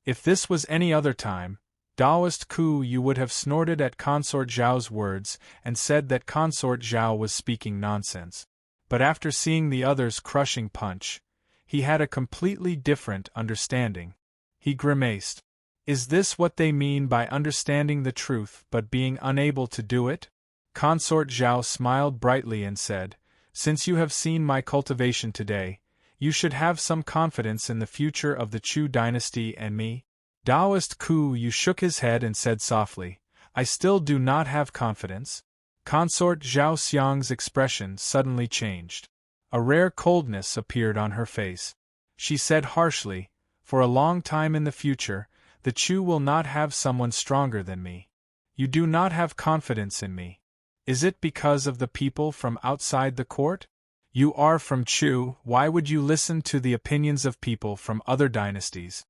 If this was any other time, Taoist Ku you would have snorted at Consort Zhao's words and said that Consort Zhao was speaking nonsense. But after seeing the other's crushing punch, he had a completely different understanding. He grimaced. "Is this what they mean by understanding the truth but being unable to do it?" Consort Zhao smiled brightly and said, "Since you have seen my cultivation today, you should have some confidence in the future of the Chu dynasty and me." Taoist Ku Yu shook his head and said softly, "I still do not have confidence." Consort Zhao Xiang's expression suddenly changed. A rare coldness appeared on her face. She said harshly, "For a long time in the future, the Chu will not have someone stronger than me. You do not have confidence in me. Is it because of the people from outside the court? You are from Chu, why would you listen to the opinions of people from other dynasties?"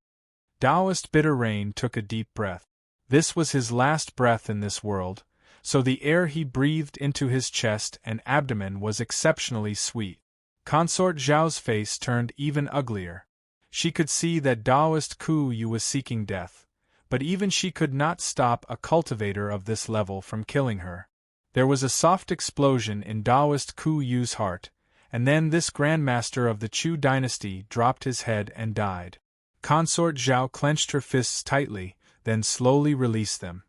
Taoist Bitter Rain took a deep breath. This was his last breath in this world, so the air he breathed into his chest and abdomen was exceptionally sweet. Consort Zhao's face turned even uglier. She could see that Taoist Ku Yu was seeking death, but even she could not stop a cultivator of this level from killing her. There was a soft explosion in Taoist Ku Yu's heart, and then this grandmaster of the Chu dynasty dropped his head and died. Consort Zhao clenched her fists tightly, then slowly released them.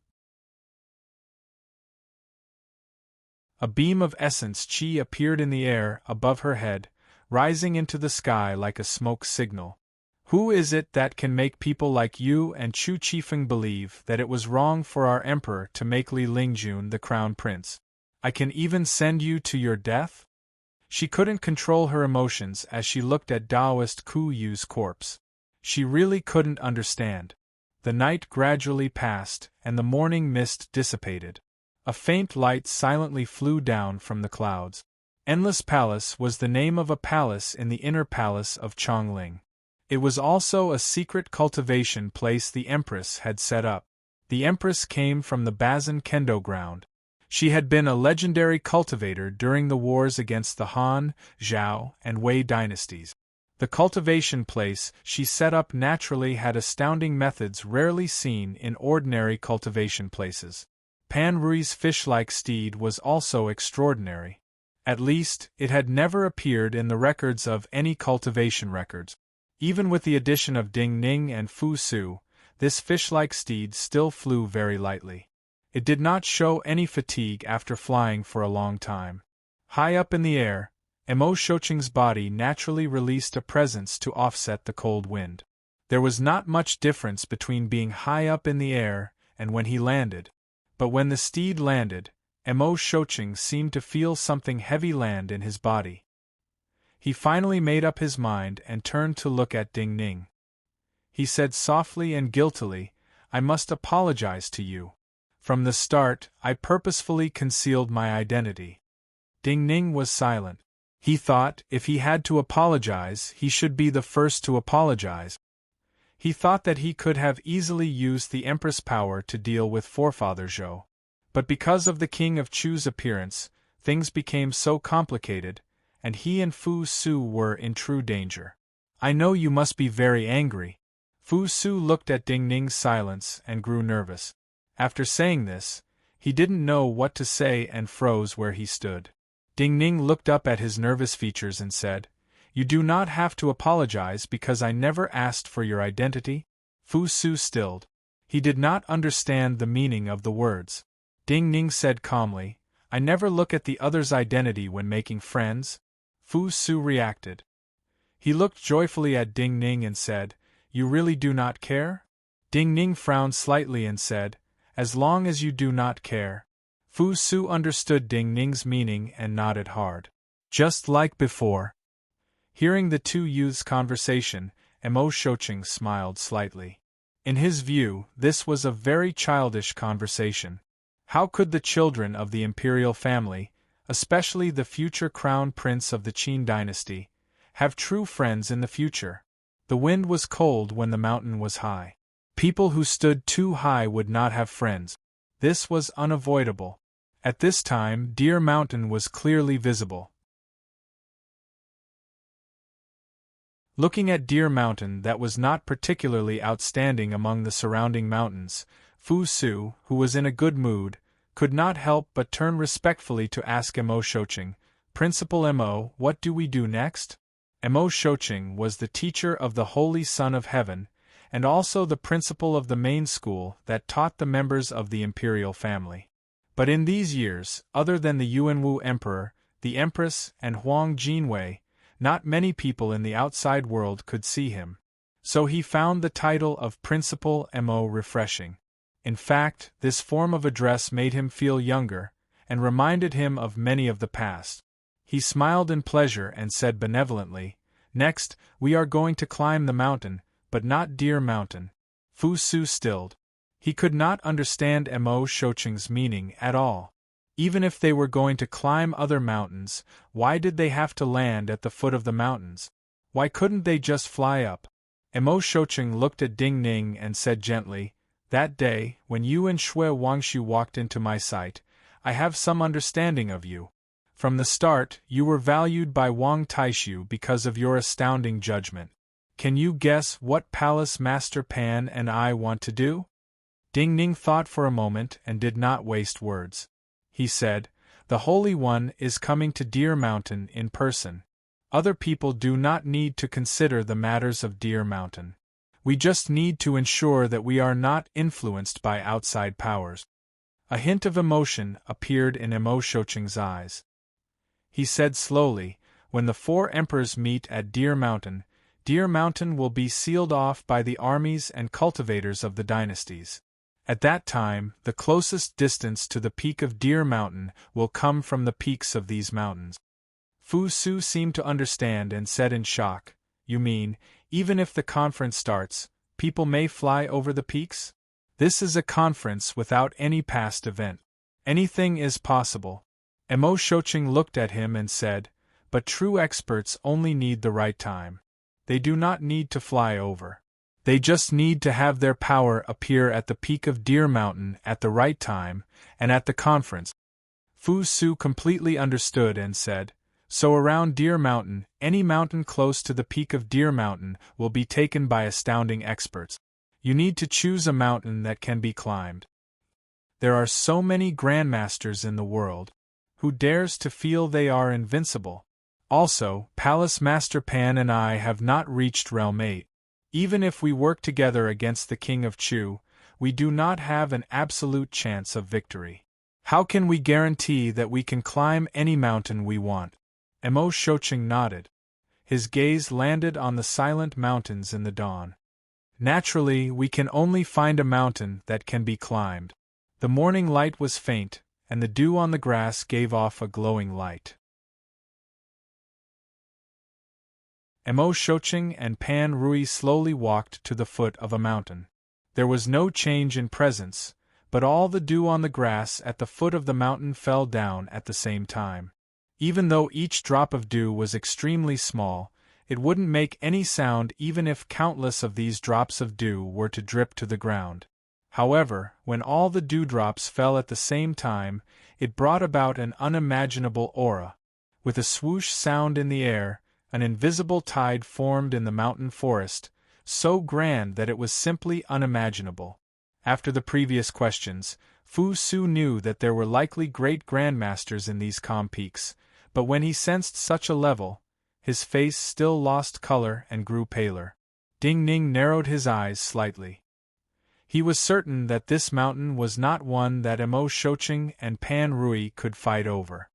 A beam of essence qi appeared in the air above her head, rising into the sky like a smoke signal. "Who is it that can make people like you and Chu Qifeng believe that it was wrong for our emperor to make Li Lingjun the crown prince? I can even send you to your death?" She couldn't control her emotions as she looked at Taoist Ku Yu's corpse. She really couldn't understand. The night gradually passed, and the morning mist dissipated. A faint light silently flew down from the clouds. Endless Palace was the name of a palace in the inner palace of Chongling. It was also a secret cultivation place the Empress had set up. The Empress came from the Bazan Kendo ground. She had been a legendary cultivator during the wars against the Han, Zhao, and Wei dynasties. The cultivation place she set up naturally had astounding methods rarely seen in ordinary cultivation places. Pan Rui's fish-like steed was also extraordinary. At least, it had never appeared in the records of any cultivation records. Even with the addition of Ding Ning and Fu Su, this fish-like steed still flew very lightly. It did not show any fatigue after flying for a long time. High up in the air, Mo Shouqing's body naturally released a presence to offset the cold wind. There was not much difference between being high up in the air and when he landed. But when the steed landed, Mo Shouqing seemed to feel something heavy land in his body. He finally made up his mind and turned to look at Ding Ning. He said softly and guiltily, "I must apologize to you. From the start, I purposefully concealed my identity." Ding Ning was silent. He thought if he had to apologize, he should be the first to apologize. He thought that he could have easily used the Empress' power to deal with forefather Zhou. But because of the King of Chu's appearance, things became so complicated, and he and Fu Su were in true danger. "I know you must be very angry." Fu Su looked at Ding Ning's silence and grew nervous. After saying this, he didn't know what to say and froze where he stood. Ding Ning looked up at his nervous features and said, "You do not have to apologize because I never asked for your identity." Fu Su stilled. He did not understand the meaning of the words. Ding Ning said calmly, "I never look at the other's identity when making friends." Fu Su reacted. He looked joyfully at Ding Ning and said, "You really do not care?" Ding Ning frowned slightly and said, "As long as you do not care." Fu Su understood Ding Ning's meaning and nodded hard. Just like before. Hearing the two youths' conversation, Mo Shouqing smiled slightly. In his view, this was a very childish conversation. How could the children of the imperial family, especially the future crown prince of the Qin dynasty, have true friends in the future? The wind was cold when the mountain was high. People who stood too high would not have friends. This was unavoidable. At this time, Deer Mountain was clearly visible. Looking at Deer Mountain, that was not particularly outstanding among the surrounding mountains, Fu Su, who was in a good mood, could not help but turn respectfully to ask Mo Shouqing, "Principal Mo, what do we do next?" Mo Shouqing was the teacher of the Holy Son of Heaven, and also the principal of the main school that taught the members of the imperial family. But in these years, other than the Yuanwu Emperor, the Empress, and Huang Jinwei, not many people in the outside world could see him. So he found the title of Principal Mo refreshing. In fact, this form of address made him feel younger, and reminded him of many of the past. He smiled in pleasure and said benevolently, "Next, we are going to climb the mountain, but not Deer Mountain." Fu Su stilled. He could not understand Mo Shouqing's meaning at all. Even if they were going to climb other mountains, why did they have to land at the foot of the mountains? Why couldn't they just fly up? Mo Shouqing looked at Ding Ning and said gently, "That day, when you and Shui Wangshu walked into my sight, I have some understanding of you. From the start, you were valued by Wang Taishu because of your astounding judgment. Can you guess what Palace Master Pan and I want to do?" Ding Ning thought for a moment and did not waste words. He said, "The Holy One is coming to Deer Mountain in person. Other people do not need to consider the matters of Deer Mountain. We just need to ensure that we are not influenced by outside powers." A hint of emotion appeared in Mo Shouqing's eyes. He said slowly, "When the four emperors meet at Deer Mountain will be sealed off by the armies and cultivators of the dynasties. At that time, the closest distance to the peak of Deer Mountain will come from the peaks of these mountains." Fu Su seemed to understand and said in shock, "You mean, even if the conference starts, people may fly over the peaks? This is a conference without any past event. Anything is possible." Mo Shouqing looked at him and said, "But true experts only need the right time. They do not need to fly over. They just need to have their power appear at the peak of Deer Mountain at the right time, and at the conference." Fu Su completely understood and said, "So around Deer Mountain, any mountain close to the peak of Deer Mountain will be taken by astounding experts. You need to choose a mountain that can be climbed. There are so many grandmasters in the world. Who dares to feel they are invincible? Also, Palace Master Pan and I have not reached Realm 8. Even if we work together against the King of Chu, we do not have an absolute chance of victory. How can we guarantee that we can climb any mountain we want?" Mo Shouqing nodded. His gaze landed on the silent mountains in the dawn. "Naturally, we can only find a mountain that can be climbed." The morning light was faint, and the dew on the grass gave off a glowing light. Mo Shouqing and Pan Rui slowly walked to the foot of a mountain. There was no change in presence, but all the dew on the grass at the foot of the mountain fell down at the same time. Even though each drop of dew was extremely small, it wouldn't make any sound even if countless of these drops of dew were to drip to the ground. However, when all the dewdrops fell at the same time, it brought about an unimaginable aura. With a swoosh sound in the air, an invisible tide formed in the mountain forest, so grand that it was simply unimaginable. After the previous questions, Fu Su knew that there were likely great grandmasters in these calm peaks, but when he sensed such a level, his face still lost color and grew paler. Ding Ning narrowed his eyes slightly. He was certain that this mountain was not one that Mo Shouqing and Pan Rui could fight over.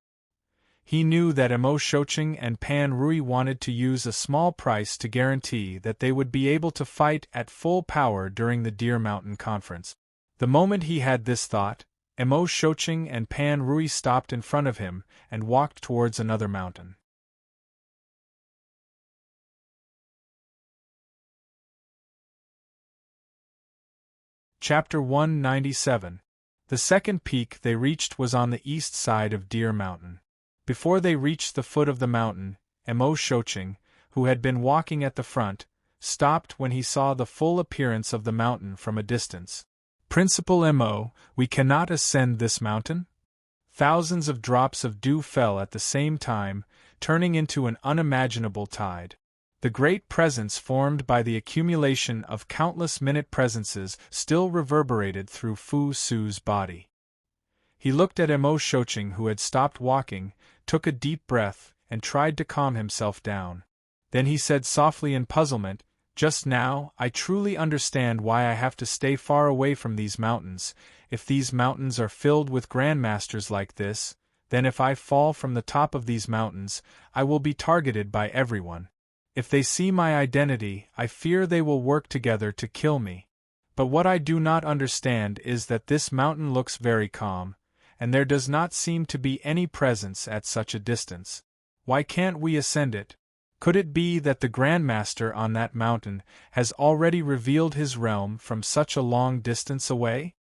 He knew that Emo Shocheng and Pan Rui wanted to use a small price to guarantee that they would be able to fight at full power during the Deer Mountain Conference. The moment he had this thought, Emo Shocheng and Pan Rui stopped in front of him and walked towards another mountain. Chapter 197. The second peak they reached was on the east side of Deer Mountain. Before they reached the foot of the mountain, Emo Shocheng, who had been walking at the front, stopped when he saw the full appearance of the mountain from a distance. "Principal Emo, we cannot ascend this mountain?" Thousands of drops of dew fell at the same time, turning into an unimaginable tide. The great presence formed by the accumulation of countless minute presences still reverberated through Fu Su's body. He looked at Emo Shocheng, who had stopped walking, took a deep breath, and tried to calm himself down. Then he said softly in puzzlement, "Just now, I truly understand why I have to stay far away from these mountains. If these mountains are filled with grandmasters like this, then if I fall from the top of these mountains, I will be targeted by everyone. If they see my identity, I fear they will work together to kill me. But what I do not understand is that this mountain looks very calm, and there does not seem to be any presence at such a distance. Why can't we ascend it? Could it be that the Grandmaster on that mountain has already revealed his realm from such a long distance away?"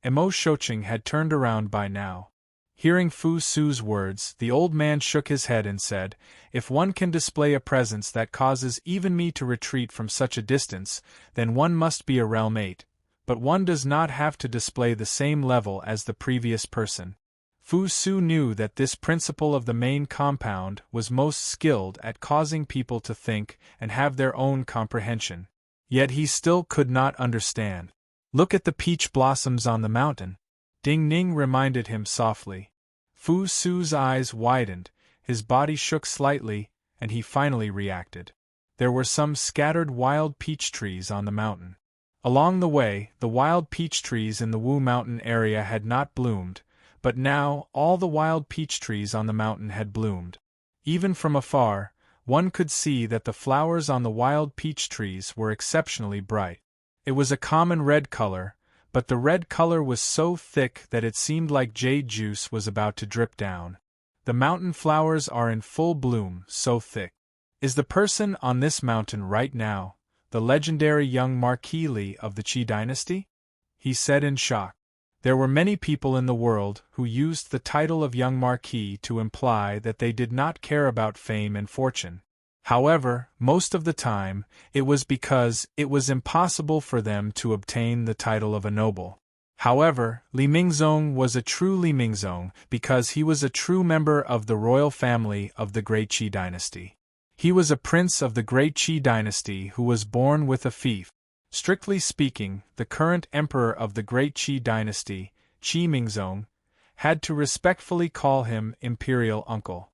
Emo Shocheng had turned around by now. Hearing Fu Su's words, the old man shook his head and said, "If one can display a presence that causes even me to retreat from such a distance, then one must be a realm 8. But one does not have to display the same level as the previous person." Fu Su knew that this principle of the main compound was most skilled at causing people to think and have their own comprehension. Yet he still could not understand. "Look at the peach blossoms on the mountain," Ding Ning reminded him softly. Fu Su's eyes widened, his body shook slightly, and he finally reacted. There were some scattered wild peach trees on the mountain. Along the way, the wild peach trees in the Wu Mountain area had not bloomed, but now all the wild peach trees on the mountain had bloomed. Even from afar, one could see that the flowers on the wild peach trees were exceptionally bright. It was a common red color, but the red color was so thick that it seemed like jade juice was about to drip down. The mountain flowers are in full bloom, so thick. "Is the person on this mountain right now the legendary young Marquis Li of the Qi dynasty?" he said in shock. There were many people in the world who used the title of young Marquis to imply that they did not care about fame and fortune. However, most of the time, it was because it was impossible for them to obtain the title of a noble. However, Li Mingzong was a true Li Mingzong because he was a true member of the royal family of the Great Qi dynasty. He was a prince of the Great Qi dynasty who was born with a fief. Strictly speaking, the current emperor of the Great Qi dynasty, Qi Mingzong, had to respectfully call him imperial uncle.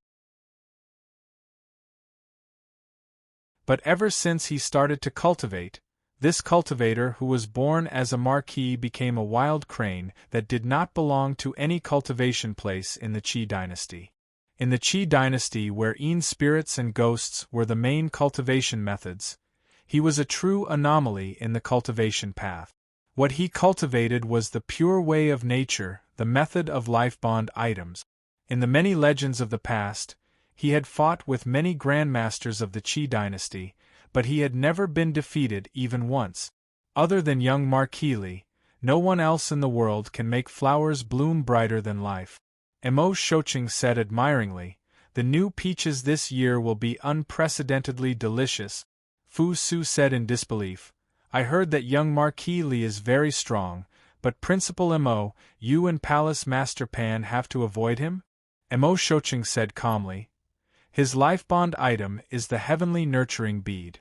But ever since he started to cultivate, this cultivator who was born as a marquis became a wild crane that did not belong to any cultivation place in the Qi dynasty. In the Qi dynasty, where spirits and ghosts were the main cultivation methods, he was a true anomaly in the cultivation path. What he cultivated was the pure way of nature, the method of life-bond items. In the many legends of the past, he had fought with many grandmasters of the Qi dynasty, but he had never been defeated even once. Other than young Marquis Li, no one else in the world can make flowers bloom brighter than life. Emo Shocheng said admiringly, "The new peaches this year will be unprecedentedly delicious." Fu Su said in disbelief, "I heard that young Marquis Li is very strong, but Principal Emo, you and Palace Master Pan have to avoid him?" Emo Shocheng said calmly, "His life-bond item is the heavenly nurturing bead.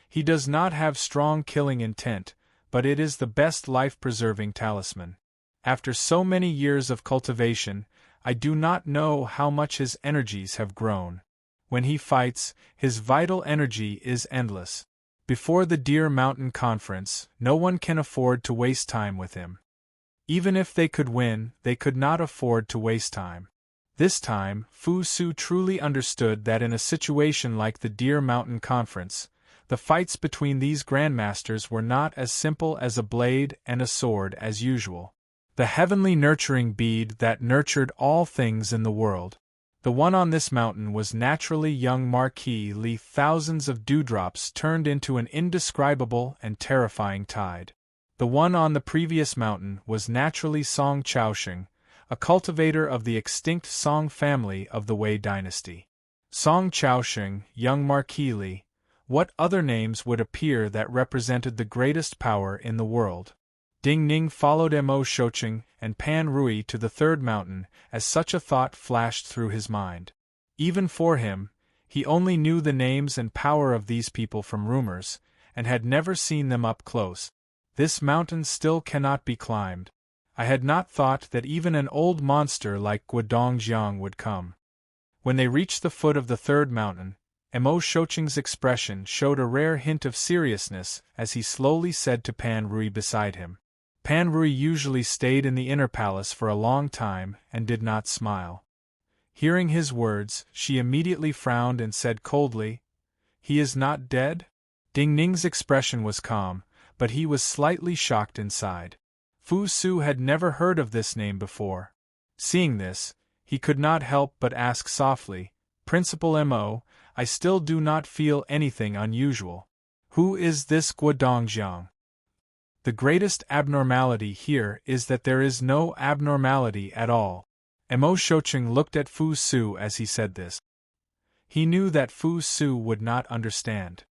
He does not have strong killing intent, but it is the best life-preserving talisman. After so many years of cultivation, I do not know how much his energies have grown. When he fights, his vital energy is endless. Before the Deer Mountain Conference, no one can afford to waste time with him. Even if they could win, they could not afford to waste time. This time, Fu Su truly understood that in a situation like the Deer Mountain Conference, the fights between these grandmasters were not as simple as a blade and a sword as usual. The heavenly nurturing bead that nurtured all things in the world. The one on this mountain was naturally young Marquis Li. Thousands of dewdrops turned into an indescribable and terrifying tide. The one on the previous mountain was naturally Song Chaosheng, a cultivator of the extinct Song family of the Wei dynasty. Song Chaosheng, young Marquis Li. What other names would appear that represented the greatest power in the world? Ding Ning followed Mo Shocheng and Pan Rui to the third mountain as such a thought flashed through his mind. Even for him, he only knew the names and power of these people from rumors, and had never seen them up close. This mountain still cannot be climbed. I had not thought that even an old monster like Guodongjiang would come. When they reached the foot of the third mountain, Mo Shocheng's expression showed a rare hint of seriousness as he slowly said to Pan Rui beside him. Pan Rui usually stayed in the inner palace for a long time and did not smile. Hearing his words, she immediately frowned and said coldly, "He is not dead?" Ding Ning's expression was calm, but he was slightly shocked inside. Fu Su had never heard of this name before. Seeing this, he could not help but ask softly, "Principal Mo, I still do not feel anything unusual. Who is this Guodongjiang?" The greatest abnormality here is that there is no abnormality at all. Mo Shocheng looked at Fu Su as he said this. He knew that Fu Su would not understand.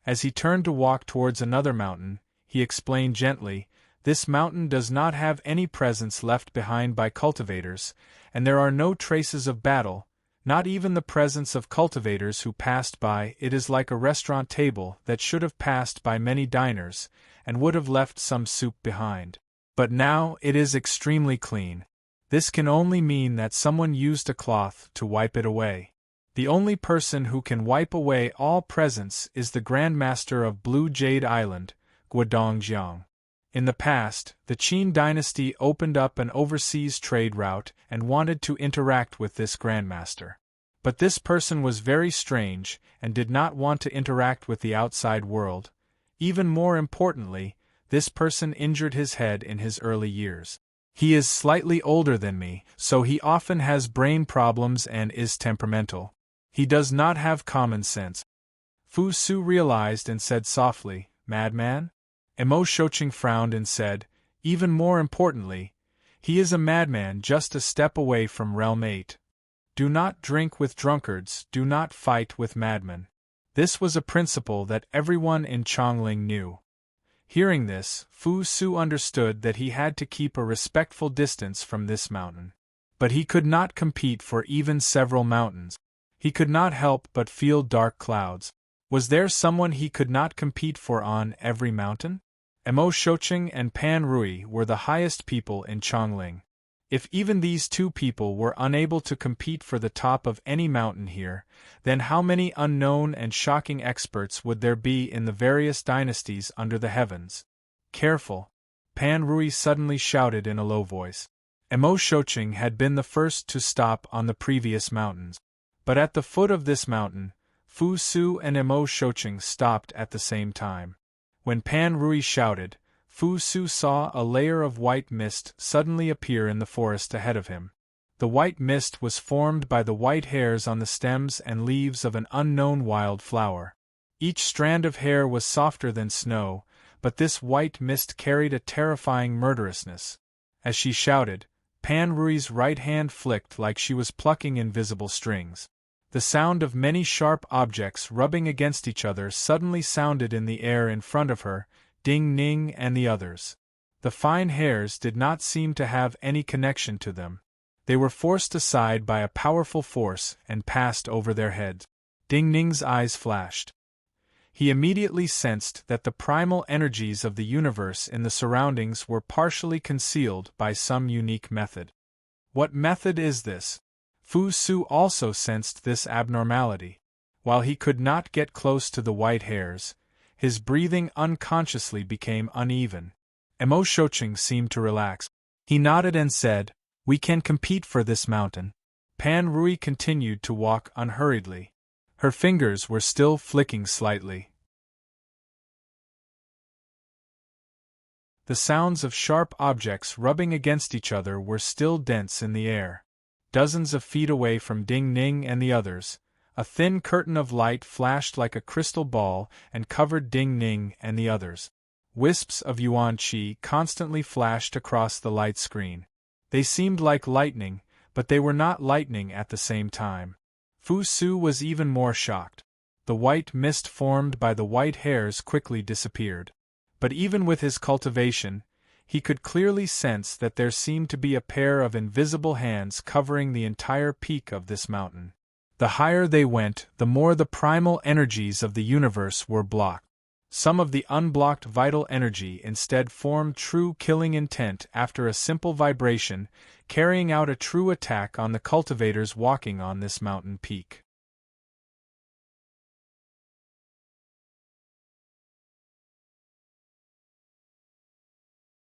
As he turned to walk towards another mountain, he explained gently, "This mountain does not have any presence left behind by cultivators, and there are no traces of battle, not even the presence of cultivators who passed by. It is like a restaurant table that should have passed by many diners, and would have left some soup behind. But now it is extremely clean. This can only mean that someone used a cloth to wipe it away. The only person who can wipe away all presence is the Grand Master of Blue Jade Island, Guodongjiang. In the past, the Qin dynasty opened up an overseas trade route and wanted to interact with this Grandmaster. But this person was very strange and did not want to interact with the outside world. Even more importantly, this person injured his head in his early years. He is slightly older than me, so he often has brain problems and is temperamental. He does not have common sense." Fu Su realized and said softly, "Madman?" Mo Shocheng frowned and said, "Even more importantly, he is a madman just a step away from Realm 8. Do not drink with drunkards, do not fight with madmen." This was a principle that everyone in Chongling knew. Hearing this, Fu Su understood that he had to keep a respectful distance from this mountain. But he could not compete for even several mountains. He could not help but feel dark clouds. Was there someone he could not compete for on every mountain? Mo Shocheng and Pan Rui were the highest people in Chongling. If even these two people were unable to compete for the top of any mountain here, then how many unknown and shocking experts would there be in the various dynasties under the heavens? "Careful!" Pan Rui suddenly shouted in a low voice. Mo Shocheng had been the first to stop on the previous mountains. But at the foot of this mountain, Fu Su and Mo Shocheng stopped at the same time. When Pan Rui shouted, Fu Su saw a layer of white mist suddenly appear in the forest ahead of him. The white mist was formed by the white hairs on the stems and leaves of an unknown wild flower. Each strand of hair was softer than snow, but this white mist carried a terrifying murderousness. As she shouted, Pan Rui's right hand flicked like she was plucking invisible strings. The sound of many sharp objects rubbing against each other suddenly sounded in the air in front of her, Ding Ning and the others. The fine hairs did not seem to have any connection to them. They were forced aside by a powerful force and passed over their heads. Ding Ning's eyes flashed. He immediately sensed that the primal energies of the universe in the surroundings were partially concealed by some unique method. What method is this? Fu Su also sensed this abnormality. While he could not get close to the white hairs, his breathing unconsciously became uneven. Mo Shocheng seemed to relax. He nodded and said, "We can compete for this mountain." Pan Rui continued to walk unhurriedly. Her fingers were still flicking slightly. The sounds of sharp objects rubbing against each other were still dense in the air. Dozens of feet away from Ding Ning and the others, a thin curtain of light flashed like a crystal ball and covered Ding Ning and the others. Wisps of yuan qi constantly flashed across the light screen. They seemed like lightning, but they were not lightning at the same time. Fu Su was even more shocked. The white mist formed by the white hairs quickly disappeared. But even with his cultivation, he could clearly sense that there seemed to be a pair of invisible hands covering the entire peak of this mountain. The higher they went, the more the primal energies of the universe were blocked. Some of the unblocked vital energy instead formed true killing intent after a simple vibration, carrying out a true attack on the cultivators walking on this mountain peak.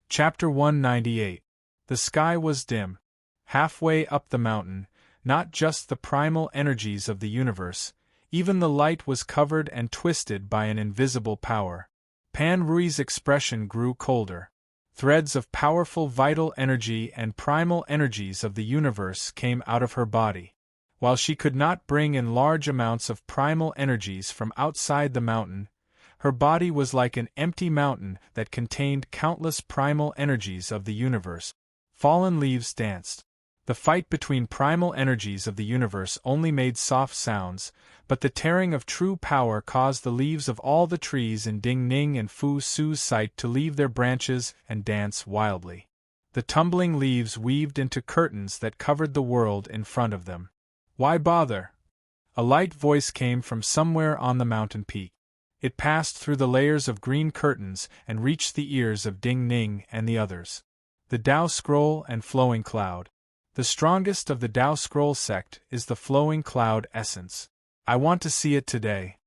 Chapter 198. The sky was dim. Halfway up the mountain, not just the primal energies of the universe, even the light was covered and twisted by an invisible power. Pan Rui's expression grew colder. Threads of powerful vital energy and primal energies of the universe came out of her body. While she could not bring in large amounts of primal energies from outside the mountain, her body was like an empty mountain that contained countless primal energies of the universe. Fallen leaves danced. The fight between primal energies of the universe only made soft sounds, but the tearing of true power caused the leaves of all the trees in Ding Ning and Fu Su's sight to leave their branches and dance wildly. The tumbling leaves weaved into curtains that covered the world in front of them. "Why bother?" A light voice came from somewhere on the mountain peak. It passed through the layers of green curtains and reached the ears of Ding Ning and the others. The Tao Scroll and Flowing Cloud. The strongest of the Tao Scroll sect is the Flowing Cloud essence. I want to see it today.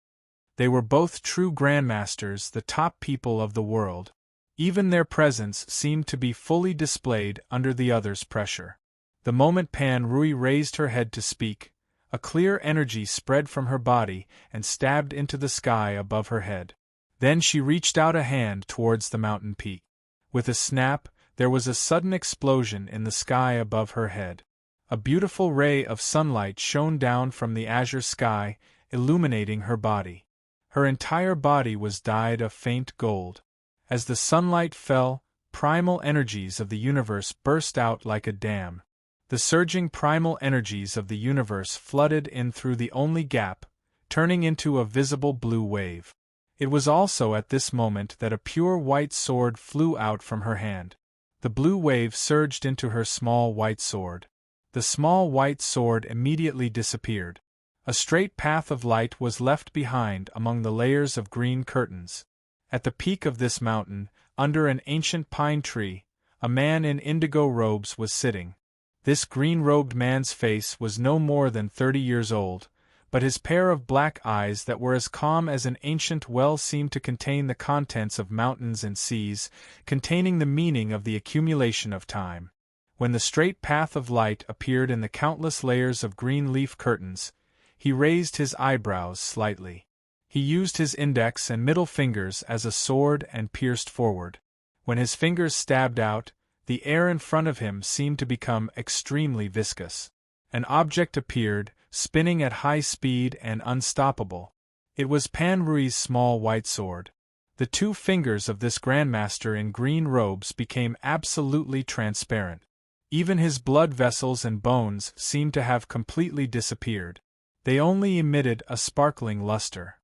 They were both true grandmasters, the top people of the world. Even their presence seemed to be fully displayed under the others' pressure. The moment Pan Rui raised her head to speak, a clear energy spread from her body and stabbed into the sky above her head. Then she reached out a hand towards the mountain peak. With a snap, there was a sudden explosion in the sky above her head. A beautiful ray of sunlight shone down from the azure sky, illuminating her body. Her entire body was dyed a faint gold. As the sunlight fell, primal energies of the universe burst out like a dam. The surging primal energies of the universe flooded in through the only gap, turning into a visible blue wave. It was also at this moment that a pure white sword flew out from her hand. The blue wave surged into her small white sword. The small white sword immediately disappeared. A straight path of light was left behind among the layers of green curtains. At the peak of this mountain, under an ancient pine tree, a man in indigo robes was sitting. This green-robed man's face was no more than 30 years old, but his pair of black eyes that were as calm as an ancient well seemed to contain the contents of mountains and seas, containing the meaning of the accumulation of time. When the straight path of light appeared in the countless layers of green leaf curtains, he raised his eyebrows slightly. He used his index and middle fingers as a sword and pierced forward. When his fingers stabbed out, the air in front of him seemed to become extremely viscous. An object appeared, spinning at high speed and unstoppable. It was Pan Rui's small white sword. The two fingers of this grandmaster in green robes became absolutely transparent. Even his blood vessels and bones seemed to have completely disappeared. They only emitted a sparkling luster.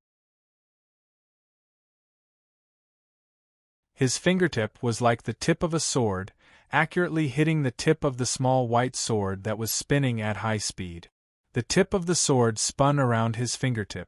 His fingertip was like the tip of a sword, accurately hitting the tip of the small white sword that was spinning at high speed. The tip of the sword spun around his fingertip.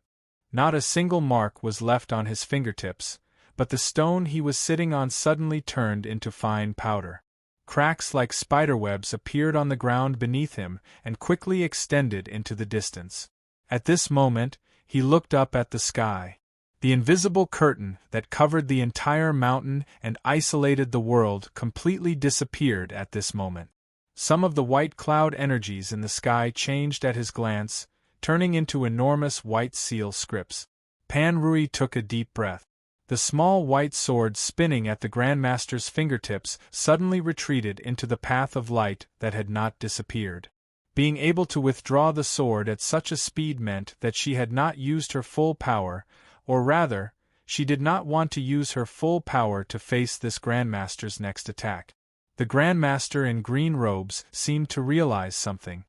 Not a single mark was left on his fingertips, but the stone he was sitting on suddenly turned into fine powder. Cracks like spiderwebs appeared on the ground beneath him and quickly extended into the distance. At this moment, he looked up at the sky. The invisible curtain that covered the entire mountain and isolated the world completely disappeared at this moment. Some of the white cloud energies in the sky changed at his glance, turning into enormous white seal scripts. Pan Rui took a deep breath. The small white sword spinning at the Grandmaster's fingertips suddenly retreated into the path of light that had not disappeared. Being able to withdraw the sword at such a speed meant that she had not used her full power, or rather, she did not want to use her full power to face this Grandmaster's next attack. The Grandmaster in green robes seemed to realize something.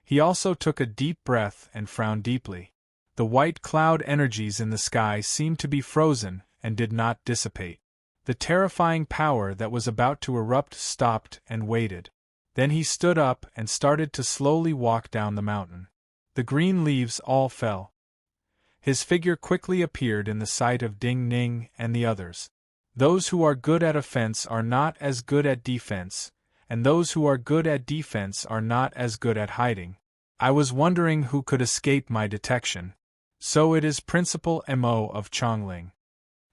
He also took a deep breath and frowned deeply. The white cloud energies in the sky seemed to be frozen and did not dissipate. The terrifying power that was about to erupt stopped and waited. Then he stood up and started to slowly walk down the mountain. The green leaves all fell. His figure quickly appeared in the sight of Ding Ning and the others. Those who are good at offense are not as good at defense, and those who are good at defense are not as good at hiding. I was wondering who could escape my detection. So it is Principal Mo of Chongling.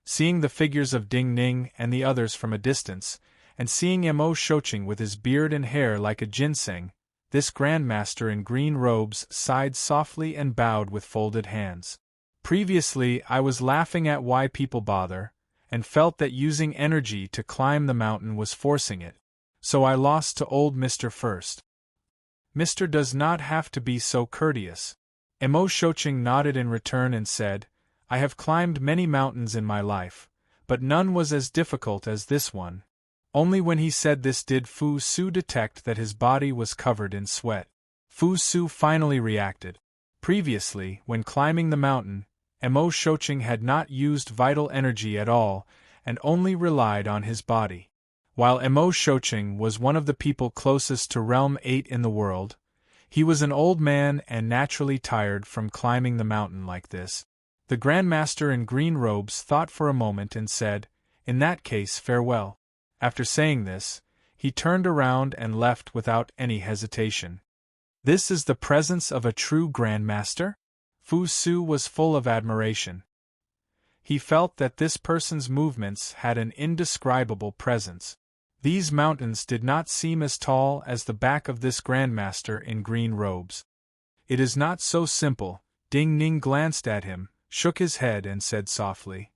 Seeing the figures of Ding Ning and the others from a distance, and seeing Mo Shoching with his beard and hair like a ginseng, this Grandmaster in green robes sighed softly and bowed with folded hands. Previously I was laughing at why people bother, and felt that using energy to climb the mountain was forcing it, so I lost to old Mr. first. Mr. does not have to be so courteous. Mo Shoching nodded in return and said, I have climbed many mountains in my life, but none was as difficult as this one. Only when he said this did Fu Su detect that his body was covered in sweat. Fu Su finally reacted. Previously, when climbing the mountain, Mo Shoching had not used vital energy at all, and only relied on his body. While Mo Shoching was one of the people closest to Realm 8 in the world, he was an old man and naturally tired from climbing the mountain like this. The Grandmaster in green robes thought for a moment and said, In that case, farewell. After saying this, he turned around and left without any hesitation. This is the presence of a true Grandmaster? Fu Su was full of admiration. He felt that this person's movements had an indescribable presence. These mountains did not seem as tall as the back of this Grandmaster in green robes. It is not so simple. Ding Ning glanced at him, shook his head and said softly.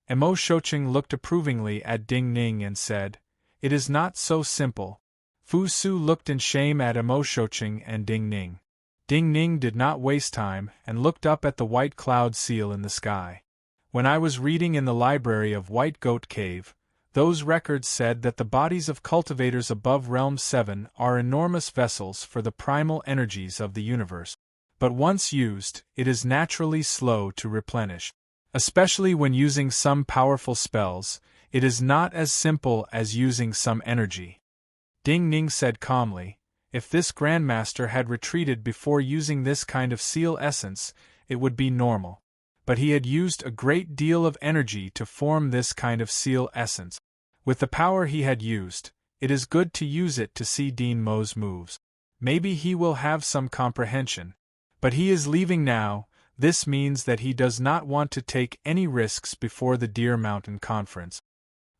Mo Shoching looked approvingly at Ding Ning and said, It is not so simple. Fu Su looked in shame at Mo Shoching and Ding Ning. Ding Ning did not waste time and looked up at the white cloud seal in the sky. When I was reading in the library of White Goat Cave, those records said that the bodies of cultivators above Realm 7 are enormous vessels for the primal energies of the universe. But once used, it is naturally slow to replenish. Especially when using some powerful spells, it is not as simple as using some energy. Ding Ning said calmly, If this Grandmaster had retreated before using this kind of seal essence, it would be normal. But he had used a great deal of energy to form this kind of seal essence. With the power he had used, it is good to use it to see Dean Mo's moves. Maybe he will have some comprehension. But he is leaving now. This means that he does not want to take any risks before the Deer Mountain Conference.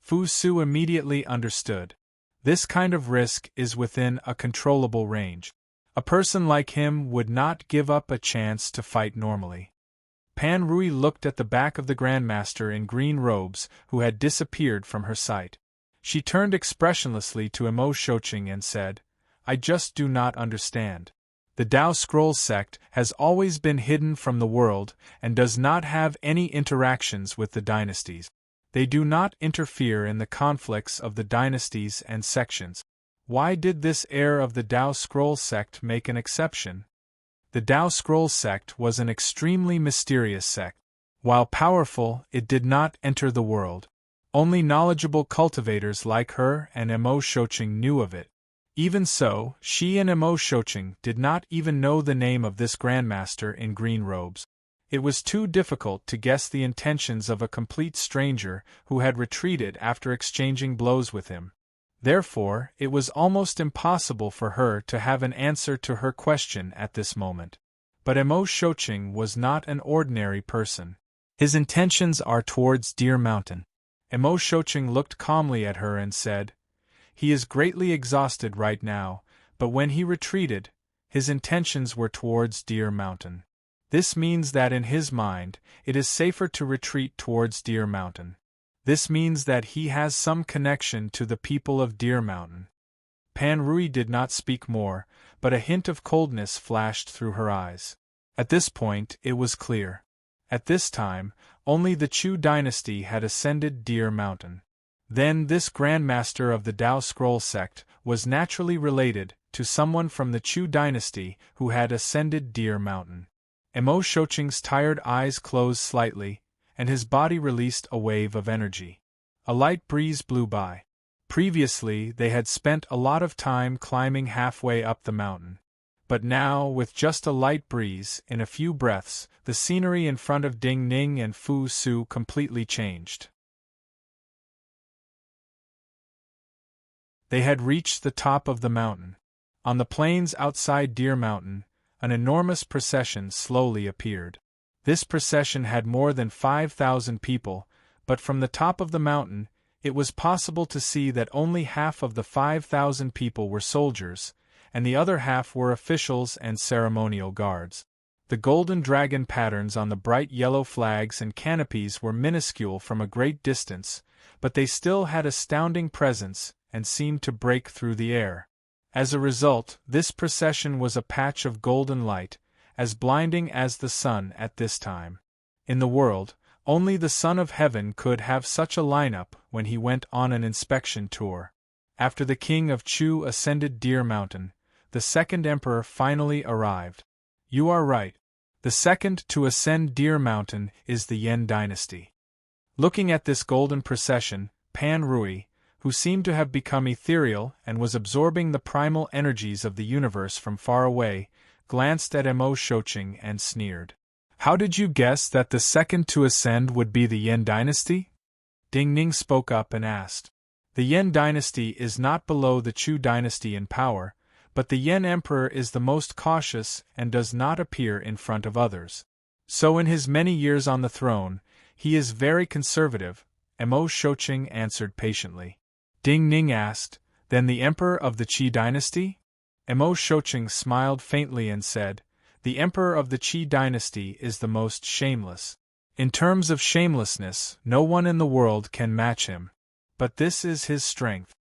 Fu Su immediately understood. This kind of risk is within a controllable range. A person like him would not give up a chance to fight normally. Pan Rui looked at the back of the Grandmaster in green robes who had disappeared from her sight. She turned expressionlessly to Mo Shoching and said, I just do not understand. The Tao Scroll sect has always been hidden from the world and does not have any interactions with the dynasties. They do not interfere in the conflicts of the dynasties and sections. Why did this heir of the Tao Scroll sect make an exception? The Tao Scroll sect was an extremely mysterious sect. While powerful, it did not enter the world. Only knowledgeable cultivators like her and Mo Shoching knew of it. Even so, she and Mo Shoching did not even know the name of this Grandmaster in green robes. It was too difficult to guess the intentions of a complete stranger who had retreated after exchanging blows with him. Therefore, it was almost impossible for her to have an answer to her question at this moment. But Emo Shoching was not an ordinary person. His intentions are towards Deer Mountain. Emo Shoching looked calmly at her and said, "He is greatly exhausted right now, but when he retreated, his intentions were towards Deer Mountain. This means that in his mind, it is safer to retreat towards Deer Mountain. This means that he has some connection to the people of Deer Mountain." Pan Rui did not speak more, but a hint of coldness flashed through her eyes. At this point, it was clear. At this time, only the Chu dynasty had ascended Deer Mountain. Then this Grandmaster of the Tao Scroll sect was naturally related to someone from the Chu dynasty who had ascended Deer Mountain. Emo Shoching's tired eyes closed slightly, and his body released a wave of energy. A light breeze blew by. Previously, they had spent a lot of time climbing halfway up the mountain. But now, with just a light breeze, in a few breaths, the scenery in front of Ding Ning and Fu Su completely changed. They had reached the top of the mountain. On the plains outside Deer Mountain, an enormous procession slowly appeared. This procession had more than 5,000 people, but from the top of the mountain, it was possible to see that only half of the 5,000 people were soldiers, and the other half were officials and ceremonial guards. The golden dragon patterns on the bright yellow flags and canopies were minuscule from a great distance, but they still had astounding presence and seemed to break through the air. As a result, this procession was a patch of golden light, as blinding as the sun at this time. In the world, only the Son of Heaven could have such a lineup when he went on an inspection tour. After the King of Chu ascended Deer Mountain, the second emperor finally arrived. You are right. The second to ascend Deer Mountain is the Yen dynasty. Looking at this golden procession, Pan Rui, who seemed to have become ethereal and was absorbing the primal energies of the universe from far away, glanced at Emo Shoching and sneered. "How did you guess that the second to ascend would be the Yen dynasty?" Ding Ning spoke up and asked. "The Yen dynasty is not below the Chu dynasty in power, but the Yen emperor is the most cautious and does not appear in front of others. So in his many years on the throne, he is very conservative," Emo Shoching answered patiently. Ding Ning asked, "Then the emperor of the Qi dynasty?" Emo Shoching smiled faintly and said, "The emperor of the Qi dynasty is the most shameless. In terms of shamelessness, no one in the world can match him. But this is his strength."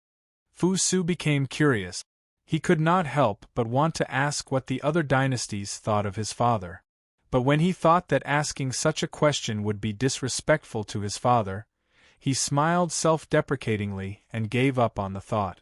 Fu Su became curious. He could not help but want to ask what the other dynasties thought of his father. But when he thought that asking such a question would be disrespectful to his father, he smiled self-deprecatingly and gave up on the thought.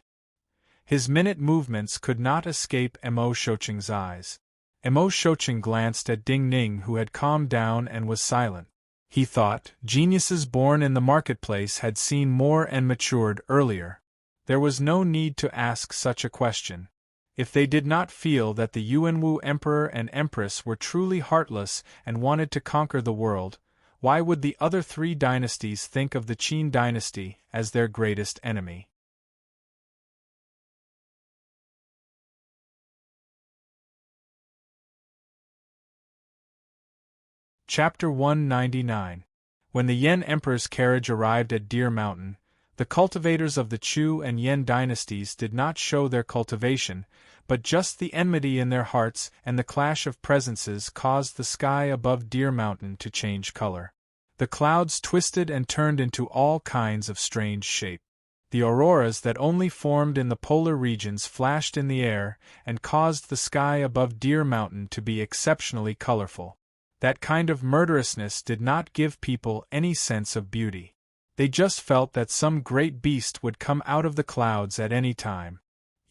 His minute movements could not escape Emo Shoching's eyes. Emo Shoching glanced at Ding Ning, who had calmed down and was silent. He thought, geniuses born in the marketplace had seen more and matured earlier. There was no need to ask such a question. If they did not feel that the Yuanwu emperor and empress were truly heartless and wanted to conquer the world, why would the other three dynasties think of the Qin dynasty as their greatest enemy? Chapter 199. When the Yen emperor's carriage arrived at Deer Mountain, the cultivators of the Chu and Yen dynasties did not show their cultivation, but just the enmity in their hearts, and the clash of presences caused the sky above Deer Mountain to change color. The clouds twisted and turned into all kinds of strange shape. The auroras that only formed in the polar regions flashed in the air and caused the sky above Deer Mountain to be exceptionally colorful. That kind of murderousness did not give people any sense of beauty. They just felt that some great beast would come out of the clouds at any time.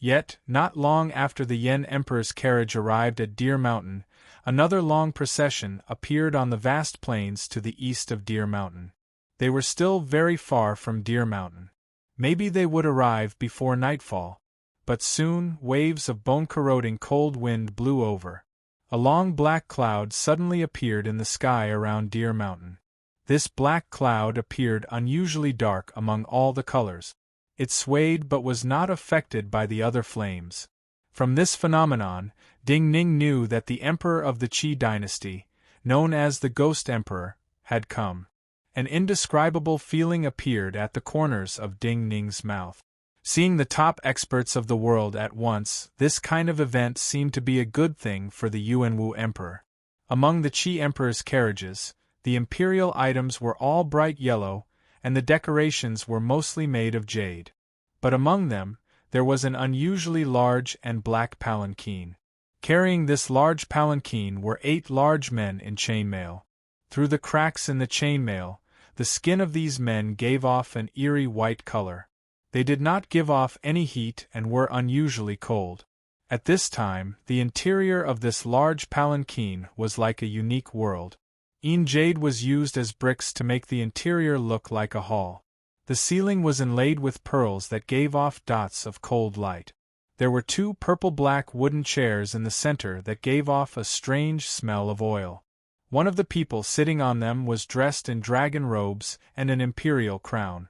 Yet, not long after the Yen emperor's carriage arrived at Deer Mountain, another long procession appeared on the vast plains to the east of Deer Mountain. They were still very far from Deer Mountain. Maybe they would arrive before nightfall. But soon, waves of bone-corroding cold wind blew over. A long black cloud suddenly appeared in the sky around Deer Mountain. This black cloud appeared unusually dark among all the colors. It swayed but was not affected by the other flames. From this phenomenon, Ding Ning knew that the emperor of the Qi dynasty, known as the Ghost Emperor, had come. An indescribable feeling appeared at the corners of Ding Ning's mouth. Seeing the top experts of the world at once, this kind of event seemed to be a good thing for the Yuanwu Emperor. Among the Qi Emperor's carriages, the imperial items were all bright yellow, and the decorations were mostly made of jade. But among them, there was an unusually large and black palanquin. Carrying this large palanquin were 8 large men in chainmail. Through the cracks in the chainmail, the skin of these men gave off an eerie white color. They did not give off any heat and were unusually cold. At this time, the interior of this large palanquin was like a unique world. Jade was used as bricks to make the interior look like a hall. The ceiling was inlaid with pearls that gave off dots of cold light. There were 2 purple-black wooden chairs in the center that gave off a strange smell of oil. One of the people sitting on them was dressed in dragon robes and an imperial crown.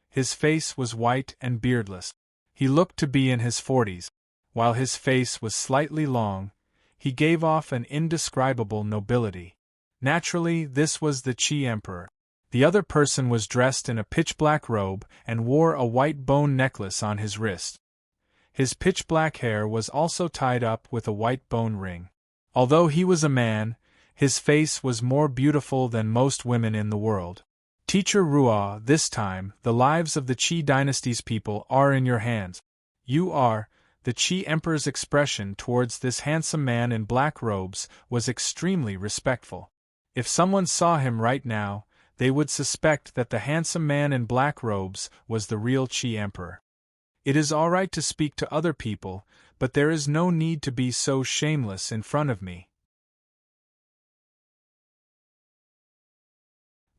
His face was white and beardless. He looked to be in his 40s. While his face was slightly long, he gave off an indescribable nobility. Naturally, this was the Qi Emperor. The other person was dressed in a pitch-black robe and wore a white bone necklace on his wrist. His pitch-black hair was also tied up with a white bone ring. Although he was a man, his face was more beautiful than most women in the world. Teacher Ruo, this time, the lives of the Qi dynasty's people are in your hands. You are. The Qi Emperor's expression towards this handsome man in black robes was extremely respectful. If someone saw him right now, they would suspect that the handsome man in black robes was the real Qi Emperor. It is all right to speak to other people, but there is no need to be so shameless in front of me.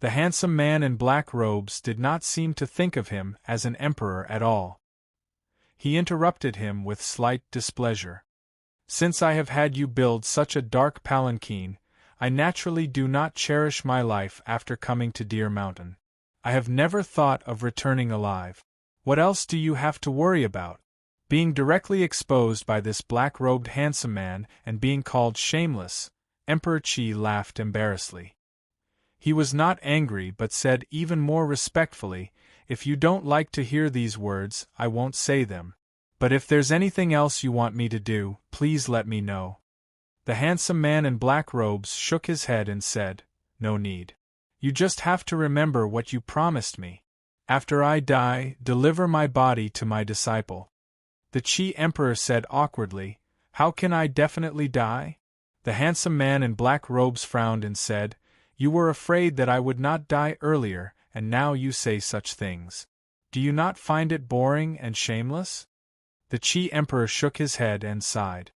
The handsome man in black robes did not seem to think of him as an emperor at all. He interrupted him with slight displeasure. Since I have had you build such a dark palanquin, I naturally do not cherish my life after coming to Deer Mountain. I have never thought of returning alive. What else do you have to worry about? Being directly exposed by this black-robed handsome man and being called shameless, Emperor Qi laughed embarrassedly. He was not angry but said even more respectfully, "If you don't like to hear these words, I won't say them. But if there's anything else you want me to do, please let me know." The handsome man in black robes shook his head and said, "No need. You just have to remember what you promised me. After I die, deliver my body to my disciple." The Qi Emperor said awkwardly, "How can I definitely die?" The handsome man in black robes frowned and said, "You were afraid that I would not die earlier, and now you say such things. Do you not find it boring and shameless?" The Qi Emperor shook his head and sighed.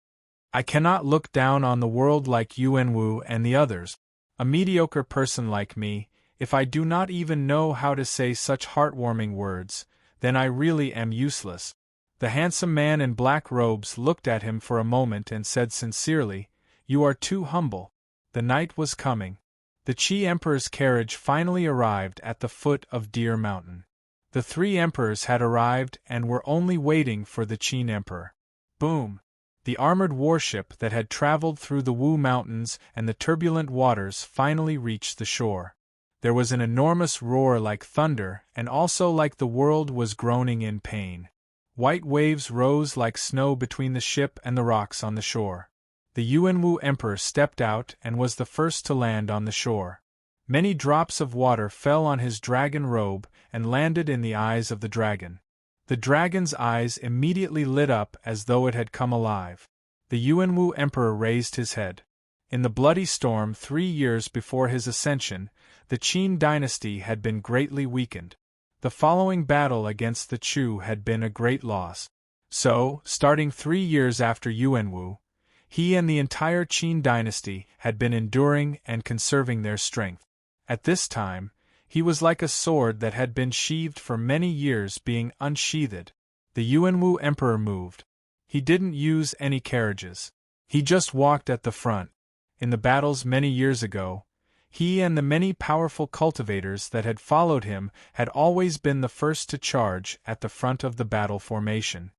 "I cannot look down on the world like Yuanwu and the others. A mediocre person like me, if I do not even know how to say such heartwarming words, then I really am useless." The handsome man in black robes looked at him for a moment and said sincerely, "You are too humble." The night was coming. The Qi Emperor's carriage finally arrived at the foot of Deer Mountain. The 3 emperors had arrived and were only waiting for the Qin Emperor. Boom! The armored warship that had traveled through the Wu Mountains and the turbulent waters finally reached the shore. There was an enormous roar like thunder and also like the world was groaning in pain. White waves rose like snow between the ship and the rocks on the shore. The Yuanwu Emperor stepped out and was the first to land on the shore. Many drops of water fell on his dragon robe and landed in the eyes of the dragon. The dragon's eyes immediately lit up as though it had come alive. The Yuanwu Emperor raised his head. In the bloody storm 3 years before his ascension, the Qin dynasty had been greatly weakened. The following battle against the Chu had been a great loss. So, starting 3 years after Yuanwu, he and the entire Qin dynasty had been enduring and conserving their strength. At this time, he was like a sword that had been sheathed for many years being unsheathed. The Yuanwu Emperor moved. He didn't use any carriages. He just walked at the front. In the battles many years ago, he and the many powerful cultivators that had followed him had always been the first to charge at the front of the battle formation.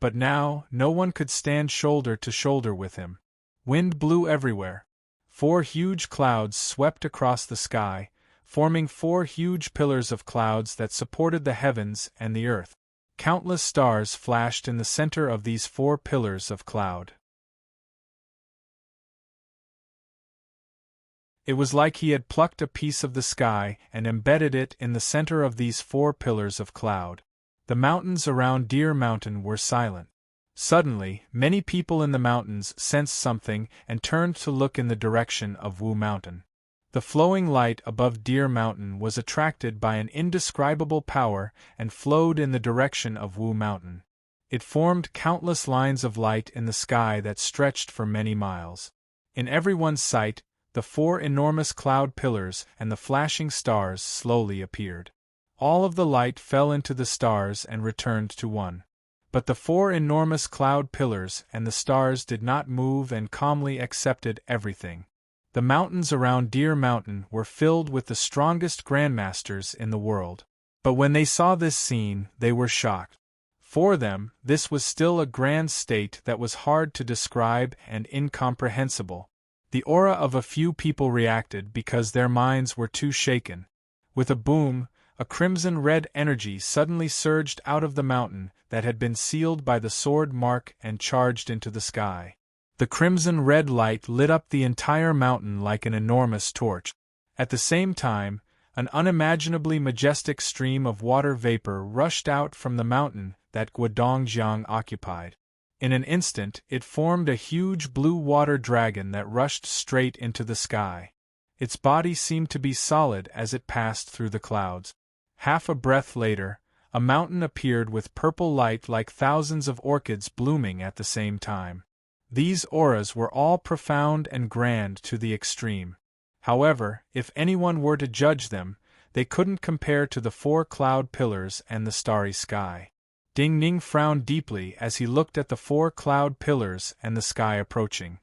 But now, no one could stand shoulder to shoulder with him. Wind blew everywhere. 4 huge clouds swept across the sky, forming 4 huge pillars of clouds that supported the heavens and the earth. Countless stars flashed in the center of these 4 pillars of cloud. It was like he had plucked a piece of the sky and embedded it in the center of these 4 pillars of cloud. The mountains around Deer Mountain were silent. Suddenly, many people in the mountains sensed something and turned to look in the direction of Wu Mountain. The flowing light above Deer Mountain was attracted by an indescribable power and flowed in the direction of Wu Mountain. It formed countless lines of light in the sky that stretched for many miles. In everyone's sight, the 4 enormous cloud pillars and the flashing stars slowly appeared. All of the light fell into the stars and returned to one. But the 4 enormous cloud pillars and the stars did not move and calmly accepted everything. The mountains around Deer Mountain were filled with the strongest grandmasters in the world. But when they saw this scene, they were shocked. For them, this was still a grand state that was hard to describe and incomprehensible. The aura of a few people reacted because their minds were too shaken. With a boom, a crimson-red energy suddenly surged out of the mountain that had been sealed by the sword mark and charged into the sky. The crimson-red light lit up the entire mountain like an enormous torch. At the same time, an unimaginably majestic stream of water vapor rushed out from the mountain that Guodongjiang occupied. In an instant, it formed a huge blue water dragon that rushed straight into the sky. Its body seemed to be solid as it passed through the clouds. Half a breath later, a mountain appeared with purple light like thousands of orchids blooming at the same time. These auras were all profound and grand to the extreme. However, if anyone were to judge them, they couldn't compare to the 4 cloud pillars and the starry sky. Ding Ning frowned deeply as he looked at the 4 cloud pillars and the sky approaching.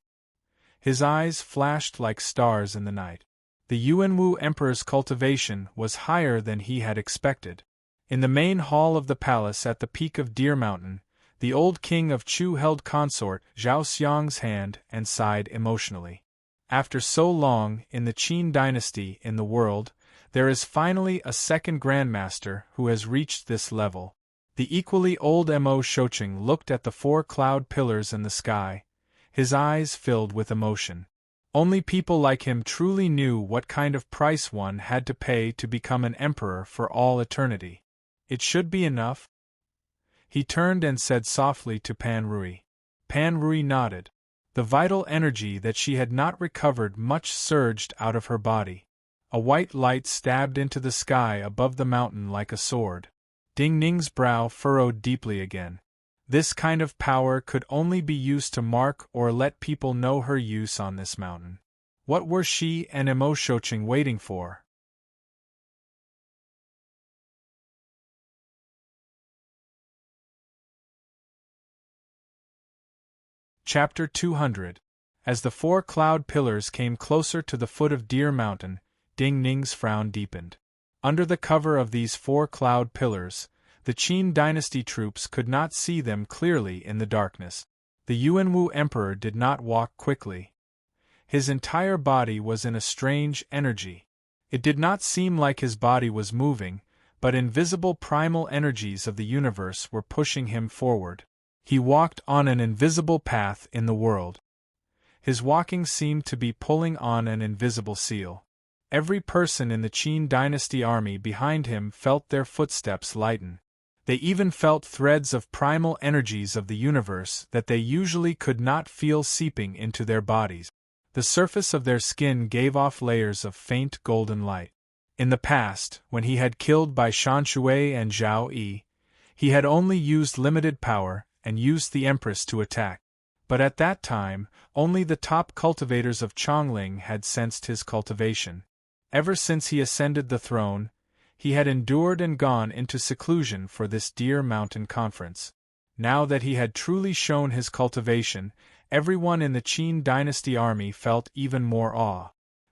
His eyes flashed like stars in the night. The Yuanwu Emperor's cultivation was higher than he had expected. In the main hall of the palace at the peak of Deer Mountain, the old king of Chu held consort Zhao Xiang's hand and sighed emotionally. After so long in the Qin dynasty in the world, there is finally a second grandmaster who has reached this level. The equally old Mo Shoqing looked at the 4 cloud pillars in the sky, his eyes filled with emotion. Only people like him truly knew what kind of price one had to pay to become an emperor for all eternity. It should be enough. He turned and said softly to Pan Rui. Pan Rui nodded. The vital energy that she had not recovered much surged out of her body. A white light stabbed into the sky above the mountain like a sword. Ding Ning's brow furrowed deeply again. This kind of power could only be used to mark or let people know her use on this mountain. What were she and Mo Shoqing waiting for? Chapter 200. As the 4 cloud pillars came closer to the foot of Deer Mountain, Ding Ning's frown deepened. Under the cover of these 4 cloud pillars, the Qin dynasty troops could not see them clearly in the darkness. The Yuanwu Emperor did not walk quickly. His entire body was in a strange energy. It did not seem like his body was moving, but invisible primal energies of the universe were pushing him forward. He walked on an invisible path in the world. His walking seemed to be pulling on an invisible seal. Every person in the Qin dynasty army behind him felt their footsteps lighten. They even felt threads of primal energies of the universe that they usually could not feel seeping into their bodies. The surface of their skin gave off layers of faint golden light. In the past, when he had killed Bai Shanshui and Zhao Yi, he had only used limited power and used the Empress to attack. But at that time, only the top cultivators of Chongling had sensed his cultivation. Ever since he ascended the throne, he had endured and gone into seclusion for this Deer Mountain conference. Now that he had truly shown his cultivation, everyone in the Qin dynasty army felt even more awe.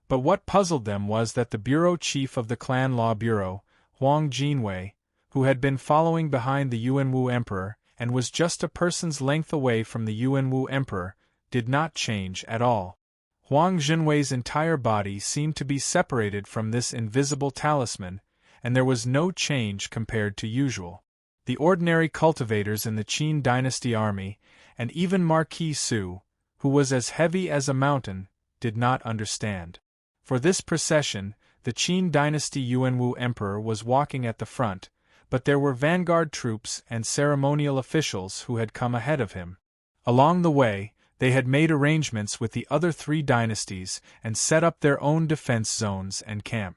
But what puzzled them was that the bureau chief of the clan law bureau, Huang Jinwei, who had been following behind the Yuanwu Emperor, and was just a person's length away from the Yuanwu Emperor, did not change at all. Huang Zhenwei's entire body seemed to be separated from this invisible talisman, and there was no change compared to usual. The ordinary cultivators in the Qin dynasty army, and even Marquis Su, who was as heavy as a mountain, did not understand. For this procession, the Qin dynasty Yuanwu emperor was walking at the front, but there were vanguard troops and ceremonial officials who had come ahead of him. Along the way, they had made arrangements with the other three dynasties and set up their own defense zones and camp.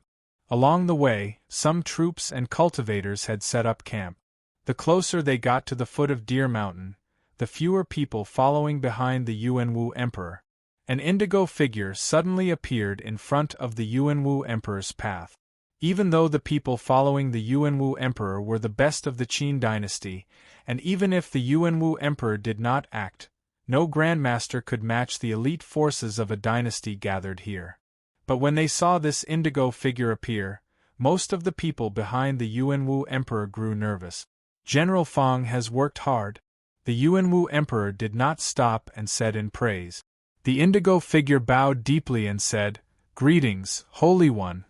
Along the way, some troops and cultivators had set up camp. The closer they got to the foot of Deer Mountain, the fewer people following behind the Yuanwu emperor. An indigo figure suddenly appeared in front of the Yuanwu emperor's path. Even though the people following the Yuanwu emperor were the best of the Qin dynasty, and even if the Yuanwu emperor did not act, no grandmaster could match the elite forces of a dynasty gathered here. But when they saw this indigo figure appear, most of the people behind the Yuanwu emperor grew nervous. General Fang has worked hard. The Yuanwu emperor did not stop and said in praise. The indigo figure bowed deeply and said, "Greetings, Holy One."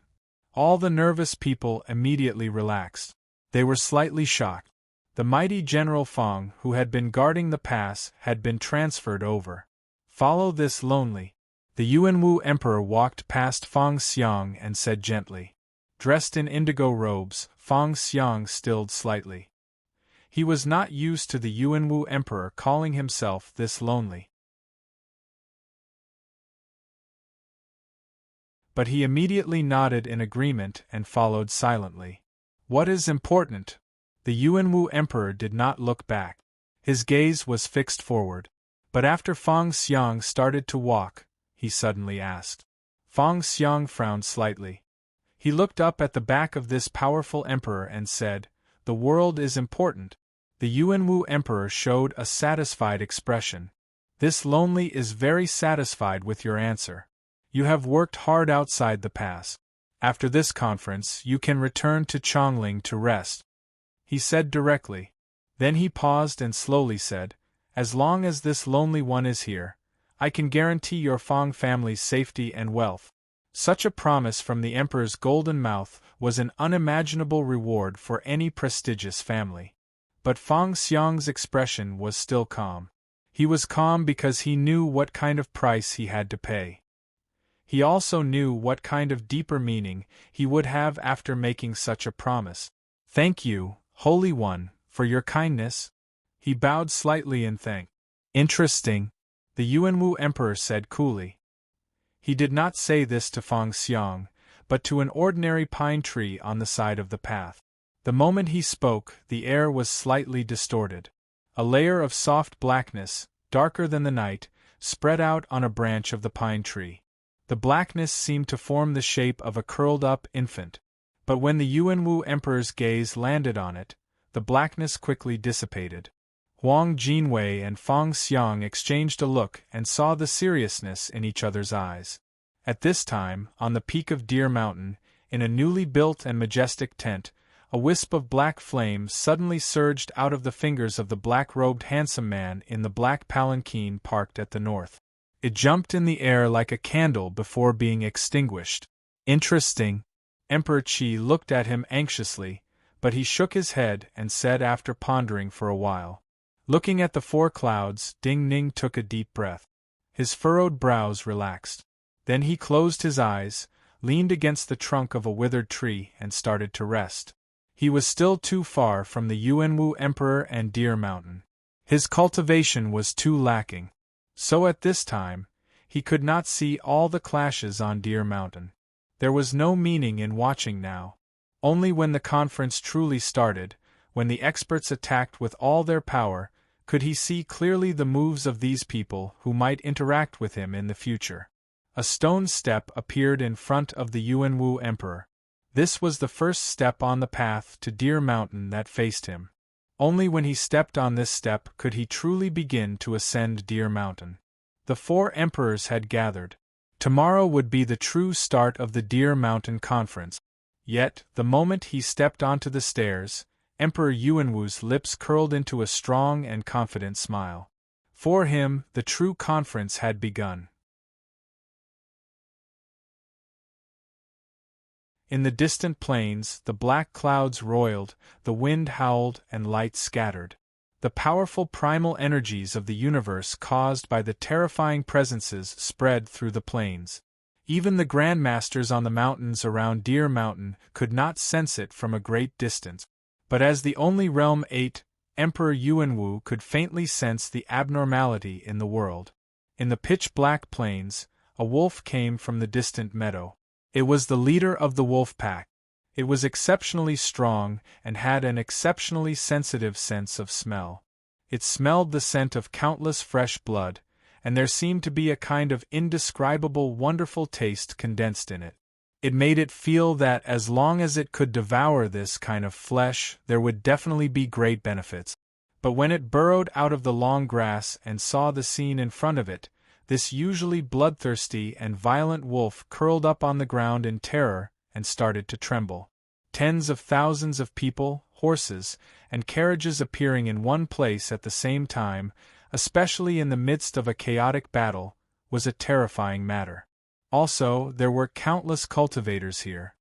All the nervous people immediately relaxed. They were slightly shocked. The mighty General Fang, who had been guarding the pass, had been transferred over. "Follow this lonely." The Yuanwu emperor walked past Fang Xiang and said gently. Dressed in indigo robes, Fang Xiang stilled slightly. He was not used to the Yuanwu emperor calling himself this lonely. But he immediately nodded in agreement and followed silently. What is important? The Yuanwu emperor did not look back. His gaze was fixed forward. But after Fang Xiang started to walk, he suddenly asked. Fang Xiang frowned slightly. He looked up at the back of this powerful emperor and said, "The world is important." The Yuanwu emperor showed a satisfied expression. "This lonely is very satisfied with your answer. You have worked hard outside the pass. After this conference, you can return to Chongling to rest," he said directly. Then he paused and slowly said, "As long as this lonely one is here, I can guarantee your Fang family's safety and wealth." Such a promise from the emperor's golden mouth was an unimaginable reward for any prestigious family. But Fang Xiang's expression was still calm. He was calm because he knew what kind of price he had to pay. He also knew what kind of deeper meaning he would have after making such a promise. "Thank you, Holy One, for your kindness." He bowed slightly in thanks. "Interesting," the Yuanwu emperor said coolly. He did not say this to Fang Xiang, but to an ordinary pine tree on the side of the path. The moment he spoke, the air was slightly distorted. A layer of soft blackness, darker than the night, spread out on a branch of the pine tree. The blackness seemed to form the shape of a curled-up infant. But when the Yuanwu emperor's gaze landed on it, the blackness quickly dissipated. Huang Jinwei and Fang Xiang exchanged a look and saw the seriousness in each other's eyes. At this time, on the peak of Deer Mountain, in a newly built and majestic tent, a wisp of black flame suddenly surged out of the fingers of the black-robed handsome man in the black palanquin parked at the north. It jumped in the air like a candle before being extinguished. "Interesting." Emperor Qi looked at him anxiously, but he shook his head and said after pondering for a while. Looking at the four clouds, Ding Ning took a deep breath. His furrowed brows relaxed. Then he closed his eyes, leaned against the trunk of a withered tree and started to rest. He was still too far from the Yuanwu Emperor and Deer Mountain. His cultivation was too lacking. So at this time, he could not see all the clashes on Deer Mountain. There was no meaning in watching now. Only when the conference truly started, when the experts attacked with all their power, could he see clearly the moves of these people who might interact with him in the future. A stone step appeared in front of the Yuanwu Emperor. This was the first step on the path to Deer Mountain that faced him. Only when he stepped on this step could he truly begin to ascend Deer Mountain. The four emperors had gathered. Tomorrow would be the true start of the Deer Mountain Conference. Yet, the moment he stepped onto the stairs, Emperor Yuanwu's lips curled into a strong and confident smile. For him, the true conference had begun. In the distant plains, the black clouds roiled, the wind howled, and light scattered. The powerful primal energies of the universe caused by the terrifying presences spread through the plains. Even the grandmasters on the mountains around Deer Mountain could not sense it from a great distance. But as the only realm 8, Emperor Yuanwu could faintly sense the abnormality in the world. In the pitch-black plains, a wolf came from the distant meadow. It was the leader of the wolf pack. It was exceptionally strong and had an exceptionally sensitive sense of smell. It smelled the scent of countless fresh blood, and there seemed to be a kind of indescribable wonderful taste condensed in it. It made it feel that as long as it could devour this kind of flesh, there would definitely be great benefits. But when it burrowed out of the long grass and saw the scene in front of it, this usually bloodthirsty and violent wolf curled up on the ground in terror and started to tremble. Tens of thousands of people, horses, and carriages appearing in one place at the same time, especially in the midst of a chaotic battle, was a terrifying matter. Also, there were countless cultivators here.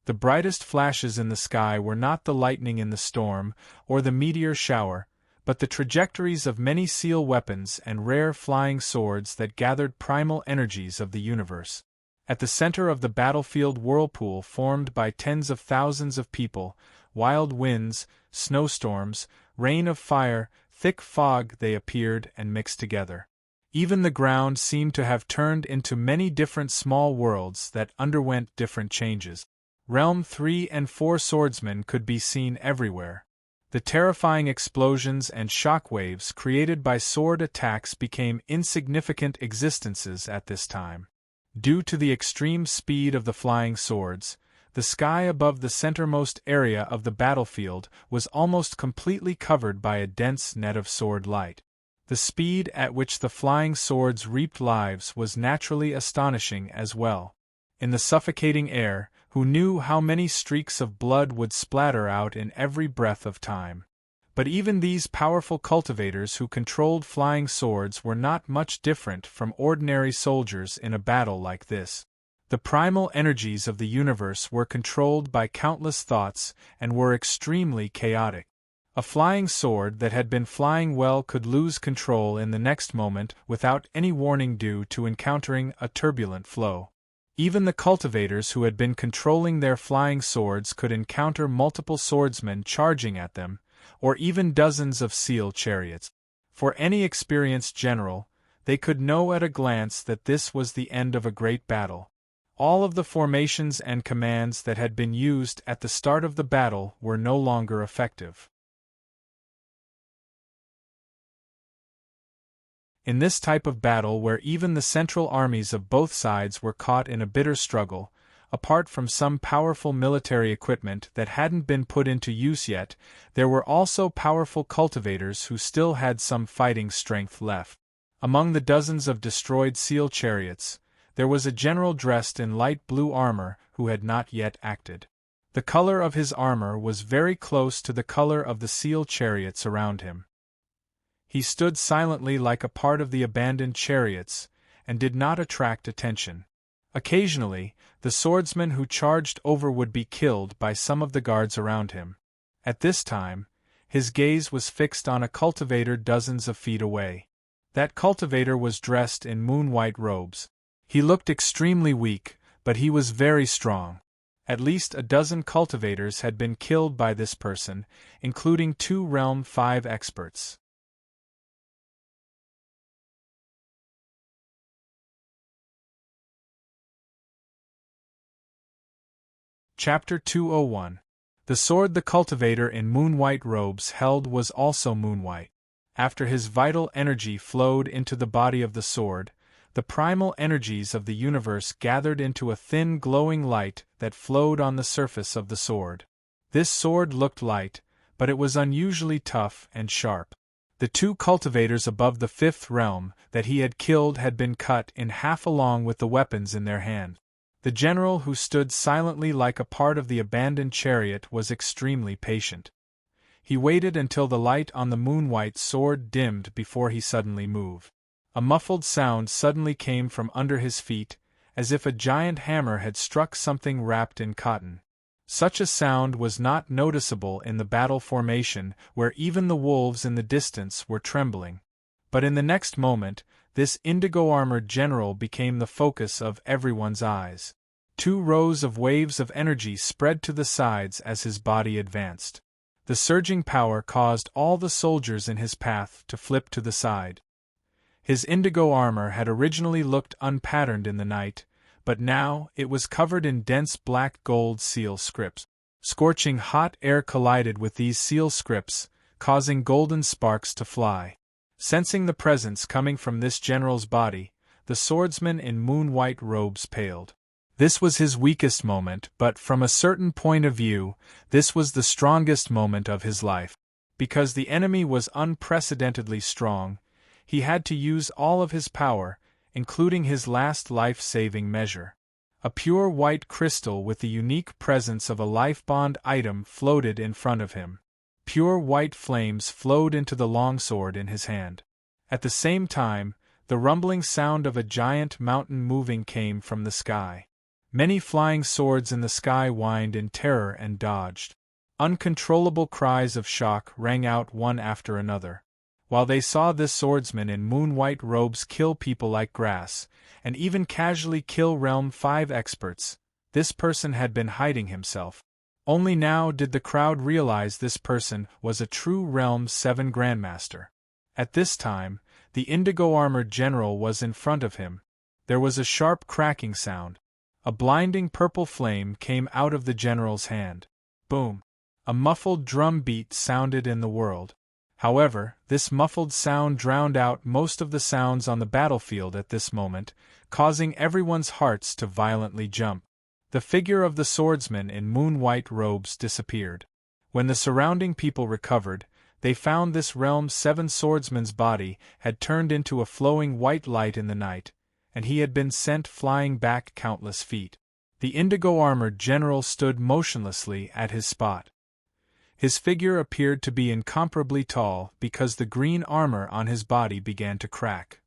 The brightest flashes in the sky were not the lightning in the storm or the meteor shower, but the trajectories of many seal weapons and rare flying swords that gathered primal energies of the universe. At the center of the battlefield whirlpool formed by tens of thousands of people, wild winds, snowstorms, rain of fire, thick fog, they appeared and mixed together. Even the ground seemed to have turned into many different small worlds that underwent different changes. Realm 3 and 4 swordsmen could be seen everywhere. The terrifying explosions and shock waves created by sword attacks became insignificant existences at this time. Due to the extreme speed of the flying swords, the sky above the centermost area of the battlefield was almost completely covered by a dense net of sword light. The speed at which the flying swords reaped lives was naturally astonishing as well. In the suffocating air, who knew how many streaks of blood would splatter out in every breath of time? But even these powerful cultivators who controlled flying swords were not much different from ordinary soldiers in a battle like this. The primal energies of the universe were controlled by countless thoughts and were extremely chaotic. A flying sword that had been flying well could lose control in the next moment without any warning due to encountering a turbulent flow. Even the cultivators who had been controlling their flying swords could encounter multiple swordsmen charging at them, or even dozens of seal chariots. For any experienced general, they could know at a glance that this was the end of a great battle. All of the formations and commands that had been used at the start of the battle were no longer effective. In this type of battle where even the central armies of both sides were caught in a bitter struggle, apart from some powerful military equipment that hadn't been put into use yet, there were also powerful cultivators who still had some fighting strength left. Among the dozens of destroyed seal chariots, there was a general dressed in light blue armor who had not yet acted. The color of his armor was very close to the color of the seal chariots around him. He stood silently like a part of the abandoned chariots, and did not attract attention. Occasionally, the swordsman who charged over would be killed by some of the guards around him. At this time, his gaze was fixed on a cultivator dozens of feet away. That cultivator was dressed in moon-white robes. He looked extremely weak, but he was very strong. At least a dozen cultivators had been killed by this person, including 2 Realm 5 experts. Chapter 201. The sword the cultivator in moon-white robes held was also moon-white. After his vital energy flowed into the body of the sword, the primal energies of the universe gathered into a thin glowing light that flowed on the surface of the sword. This sword looked light, but it was unusually tough and sharp. The 2 cultivators above the 5th realm that he had killed had been cut in half along with the weapons in their hand. The general who stood silently like a part of the abandoned chariot was extremely patient. He waited until the light on the moon-white sword dimmed before he suddenly moved. A muffled sound suddenly came from under his feet, as if a giant hammer had struck something wrapped in cotton. Such a sound was not noticeable in the battle formation, where even the wolves in the distance were trembling. But in the next moment, this indigo-armored general became the focus of everyone's eyes. 2 rows of waves of energy spread to the sides as his body advanced. The surging power caused all the soldiers in his path to flip to the side. His indigo armor had originally looked unpatterned in the night, but now it was covered in dense black gold seal scripts. Scorching hot air collided with these seal scripts, causing golden sparks to fly. Sensing the presence coming from this general's body, the swordsman in moon-white robes paled. This was his weakest moment, but from a certain point of view, this was the strongest moment of his life. Because the enemy was unprecedentedly strong, he had to use all of his power, including his last life-saving measure. A pure white crystal with the unique presence of a life-bond item floated in front of him. Pure white flames flowed into the longsword in his hand. At the same time, the rumbling sound of a giant mountain moving came from the sky. Many flying swords in the sky whined in terror and dodged. Uncontrollable cries of shock rang out one after another. While they saw this swordsman in moon-white robes kill people like grass, and even casually kill Realm 5 experts, this person had been hiding himself. Only now did the crowd realize this person was a true Realm 7 Grandmaster. At this time, the indigo-armored general was in front of him. There was a sharp cracking sound. A blinding purple flame came out of the general's hand. Boom! A muffled drum beat sounded in the world. However, this muffled sound drowned out most of the sounds on the battlefield at this moment, causing everyone's hearts to violently jump. The figure of the swordsman in moon-white robes disappeared. When the surrounding people recovered, they found this Realm 7 swordsman's body had turned into a flowing white light in the night, and he had been sent flying back countless feet. The indigo-armored general stood motionlessly at his spot. His figure appeared to be incomparably tall because the green armor on his body began to crack.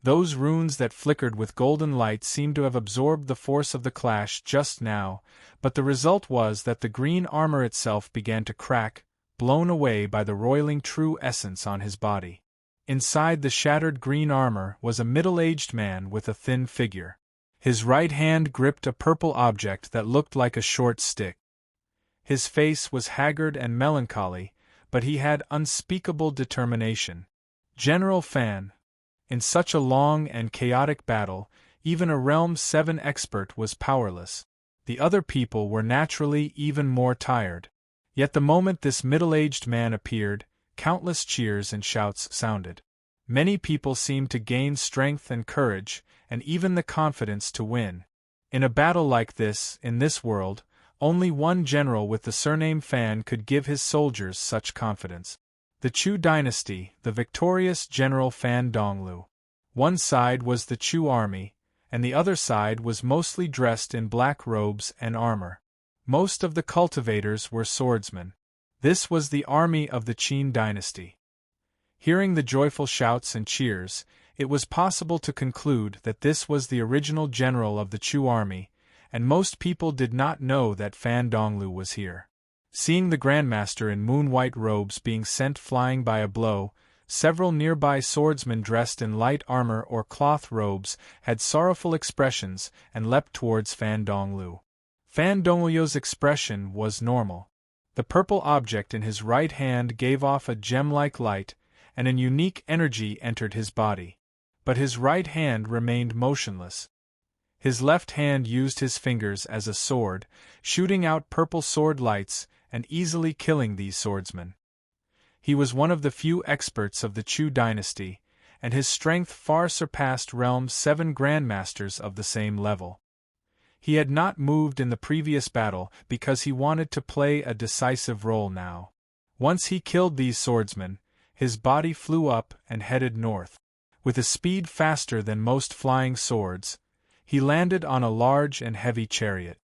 Those runes that flickered with golden light seemed to have absorbed the force of the clash just now, but the result was that the green armor itself began to crack, blown away by the roiling true essence on his body. Inside the shattered green armor was a middle-aged man with a thin figure. His right hand gripped a purple object that looked like a short stick. His face was haggard and melancholy, but he had unspeakable determination. General Fan. In such a long and chaotic battle, even a Realm 7 expert was powerless. The other people were naturally even more tired. Yet the moment this middle-aged man appeared, countless cheers and shouts sounded. Many people seemed to gain strength and courage, and even the confidence to win. In a battle like this, in this world, only one general with the surname Fan could give his soldiers such confidence. The Chu dynasty, the victorious General Fan Donglu. One side was the Chu army, and the other side was mostly dressed in black robes and armor. Most of the cultivators were swordsmen. This was the army of the Qin dynasty. Hearing the joyful shouts and cheers, it was possible to conclude that this was the original general of the Chu army, and most people did not know that Fan Donglu was here. Seeing the Grandmaster in moon-white robes being sent flying by a blow, several nearby swordsmen dressed in light armor or cloth robes had sorrowful expressions and leapt towards Fan Donglu. Fan Donglu's expression was normal. The purple object in his right hand gave off a gem-like light, and an unique energy entered his body. But his right hand remained motionless. His left hand used his fingers as a sword, shooting out purple sword lights and easily killing these swordsmen. He was one of the few experts of the Chu dynasty, and his strength far surpassed Realm 7 Grandmasters of the same level. He had not moved in the previous battle because he wanted to play a decisive role now. Once he killed these swordsmen, his body flew up and headed north. With a speed faster than most flying swords, he landed on a large and heavy chariot.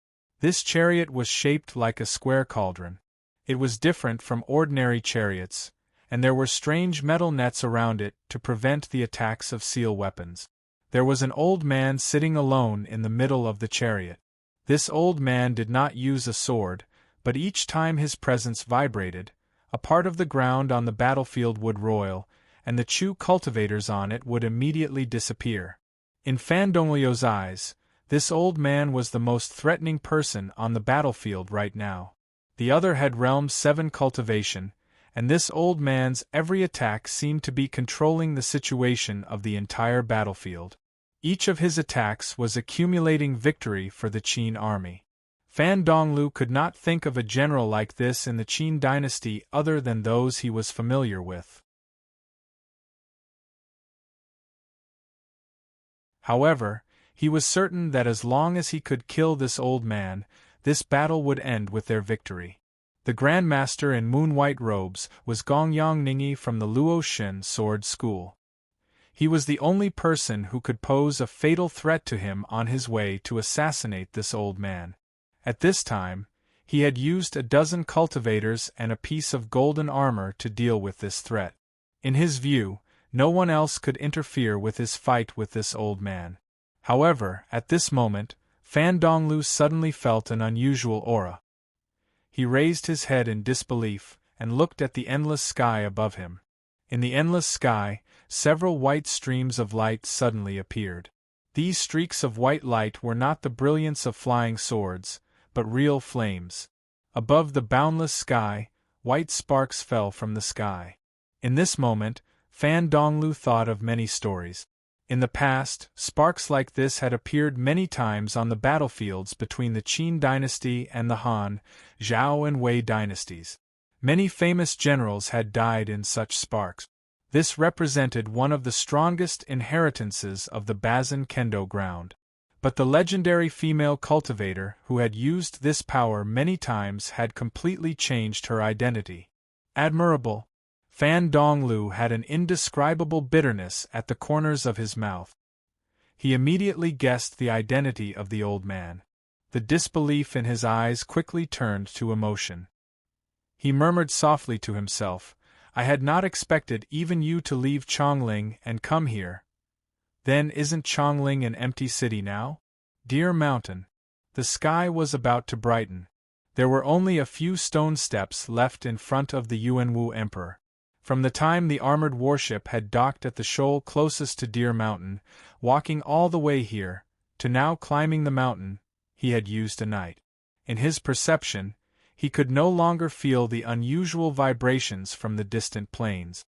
This chariot was shaped like a square cauldron. It was different from ordinary chariots, and there were strange metal nets around it to prevent the attacks of seal weapons. There was an old man sitting alone in the middle of the chariot. This old man did not use a sword, but each time his presence vibrated, a part of the ground on the battlefield would roil, and the Chu cultivators on it would immediately disappear. In Fan Donglio's eyes, this old man was the most threatening person on the battlefield right now. The other had Realm 7 cultivation, and this old man's every attack seemed to be controlling the situation of the entire battlefield. Each of his attacks was accumulating victory for the Qin army. Fan Donglu could not think of a general like this in the Qin dynasty other than those he was familiar with. However, he was certain that as long as he could kill this old man, this battle would end with their victory. The Grand Master in moon-white robes was Gongyang Ningyi from the Luo Shen sword school. He was the only person who could pose a fatal threat to him on his way to assassinate this old man. At this time, he had used a dozen cultivators and a piece of golden armor to deal with this threat. In his view, no one else could interfere with his fight with this old man. However, at this moment, Fan Donglu suddenly felt an unusual aura. He raised his head in disbelief and looked at the endless sky above him. In the endless sky, several white streams of light suddenly appeared. These streaks of white light were not the brilliance of flying swords, but real flames. Above the boundless sky, white sparks fell from the sky. In this moment, Fan Donglu thought of many stories. In the past, sparks like this had appeared many times on the battlefields between the Qin dynasty and the Han, Zhao and Wei dynasties. Many famous generals had died in such sparks. This represented one of the strongest inheritances of the Bazin Kendo ground. But the legendary female cultivator who had used this power many times had completely changed her identity. Admirable! Fan Donglu had an indescribable bitterness at the corners of his mouth. He immediately guessed the identity of the old man. The disbelief in his eyes quickly turned to emotion. He murmured softly to himself, "I had not expected even you to leave Chongling and come here. Then isn't Chongling an empty city now? Dear Mountain." The sky was about to brighten. There were only a few stone steps left in front of the Yuanwu Emperor. From the time the armored warship had docked at the shoal closest to Deer Mountain, walking all the way here, to now climbing the mountain, he had used a night. In his perception, he could no longer feel the unusual vibrations from the distant plains.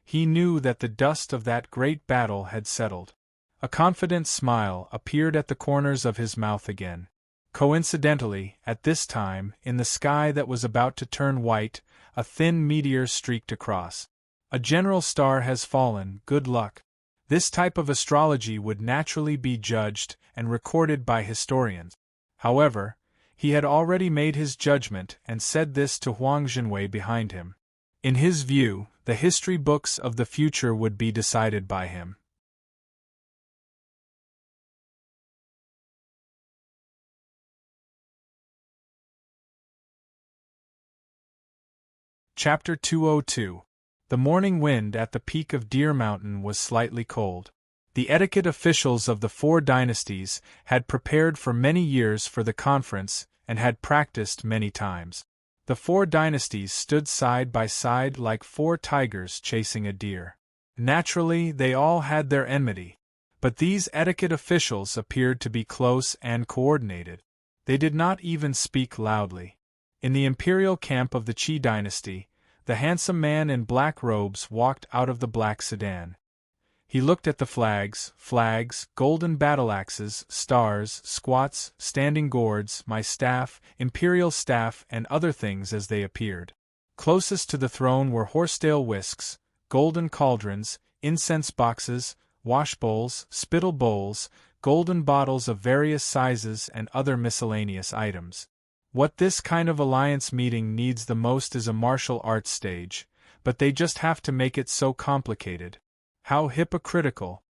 He knew that the dust of that great battle had settled. A confident smile appeared at the corners of his mouth again. Coincidentally, at this time, in the sky that was about to turn white, a thin meteor streaked across. A general star has fallen, good luck. This type of astrology would naturally be judged and recorded by historians. However, he had already made his judgment and said this to Huang Jinwei behind him. In his view, the history books of the future would be decided by him. Chapter 202. The morning wind at the peak of Deer Mountain was slightly cold. The etiquette officials of the four dynasties had prepared for many years for the conference and had practiced many times. The four dynasties stood side by side like four tigers chasing a deer. Naturally, they all had their enmity. But these etiquette officials appeared to be close and coordinated. They did not even speak loudly. In the imperial camp of the Qi dynasty, the handsome man in black robes walked out of the black sedan. He looked at the flags, golden battle-axes, stars, squats, standing gourds, my staff, imperial staff and other things as they appeared. Closest to the throne were horsetail whisks, golden cauldrons, incense boxes, wash bowls, spittle bowls, golden bottles of various sizes and other miscellaneous items. What this kind of alliance meeting needs the most is a martial arts stage, but they just have to make it so complicated. How hypocritical.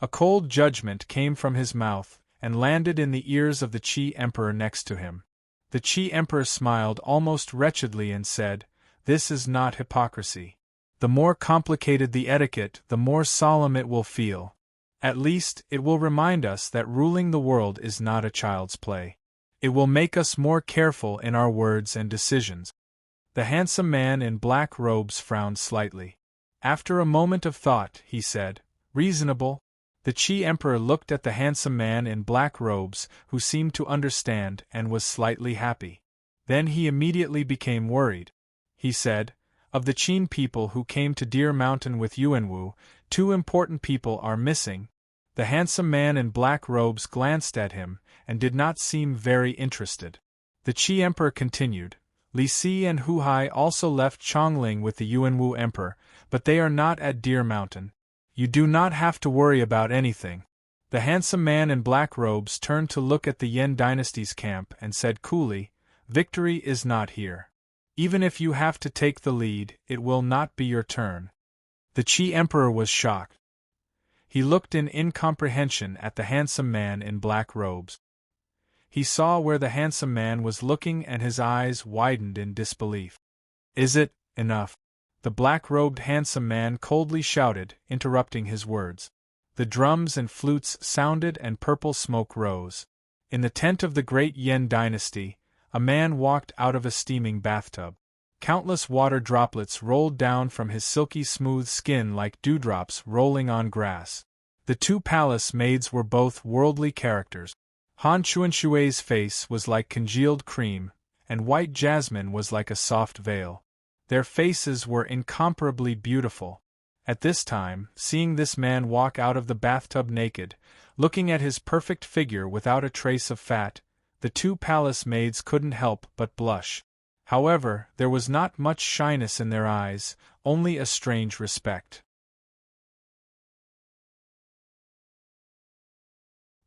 A cold judgment came from his mouth, and landed in the ears of the Qi Emperor next to him. The Qi Emperor smiled almost wretchedly and said, "This is not hypocrisy. The more complicated the etiquette, the more solemn it will feel. At least, it will remind us that ruling the world is not a child's play. It will make us more careful in our words and decisions." The handsome man in black robes frowned slightly. After a moment of thought, he said, "Reasonable." The Qi Emperor looked at the handsome man in black robes, who seemed to understand and was slightly happy. Then he immediately became worried. He said, "Of the Qin people who came to Deer Mountain with Yuanwu, 2 important people are missing." The handsome man in black robes glanced at him, and did not seem very interested. The Qi Emperor continued, "Li Si and Hu Hai also left Chongling with the Yuanwu Emperor, but they are not at Deer Mountain. You do not have to worry about anything." The handsome man in black robes turned to look at the Yan dynasty's camp and said coolly, "Victory is not here. Even if you have to take the lead, it will not be your turn." The Qi Emperor was shocked. He looked in incomprehension at the handsome man in black robes. He saw where the handsome man was looking and his eyes widened in disbelief. "Is it enough?" the black-robed handsome man coldly shouted, interrupting his words. The drums and flutes sounded and purple smoke rose. In the tent of the great Yan dynasty, a man walked out of a steaming bathtub. Countless water droplets rolled down from his silky smooth skin like dewdrops rolling on grass. The 2 palace maids were both worldly characters. Han Chuanshui's face was like congealed cream, and white jasmine was like a soft veil. Their faces were incomparably beautiful. At this time, seeing this man walk out of the bathtub naked, looking at his perfect figure without a trace of fat, the 2 palace maids couldn't help but blush. However, there was not much shyness in their eyes, only a strange respect.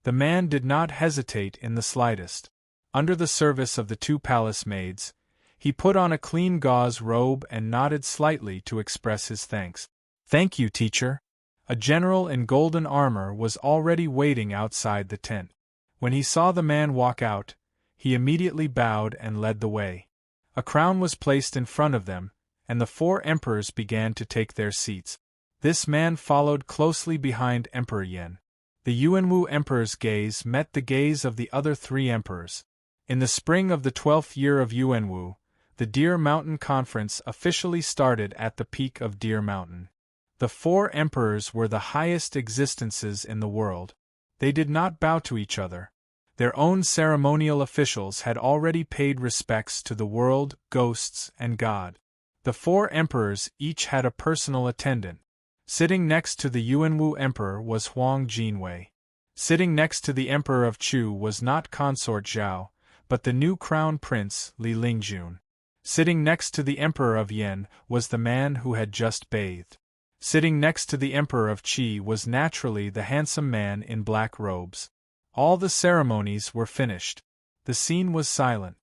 The man did not hesitate in the slightest. Under the service of the 2 palace maids, he put on a clean gauze robe and nodded slightly to express his thanks. "Thank you, teacher." A general in golden armor was already waiting outside the tent. When he saw the man walk out, he immediately bowed and led the way. A crown was placed in front of them, and the 4 emperors began to take their seats. This man followed closely behind Emperor Yan. The Yuanwu emperor's gaze met the gaze of the other 3 emperors. In the spring of the 12th year of Yuanwu, the Deer Mountain Conference officially started at the peak of Deer Mountain. The 4 emperors were the highest existences in the world. They did not bow to each other. Their own ceremonial officials had already paid respects to the world, ghosts, and God. The 4 emperors each had a personal attendant. Sitting next to the Yuanwu emperor was Huang Jinwei. Sitting next to the emperor of Chu was not consort Zhao, but the new crown prince, Li Lingjun. Sitting next to the emperor of Yan was the man who had just bathed. Sitting next to the emperor of Qi was naturally the handsome man in black robes. All the ceremonies were finished. The scene was silent.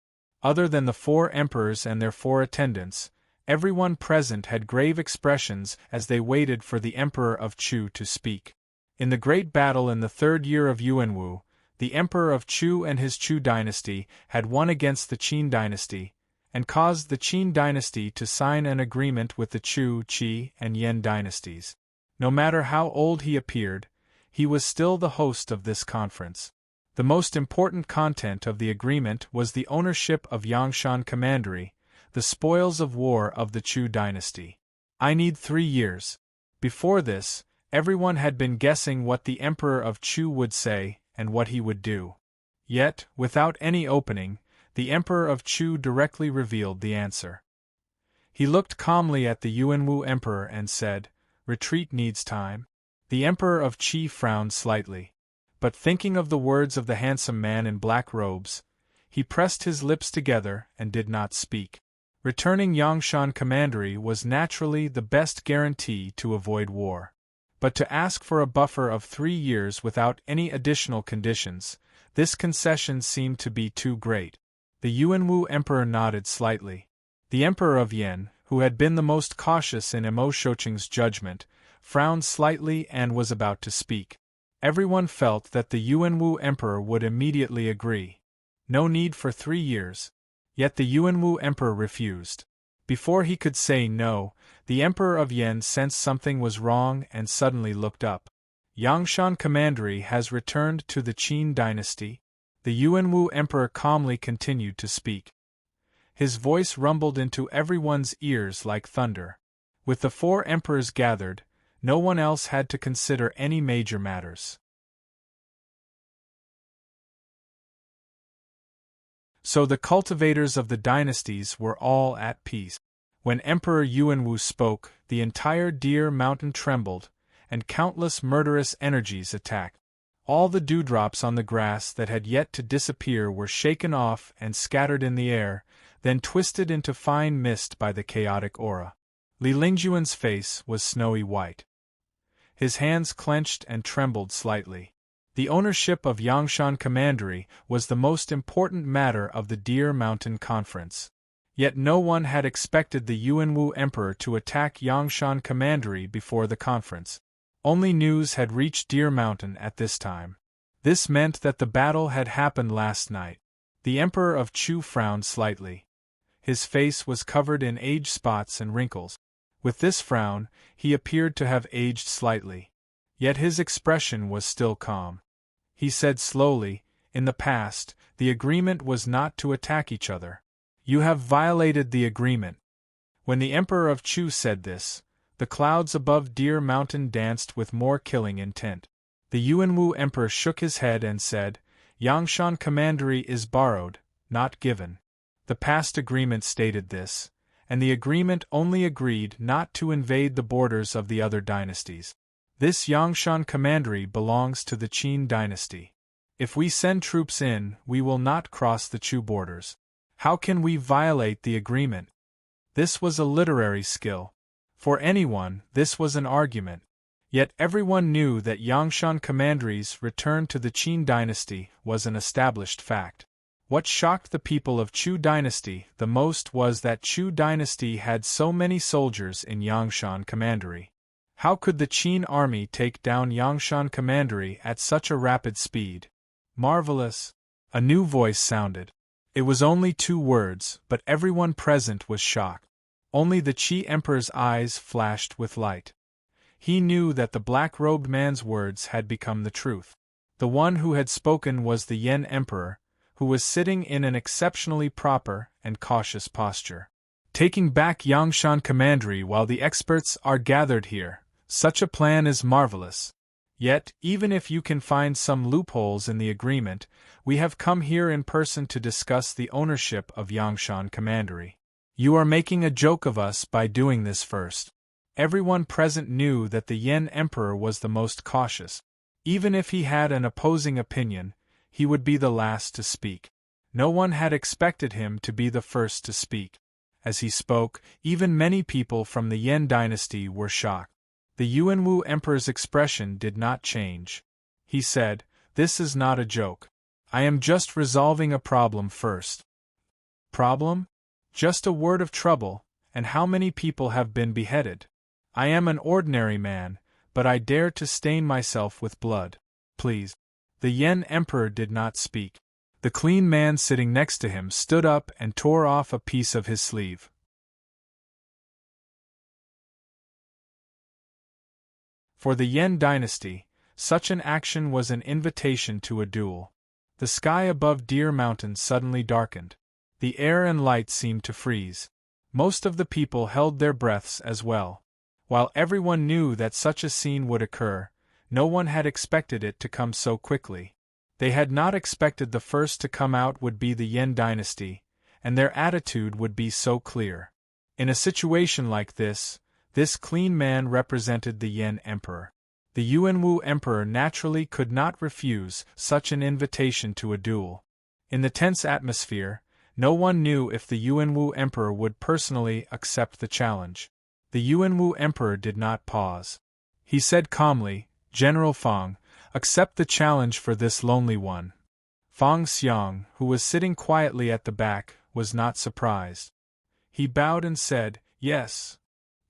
Other than the 4 emperors and their 4 attendants, everyone present had grave expressions as they waited for the emperor of Chu to speak. In the great battle in the 3rd year of Yuanwu, the emperor of Chu and his Chu dynasty had won against the Qin dynasty, and caused the Qin dynasty to sign an agreement with the Chu, Qi, and Yan dynasties. No matter how old he appeared, he was still the host of this conference. The most important content of the agreement was the ownership of Yangshan Commandery, the spoils of war of the Chu dynasty. I need 3 years. Before this, everyone had been guessing what the emperor of Chu would say and what he would do. Yet, without any opening, the emperor of Chu directly revealed the answer. He looked calmly at the Yuanwu emperor and said, "Retreat needs time." The emperor of Qi frowned slightly. But thinking of the words of the handsome man in black robes, he pressed his lips together and did not speak. Returning Yangshan Commandery was naturally the best guarantee to avoid war. But to ask for a buffer of 3 years without any additional conditions, this concession seemed to be too great. The Yuanwu emperor nodded slightly. The emperor of Yan, who had been the most cautious in Emo Shocheng's judgment, frowned slightly and was about to speak. Everyone felt that the Yuanwu Emperor would immediately agree. No need for 3 years. Yet the Yuanwu Emperor refused. Before he could say no, the Emperor of Yen sensed something was wrong and suddenly looked up. Yangshan Commandery has returned to the Qin dynasty. The Yuanwu Emperor calmly continued to speak. His voice rumbled into everyone's ears like thunder. With the 4 emperors gathered, no one else had to consider any major matters. So the cultivators of the dynasties were all at peace. When Emperor Yuanwu spoke, the entire Deer Mountain trembled, and countless murderous energies attacked. All the dewdrops on the grass that had yet to disappear were shaken off and scattered in the air, then twisted into fine mist by the chaotic aura. Li Lingjuan's face was snowy white. His hands clenched and trembled slightly. The ownership of Yangshan Commandery was the most important matter of the Deer Mountain Conference. Yet no one had expected the Yuanwu Emperor to attack Yangshan Commandery before the conference. Only news had reached Deer Mountain at this time. This meant that the battle had happened last night. The Emperor of Chu frowned slightly. His face was covered in age spots and wrinkles. With this frown, he appeared to have aged slightly. Yet his expression was still calm. He said slowly, "In the past, the agreement was not to attack each other. You have violated the agreement." When the Emperor of Chu said this, the clouds above Deer Mountain danced with more killing intent. The Yuanwu Emperor shook his head and said, "Yangshan Commandery is borrowed, not given." The past agreement stated this, and the agreement only agreed not to invade the borders of the other dynasties. This Yangshan Commandery belongs to the Qin dynasty. If we send troops in, we will not cross the Chu borders. How can we violate the agreement? This was a literary skill. For anyone, this was an argument. Yet everyone knew that Yangshan Commandery's return to the Qin dynasty was an established fact. What shocked the people of Chu dynasty the most was that Chu dynasty had so many soldiers in Yangshan Commandery. How could the Qin army take down Yangshan Commandery at such a rapid speed? Marvelous! A new voice sounded. It was only 2 words, but everyone present was shocked. Only the Qi Emperor's eyes flashed with light. He knew that the black-robed man's words had become the truth. The one who had spoken was the Yen Emperor, who was sitting in an exceptionally proper and cautious posture. Taking back Yangshan Commandery while the experts are gathered here, such a plan is marvelous. Yet, even if you can find some loopholes in the agreement, we have come here in person to discuss the ownership of Yangshan Commandery. You are making a joke of us by doing this first. Everyone present knew that the Yen Emperor was the most cautious. Even if he had an opposing opinion, he would be the last to speak. No one had expected him to be the first to speak. As he spoke, even many people from the Yen dynasty were shocked. The Yuanwu Emperor's expression did not change. He said, "This is not a joke. I am just resolving a problem first." Problem? Just a word of trouble, and how many people have been beheaded? I am an ordinary man, but I dare to stain myself with blood. Please. The Yen Emperor did not speak. The clean man sitting next to him stood up and tore off a piece of his sleeve. For the Yen dynasty, such an action was an invitation to a duel. The sky above Deer Mountain suddenly darkened. The air and light seemed to freeze. Most of the people held their breaths as well. While everyone knew that such a scene would occur, no one had expected it to come so quickly. They had not expected the first to come out would be the Yen dynasty, and their attitude would be so clear. In a situation like this clean man represented the Yen Emperor. The Yuanwu Emperor naturally could not refuse such an invitation to a duel. In the tense atmosphere, no one knew if the Yuanwu Emperor would personally accept the challenge. The Yuanwu Emperor did not pause. He said calmly, "General Fang, accept the challenge for this lonely one." Fang Xiang, who was sitting quietly at the back, was not surprised. He bowed and said, "Yes."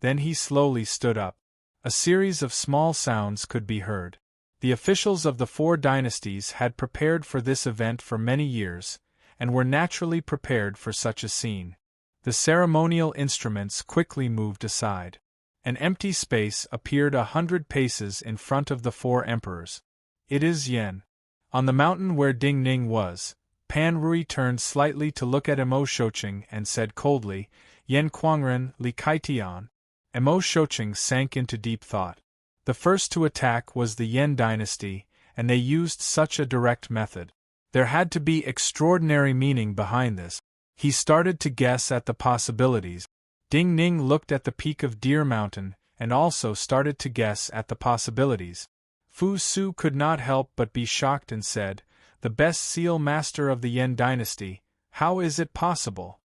Then he slowly stood up. A series of small sounds could be heard. The officials of the four dynasties had prepared for this event for many years, and were naturally prepared for such a scene. The ceremonial instruments quickly moved aside. An empty space appeared 100 paces in front of the four emperors. It is Yen. On the mountain where Ding Ning was, Pan Rui turned slightly to look at Emo Shocheng and said coldly, Yen Quangren Li Kaitian. Emo Shocheng sank into deep thought. The first to attack was the Yen dynasty, and they used such a direct method. There had to be extraordinary meaning behind this. He started to guess at the possibilities. Ding Ning looked at the peak of Deer Mountain, and also started to guess at the possibilities. Fu Su could not help but be shocked and said, the best seal master of the Yen dynasty, how is it possible?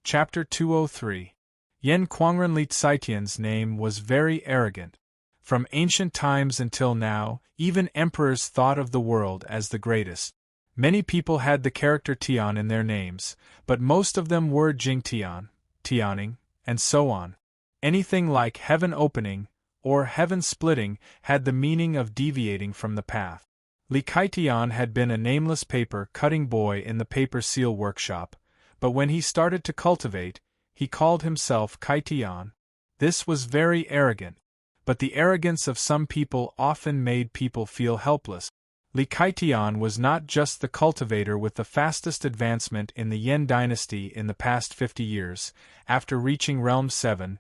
Chapter 203. Yen Quangren Li Tsaitian's name was very arrogant. From ancient times until now, even emperors thought of the world as the greatest. Many people had the character Tian in their names, but most of them were Jing Tian, Tianing, and so on. Anything like heaven opening, or heaven splitting, had the meaning of deviating from the path. Li Kaitian had been a nameless paper-cutting boy in the paper seal workshop, but when he started to cultivate, he called himself Kaitian. This was very arrogant, but the arrogance of some people often made people feel helpless. Li Kaitian was not just the cultivator with the fastest advancement in the Yen dynasty in the past 50 years. After reaching Realm 7,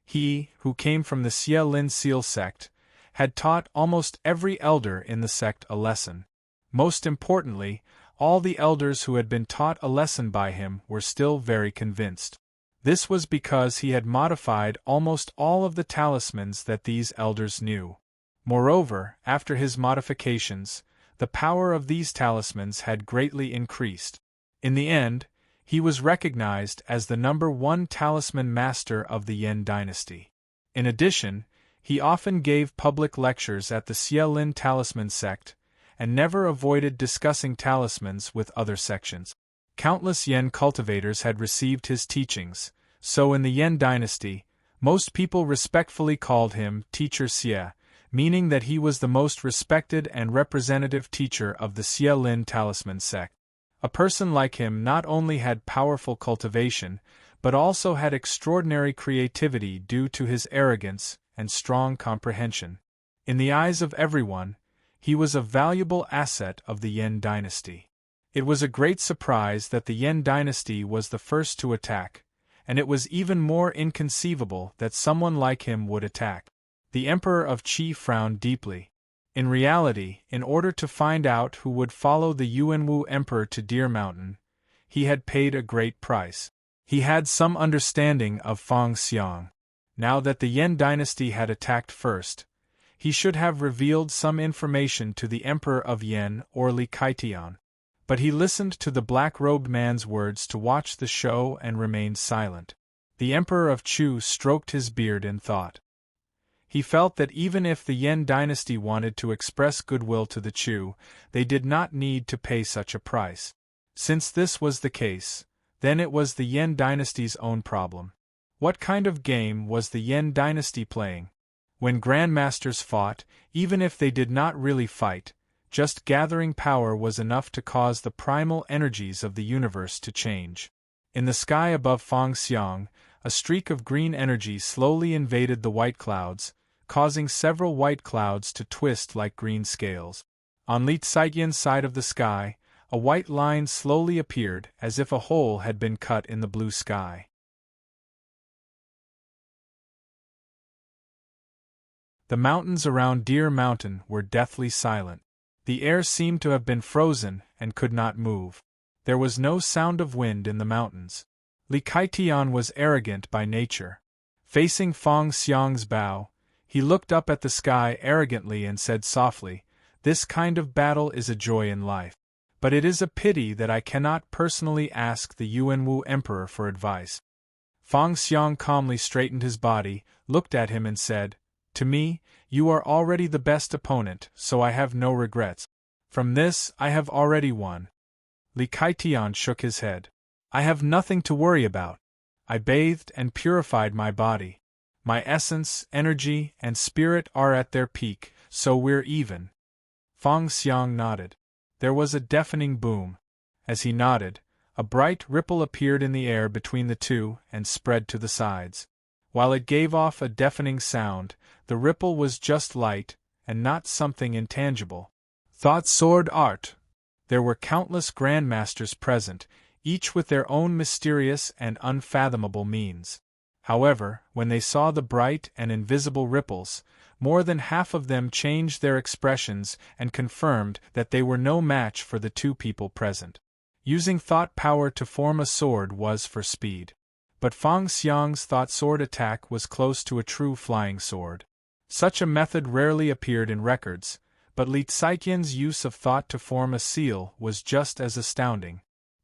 he, who came from the Xie Lin Seal sect, had taught almost every elder in the sect a lesson. Most importantly, all the elders who had been taught a lesson by him were still very convinced. This was because he had modified almost all of the talismans that these elders knew. Moreover, after his modifications, the power of these talismans had greatly increased. In the end, he was recognized as the #1 talisman master of the Yen dynasty. In addition, he often gave public lectures at the Xie Lin talisman sect, and never avoided discussing talismans with other sections. Countless Yen cultivators had received his teachings, so in the Yen dynasty, most people respectfully called him Teacher Xie, meaning that he was the most respected and representative teacher of the Xie Lin talisman sect. A person like him not only had powerful cultivation, but also had extraordinary creativity due to his arrogance and strong comprehension. In the eyes of everyone, he was a valuable asset of the Yen dynasty. It was a great surprise that the Yen dynasty was the first to attack, and it was even more inconceivable that someone like him would attack. The Emperor of Qi frowned deeply. In reality, in order to find out who would follow the Yuanwu Emperor to Deer Mountain, he had paid a great price. He had some understanding of Feng Xiang. Now that the Yen dynasty had attacked first, he should have revealed some information to the Emperor of Yen or Li Kaitian. But he listened to the black-robed man's words to watch the show and remained silent. The Emperor of Chu stroked his beard in thought. He felt that even if the Yen dynasty wanted to express goodwill to the Chu, they did not need to pay such a price. Since this was the case, then it was the Yen dynasty's own problem. What kind of game was the Yen dynasty playing? When grandmasters fought, even if they did not really fight, just gathering power was enough to cause the primal energies of the universe to change. In the sky above Feng Xiang, a streak of green energy slowly invaded the white clouds, causing several white clouds to twist like green scales. On Li Tsaitian's side of the sky, a white line slowly appeared as if a hole had been cut in the blue sky. The mountains around Deer Mountain were deathly silent. The air seemed to have been frozen and could not move. There was no sound of wind in the mountains. Li Kaitian was arrogant by nature. Facing Feng Xiang's bow, he looked up at the sky arrogantly and said softly, "This kind of battle is a joy in life. But it is a pity that I cannot personally ask the Yuanwu Emperor for advice." Feng Xiang calmly straightened his body, looked at him and said, "To me, you are already the best opponent, so I have no regrets. From this, I have already won." Li Kaitian shook his head. I have nothing to worry about. I bathed and purified my body. My essence, energy, and spirit are at their peak, so we're even. Feng Xiang nodded. There was a deafening boom. As he nodded, a bright ripple appeared in the air between the two and spread to the sides. While it gave off a deafening sound, the ripple was just light, and not something intangible. Thought sword art. There were countless grandmasters present, each with their own mysterious and unfathomable means. However, when they saw the bright and invisible ripples, more than half of them changed their expressions and confirmed that they were no match for the two people present. Using thought power to form a sword was for speed. But Feng Xiang's thought sword attack was close to a true flying sword. Such a method rarely appeared in records, but Li Ziqian's use of thought to form a seal was just as astounding.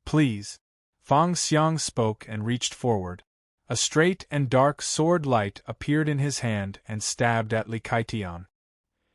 Please. Feng Xiang spoke and reached forward. A straight and dark sword light appeared in his hand and stabbed at Li Ziqian.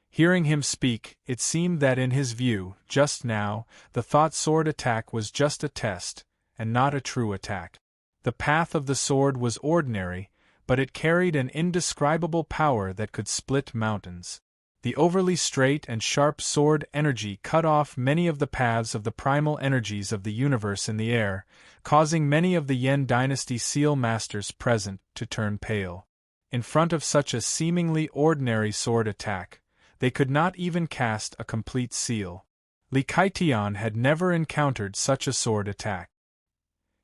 Hearing him speak, it seemed that in his view, just now, the thought sword attack was just a test, and not a true attack. The path of the sword was ordinary, but it carried an indescribable power that could split mountains. The overly straight and sharp sword energy cut off many of the paths of the primal energies of the universe in the air, causing many of the Yen dynasty seal masters present to turn pale. In front of such a seemingly ordinary sword attack, they could not even cast a complete seal. Li Ziqian had never encountered such a sword attack.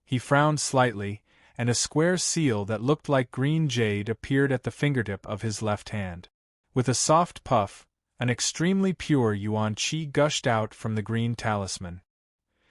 He frowned slightly, and a square seal that looked like green jade appeared at the fingertip of his left hand. With a soft puff, an extremely pure yuan qi gushed out from the green talisman.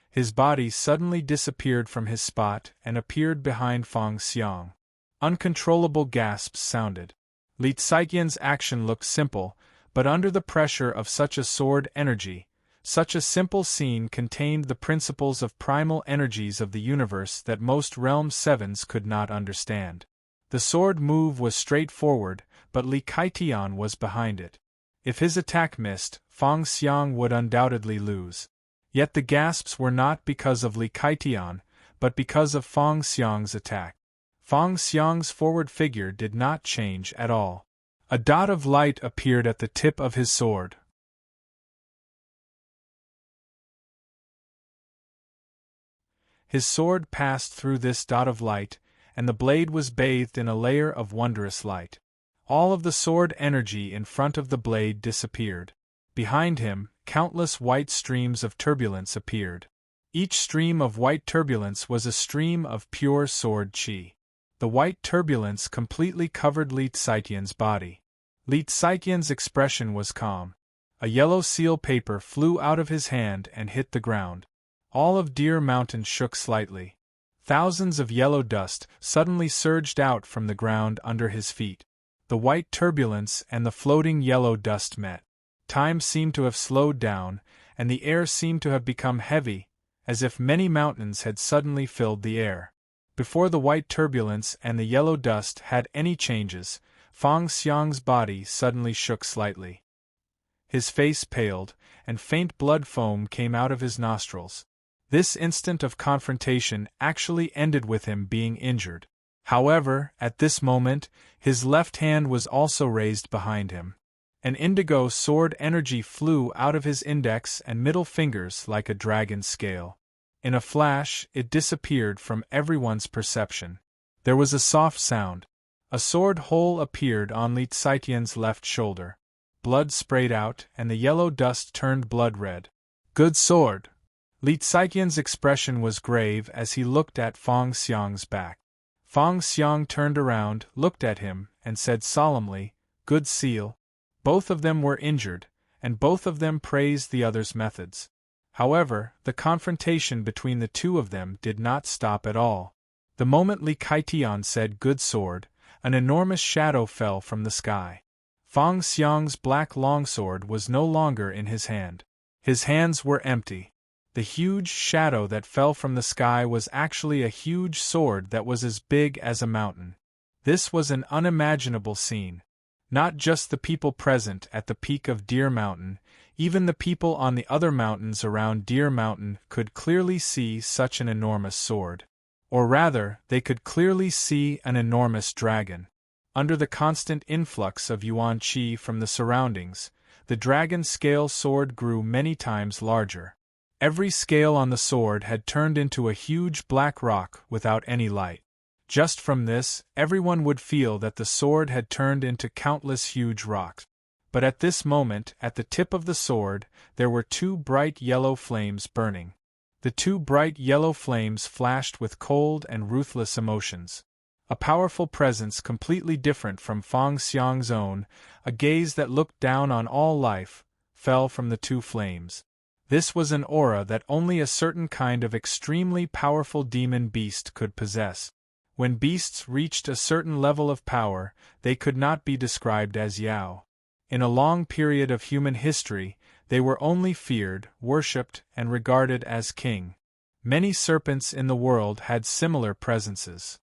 His body suddenly disappeared from his spot and appeared behind Feng Xiang. Uncontrollable gasps sounded. Li Ziqian's action looked simple, but under the pressure of such a sword energy, such a simple scene contained the principles of primal energies of the universe that most Realm Sevens could not understand. The sword move was straightforward, but Li Ziqian was behind it. If his attack missed, Feng Xiang would undoubtedly lose. Yet the gasps were not because of Li Ziqian, but because of Feng Xiang's attack. Feng Xiang's forward figure did not change at all. A dot of light appeared at the tip of his sword. His sword passed through this dot of light, and the blade was bathed in a layer of wondrous light. All of the sword energy in front of the blade disappeared. Behind him, countless white streams of turbulence appeared. Each stream of white turbulence was a stream of pure sword qi. The white turbulence completely covered Li Ziqian's body. Li Ziqian's expression was calm. A yellow seal paper flew out of his hand and hit the ground. All of Deer Mountain shook slightly. Thousands of yellow dust suddenly surged out from the ground under his feet. The white turbulence and the floating yellow dust met. Time seemed to have slowed down, and the air seemed to have become heavy, as if many mountains had suddenly filled the air. Before the white turbulence and the yellow dust had any changes, Feng Xiang's body suddenly shook slightly. His face paled, and faint blood foam came out of his nostrils. This instant of confrontation actually ended with him being injured. However, at this moment, his left hand was also raised behind him. An indigo sword energy flew out of his index and middle fingers like a dragon's scale. In a flash, it disappeared from everyone's perception. There was a soft sound. A sword hole appeared on Li Ziqian's left shoulder. Blood sprayed out, and the yellow dust turned blood red. Good sword! Li Ziqian's expression was grave as he looked at Feng Xiang's back. Feng Xiang turned around, looked at him, and said solemnly, "Good seal." Both of them were injured, and both of them praised the other's methods. However, the confrontation between the two of them did not stop at all. The moment Li Ziqian said "good sword," an enormous shadow fell from the sky. Feng Xiang's black longsword was no longer in his hand. His hands were empty. The huge shadow that fell from the sky was actually a huge sword that was as big as a mountain. This was an unimaginable scene. Not just the people present at the peak of Deer Mountain, even the people on the other mountains around Deer Mountain could clearly see such an enormous sword. Or rather, they could clearly see an enormous dragon. Under the constant influx of yuan qi from the surroundings, the dragon scale sword grew many times larger. Every scale on the sword had turned into a huge black rock without any light. Just from this, everyone would feel that the sword had turned into countless huge rocks. But at this moment, at the tip of the sword, there were two bright yellow flames burning. The two bright yellow flames flashed with cold and ruthless emotions. A powerful presence completely different from Feng Xiang's own, a gaze that looked down on all life, fell from the two flames. This was an aura that only a certain kind of extremely powerful demon beast could possess. When beasts reached a certain level of power, they could not be described as Yao. In a long period of human history, they were only feared, worshipped, and regarded as king. Many serpents in the world had similar presences.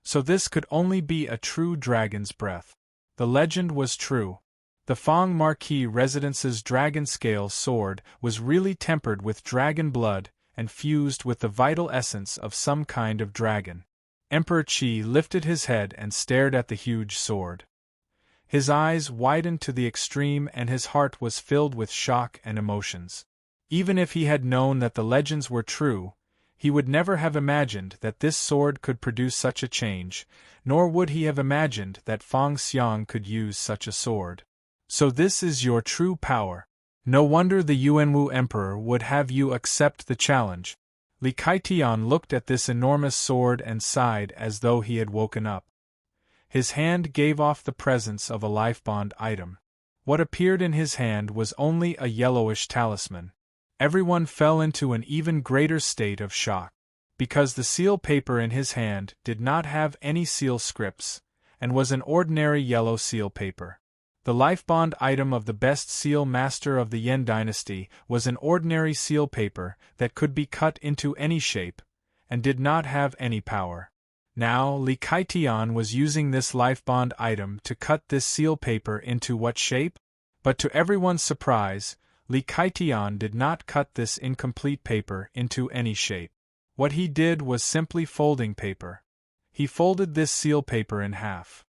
So this could only be a true dragon's breath. The legend was true. The Fang Marquis residence's dragon scale sword was really tempered with dragon blood and fused with the vital essence of some kind of dragon. Emperor Qi lifted his head and stared at the huge sword. His eyes widened to the extreme and his heart was filled with shock and emotions. Even if he had known that the legends were true, he would never have imagined that this sword could produce such a change, nor would he have imagined that Feng Xiang could use such a sword. So this is your true power. No wonder the Yuanwu Emperor would have you accept the challenge. Li Kaitian looked at this enormous sword and sighed as though he had woken up. His hand gave off the presence of a lifebond item. What appeared in his hand was only a yellowish talisman. Everyone fell into an even greater state of shock. Because the seal paper in his hand did not have any seal scripts, and was an ordinary yellow seal paper. The lifebond item of the best seal master of the Yen dynasty was an ordinary seal paper that could be cut into any shape, and did not have any power. Now Li Kaitian was using this lifebond item to cut this seal paper into what shape? But to everyone's surprise, Li Kaitian did not cut this incomplete paper into any shape. What he did was simply folding paper. He folded this seal paper in half.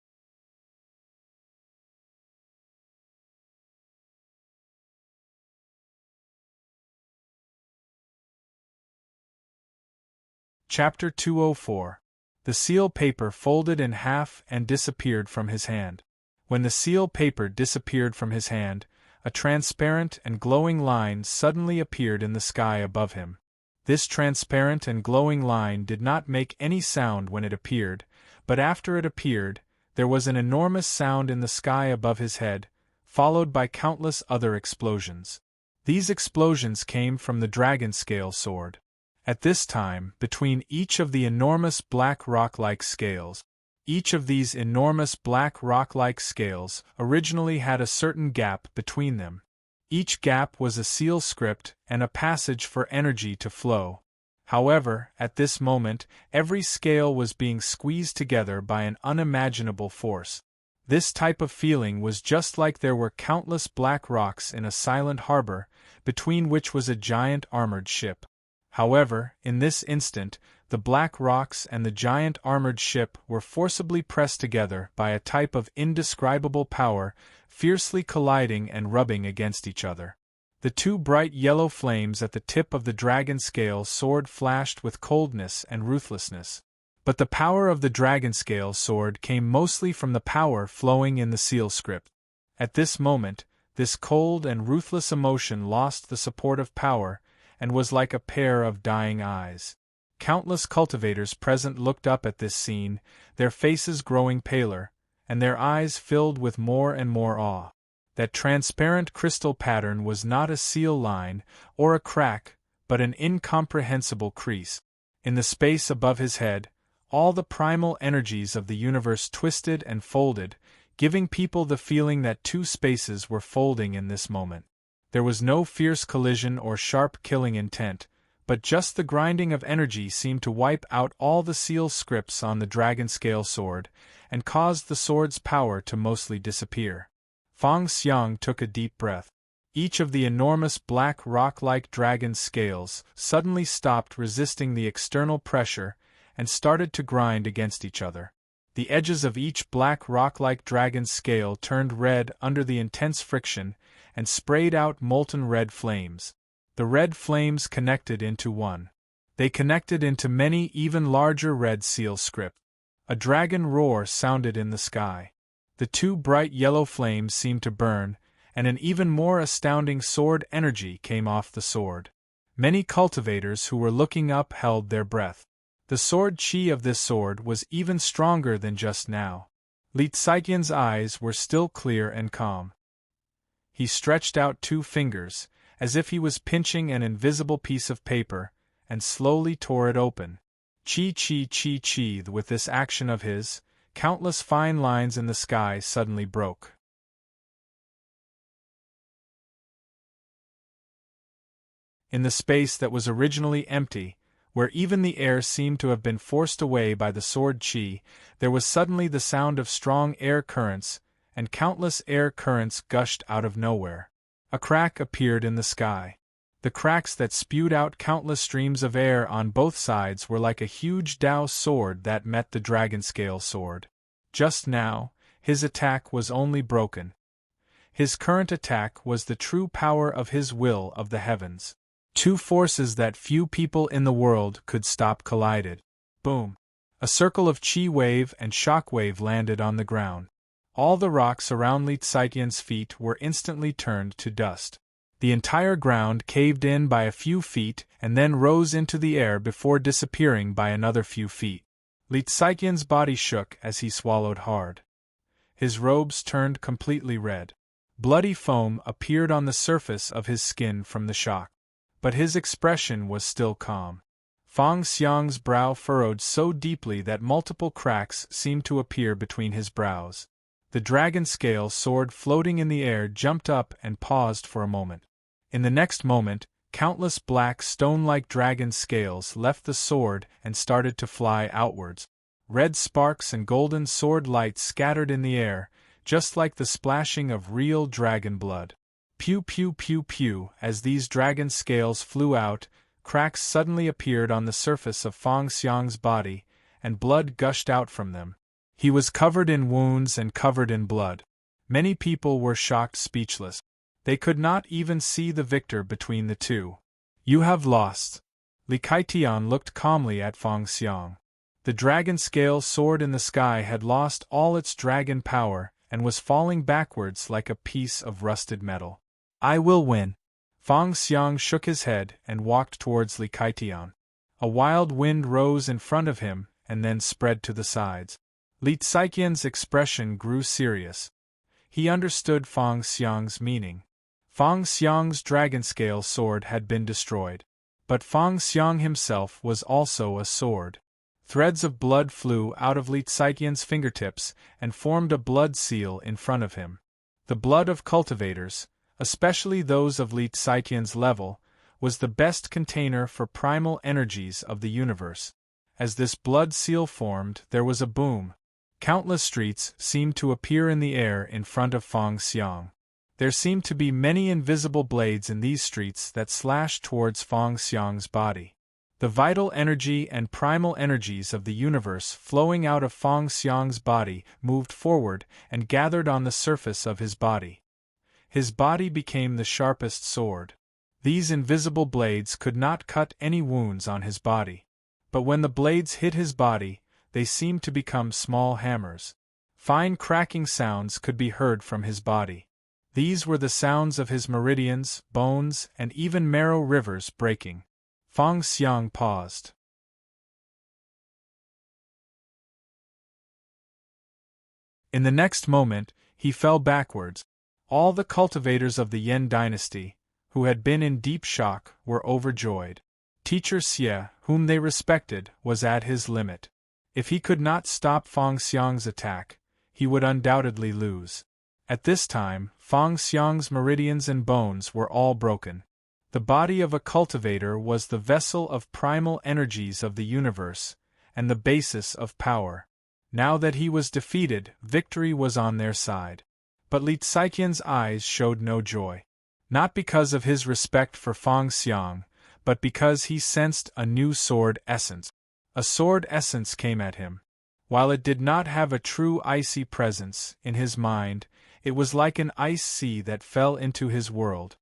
Chapter 204. The seal paper folded in half and disappeared from his hand. When the seal paper disappeared from his hand, a transparent and glowing line suddenly appeared in the sky above him. This transparent and glowing line did not make any sound when it appeared, but after it appeared, there was an enormous sound in the sky above his head, followed by countless other explosions. These explosions came from the dragon scale sword. At this time, between each of the enormous black rock-like scales, each of these enormous black rock-like scales originally had a certain gap between them. Each gap was a seal script and a passage for energy to flow. However, at this moment, every scale was being squeezed together by an unimaginable force. This type of feeling was just like there were countless black rocks in a silent harbor, between which was a giant armored ship. However, in this instant, the black rocks and the giant armored ship were forcibly pressed together by a type of indescribable power, fiercely colliding and rubbing against each other. The two bright yellow flames at the tip of the dragon scale sword flashed with coldness and ruthlessness. But the power of the dragon scale sword came mostly from the power flowing in the seal script. At this moment, this cold and ruthless emotion lost the support of power, and was like a pair of dying eyes. Countless cultivators present looked up at this scene, their faces growing paler, and their eyes filled with more and more awe. That transparent crystal pattern was not a seal line, or a crack, but an incomprehensible crease. In the space above his head, all the primal energies of the universe twisted and folded, giving people the feeling that two spaces were folding in this moment. There was no fierce collision or sharp killing intent, but just the grinding of energy seemed to wipe out all the seal scripts on the dragon scale sword, and caused the sword's power to mostly disappear. Feng Xiang took a deep breath. Each of the enormous black rock-like dragon's scales suddenly stopped resisting the external pressure and started to grind against each other. The edges of each black rock-like dragon's scale turned red under the intense friction and sprayed out molten red flames. The red flames connected into one. They connected into many even larger red seal script. A dragon roar sounded in the sky. The two bright yellow flames seemed to burn, and an even more astounding sword energy came off the sword. Many cultivators who were looking up held their breath. The sword chi of this sword was even stronger than just now. Li Xiqian's eyes were still clear and calm. He stretched out two fingers, as if he was pinching an invisible piece of paper, and slowly tore it open. Chi chi chi chi. With this action of his, countless fine lines in the sky suddenly broke. In the space that was originally empty, where even the air seemed to have been forced away by the sword chi, there was suddenly the sound of strong air currents, and countless air currents gushed out of nowhere. A crack appeared in the sky. The cracks that spewed out countless streams of air on both sides were like a huge Dao sword that met the dragon scale sword. Just now, his attack was only broken. His current attack was the true power of his will of the heavens. Two forces that few people in the world could stop collided. Boom! A circle of chi wave and shock wave landed on the ground. All the rocks around Li Xiqian's feet were instantly turned to dust. The entire ground caved in by a few feet and then rose into the air before disappearing by another few feet. Li Xiqian's body shook as he swallowed hard. His robes turned completely red. Bloody foam appeared on the surface of his skin from the shock. But his expression was still calm. Fang Xiang's brow furrowed so deeply that multiple cracks seemed to appear between his brows. The dragon scale sword floating in the air jumped up and paused for a moment. In the next moment, countless black stone-like dragon scales left the sword and started to fly outwards. Red sparks and golden sword lights scattered in the air, just like the splashing of real dragon blood. Pew pew pew pew. As these dragon scales flew out, cracks suddenly appeared on the surface of Fang Xiang's body, and blood gushed out from them. He was covered in wounds and covered in blood. Many people were shocked speechless. They could not even see the victor between the two. You have lost. Li Qian looked calmly at Fang Xiang. The dragon scale sword in the sky had lost all its dragon power and was falling backwards like a piece of rusted metal. I will win. Fang Xiang shook his head and walked towards Li Qian. A wild wind rose in front of him and then spread to the sides. Li Xiqian's expression grew serious. He understood Fang Xiang's meaning. Fang Xiang's dragon scale sword had been destroyed. But Fang Xiang himself was also a sword. Threads of blood flew out of Li Xiqian's fingertips and formed a blood seal in front of him. The blood of cultivators, especially those of Li Xiqian's level, was the best container for primal energies of the universe. As this blood seal formed, there was a boom. Countless streets seemed to appear in the air in front of Fang Xiang. There seemed to be many invisible blades in these streets that slashed towards Fang Xiang's body. The vital energy and primal energies of the universe flowing out of Fang Xiang's body moved forward and gathered on the surface of his body. His body became the sharpest sword. These invisible blades could not cut any wounds on his body. But when the blades hit his body, they seemed to become small hammers. Fine cracking sounds could be heard from his body. These were the sounds of his meridians, bones, and even marrow rivers breaking. Fang Xiang paused. In the next moment, he fell backwards. All the cultivators of the Yan dynasty, who had been in deep shock, were overjoyed. Teacher Xie, whom they respected, was at his limit. If he could not stop Fang Xiang's attack, he would undoubtedly lose. At this time, Fang Xiang's meridians and bones were all broken. The body of a cultivator was the vessel of primal energies of the universe, and the basis of power. Now that he was defeated, victory was on their side. But Li Xiqian's eyes showed no joy. not because of his respect for Feng Xiang, but because he sensed a new sword essence. A sword essence came at him. While it did not have a true icy presence in his mind, it was like an ice sea that fell into his world.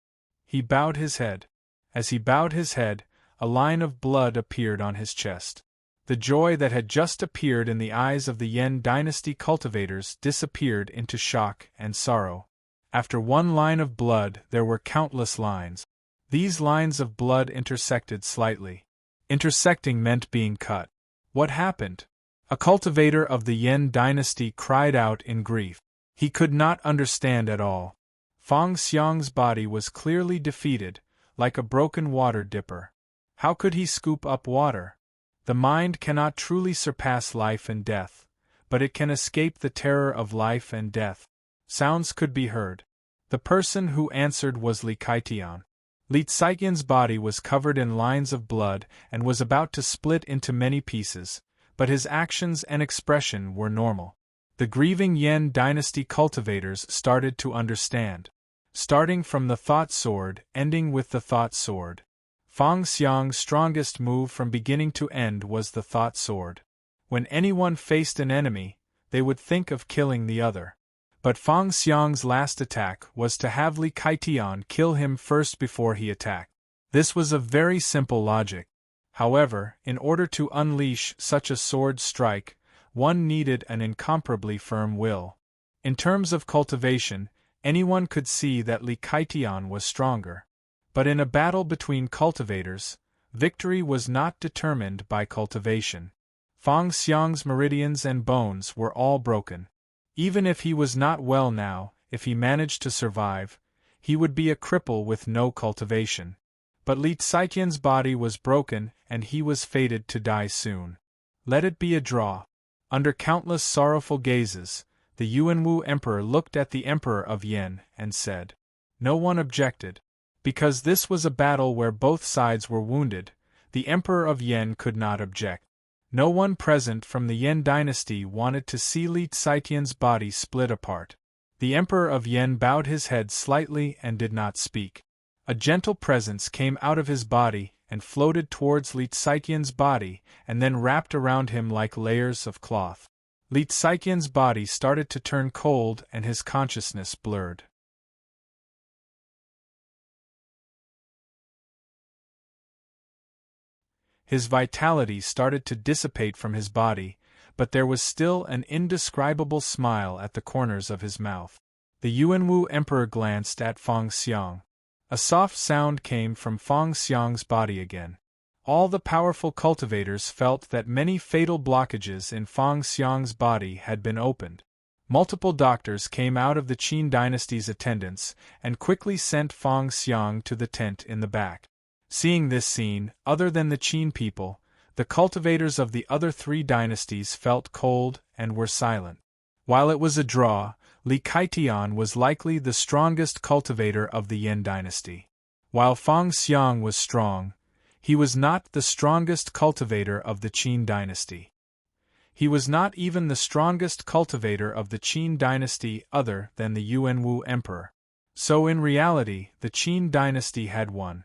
He bowed his head. As he bowed his head, a line of blood appeared on his chest. The joy that had just appeared in the eyes of the Yan dynasty cultivators disappeared into shock and sorrow. After one line of blood there were countless lines. These lines of blood intersected slightly. Intersecting meant being cut. What happened? A cultivator of the Yan dynasty cried out in grief. He could not understand at all. Feng Xiang's body was clearly defeated, like a broken water dipper. How could he scoop up water? The mind cannot truly surpass life and death, but it can escape the terror of life and death. Sounds could be heard. The person who answered was Li Kaitian. Li Xiqian's body was covered in lines of blood and was about to split into many pieces, but his actions and expression were normal. The grieving Yan dynasty cultivators started to understand. Starting from the thought sword, ending with the thought sword. Feng Xiang's strongest move from beginning to end was the thought sword. When anyone faced an enemy, they would think of killing the other. But Feng Xiang's last attack was to have Li Kaitian kill him first before he attacked. This was a very simple logic. However, in order to unleash such a sword strike, one needed an incomparably firm will. In terms of cultivation, anyone could see that Li Kaitian was stronger. But in a battle between cultivators, victory was not determined by cultivation. Feng Xiang's meridians and bones were all broken. Even if he was not well now, if he managed to survive, he would be a cripple with no cultivation. But Li Xiqian's body was broken and he was fated to die soon. Let it be a draw. Under countless sorrowful gazes, the Yuanwu emperor looked at the emperor of Yan and said. No one objected. Because this was a battle where both sides were wounded, the emperor of Yan could not object. No one present from the Yan dynasty wanted to see Li Xiqian's body split apart. The emperor of Yan bowed his head slightly and did not speak. A gentle presence came out of his body and floated towards Li Xiqian's body and then wrapped around him like layers of cloth. Li Xiqian's body started to turn cold and his consciousness blurred. His vitality started to dissipate from his body, but there was still an indescribable smile at the corners of his mouth. The Yuanwu emperor glanced at Feng Xiang. A soft sound came from Feng Xiang's body again. All the powerful cultivators felt that many fatal blockages in Feng Xiang's body had been opened. Multiple doctors came out of the Qin dynasty's attendants and quickly sent Feng Xiang to the tent in the back. Seeing this scene, other than the Qin people, the cultivators of the other three dynasties felt cold and were silent. While it was a draw, Li Kaitian was likely the strongest cultivator of the Yan dynasty. While Feng Xiang was strong, he was not the strongest cultivator of the Qin dynasty. He was not even the strongest cultivator of the Qin dynasty other than the Yuanwu emperor. So in reality, the Qin dynasty had won.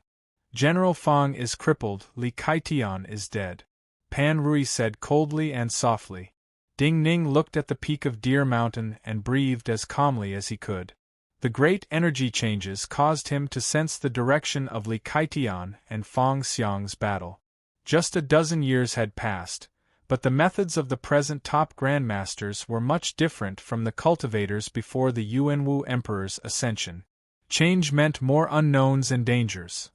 General Feng is crippled, Li Kaitian is dead. Pan Rui said coldly and softly. Ding Ning looked at the peak of Deer Mountain and breathed as calmly as he could. The great energy changes caused him to sense the direction of Li Kaitian and Feng Xiang's battle. Just a dozen years had passed, but the methods of the present top grandmasters were much different from the cultivators before the Yuanwu emperor's ascension. Change meant more unknowns and dangers.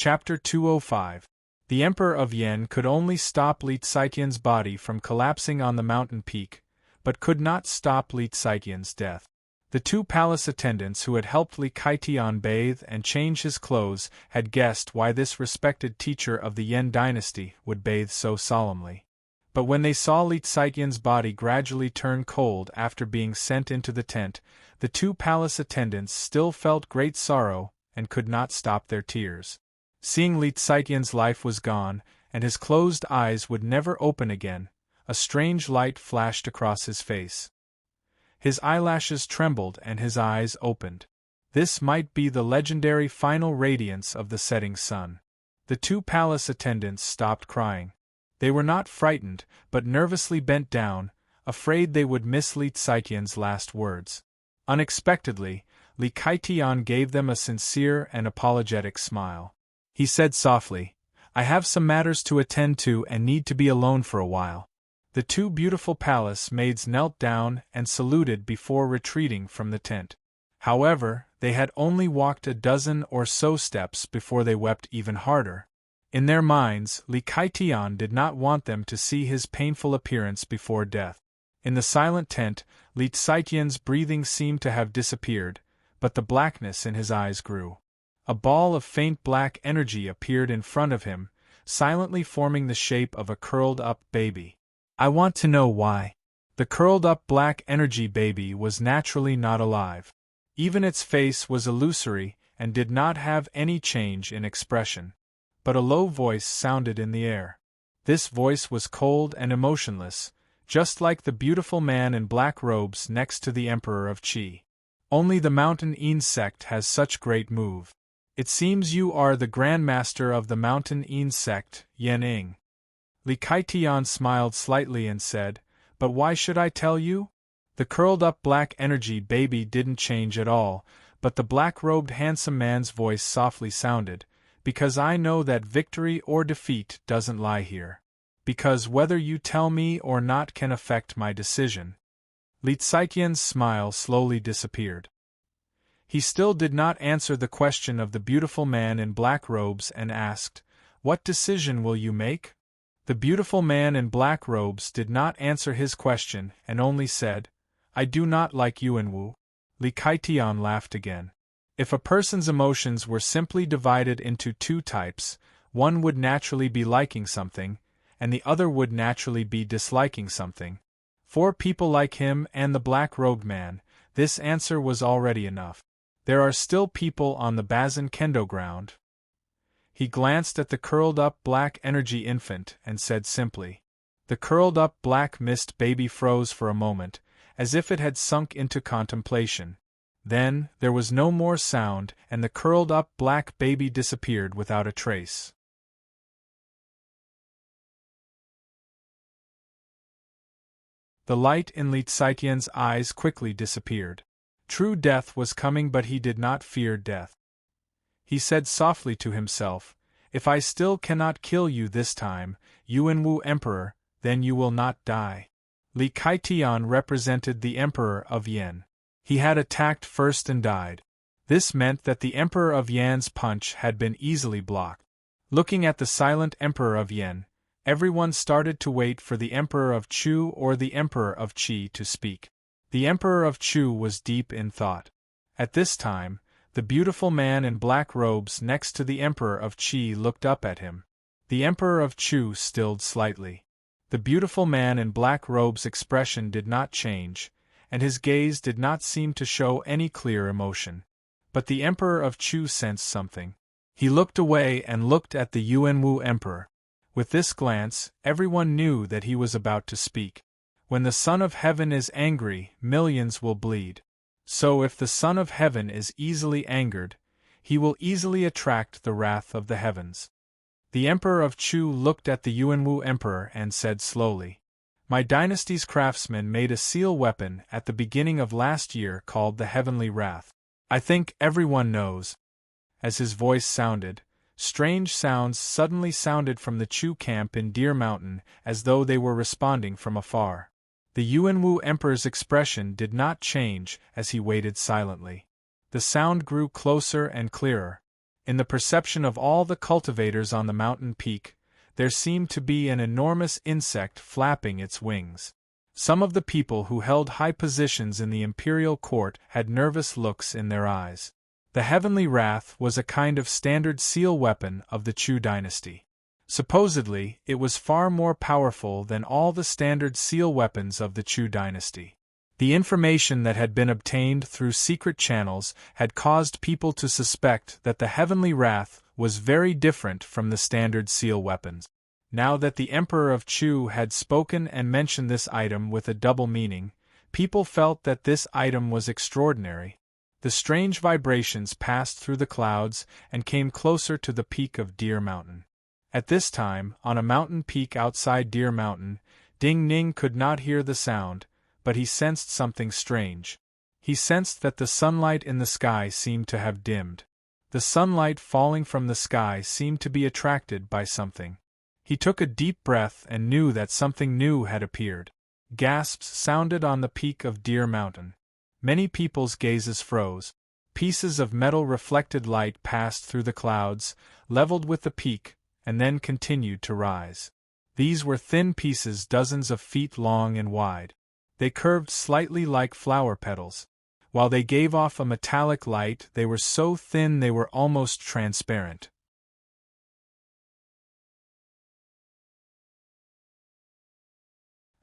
Chapter 205. The Emperor of Yan could only stop Li Xiqian's body from collapsing on the mountain peak, but could not stop Li Xiqian's death. The two palace attendants who had helped Li Kaitian bathe and change his clothes had guessed why this respected teacher of the Yan dynasty would bathe so solemnly. But when they saw Li Xiqian's body gradually turn cold after being sent into the tent, the two palace attendants still felt great sorrow and could not stop their tears. Seeing Li Xiqian's life was gone, and his closed eyes would never open again. A strange light flashed across his face. His eyelashes trembled and his eyes opened. This might be the legendary final radiance of the setting sun. The two palace attendants stopped crying. They were not frightened, but nervously bent down, afraid they would miss Li Tsaitian's last words. Unexpectedly, Li Kaitian gave them a sincere and apologetic smile. He said softly, "I have some matters to attend to and need to be alone for a while." The two beautiful palace maids knelt down and saluted before retreating from the tent. However, they had only walked a dozen or so steps before they wept even harder. In their minds, Li Kaitian did not want them to see his painful appearance before death. In the silent tent, Li Tsaitian's breathing seemed to have disappeared, but the blackness in his eyes grew. A ball of faint black energy appeared in front of him, silently forming the shape of a curled-up baby. "I want to know why." The curled-up black energy baby was naturally not alive. Even its face was illusory and did not have any change in expression. But a low voice sounded in the air. This voice was cold and emotionless, just like the beautiful man in black robes next to the Emperor of Qi. "Only the Mountain Insect has such great move. It seems you are the Grand Master of the Mountain Insect, Yan Ing." Li Kaitian smiled slightly and said, "But why should I tell you?" The curled-up black energy baby didn't change at all, but the black-robed handsome man's voice softly sounded, "Because I know that victory or defeat doesn't lie here. Because whether you tell me or not can affect my decision." Li Tsaitian's smile slowly disappeared. He still did not answer the question of the beautiful man in black robes and asked, "What decision will you make?" The beautiful man in black robes did not answer his question and only said, "I do not like Yuanwu." Li Kaitian laughed again. If a person's emotions were simply divided into two types, one would naturally be liking something, and the other would naturally be disliking something. For people like him and the black-robed man, this answer was already enough. There are still people on the Bazin Kendo ground. He glanced at the curled-up black energy infant and said simply. The curled-up black mist baby froze for a moment, as if it had sunk into contemplation. Then, there was no more sound and the curled-up black baby disappeared without a trace. The light in Li Tsaitian's eyes quickly disappeared. True death was coming, but he did not fear death. He said softly to himself, "If I still cannot kill you this time, Yuanwu Emperor, then you will not die." Li Kaitian represented the Emperor of Yan. He had attacked first and died. This meant that the Emperor of Yan's punch had been easily blocked. Looking at the silent Emperor of Yan, everyone started to wait for the Emperor of Chu or the Emperor of Qi to speak. The Emperor of Chu was deep in thought. At this time, the beautiful man in black robes next to the Emperor of Qi looked up at him. The Emperor of Chu stilled slightly. The beautiful man in black robes' expression did not change, and his gaze did not seem to show any clear emotion. But the Emperor of Chu sensed something. He looked away and looked at the Yuanwu Emperor. With this glance, everyone knew that he was about to speak. When the Son of Heaven is angry, millions will bleed. So if the Son of Heaven is easily angered, he will easily attract the wrath of the heavens. The Emperor of Chu looked at the Yuanwu Emperor and said slowly, "My dynasty's craftsmen made a seal weapon at the beginning of last year called the Heavenly Wrath. I think everyone knows." As his voice sounded, strange sounds suddenly sounded from the Chu camp in Deer Mountain as though they were responding from afar. The Yuanwu Emperor's expression did not change as he waited silently. The sound grew closer and clearer. In the perception of all the cultivators on the mountain peak, there seemed to be an enormous insect flapping its wings. Some of the people who held high positions in the imperial court had nervous looks in their eyes. The Heavenly Wrath was a kind of standard seal weapon of the Chu dynasty. Supposedly, it was far more powerful than all the standard seal weapons of the Chu dynasty. The information that had been obtained through secret channels had caused people to suspect that the Heavenly Wrath was very different from the standard seal weapons. Now that the Emperor of Chu had spoken and mentioned this item with a double meaning, people felt that this item was extraordinary. The strange vibrations passed through the clouds and came closer to the peak of Deer Mountain. At this time, on a mountain peak outside Deer Mountain, Ding Ning could not hear the sound, but he sensed something strange. He sensed that the sunlight in the sky seemed to have dimmed. The sunlight falling from the sky seemed to be attracted by something. He took a deep breath and knew that something new had appeared. Gasps sounded on the peak of Deer Mountain. Many people's gazes froze. Pieces of metal reflected light passed through the clouds, leveled with the peak, and then continued to rise. These were thin pieces dozens of feet long and wide. They curved slightly like flower petals. While they gave off a metallic light, they were so thin they were almost transparent.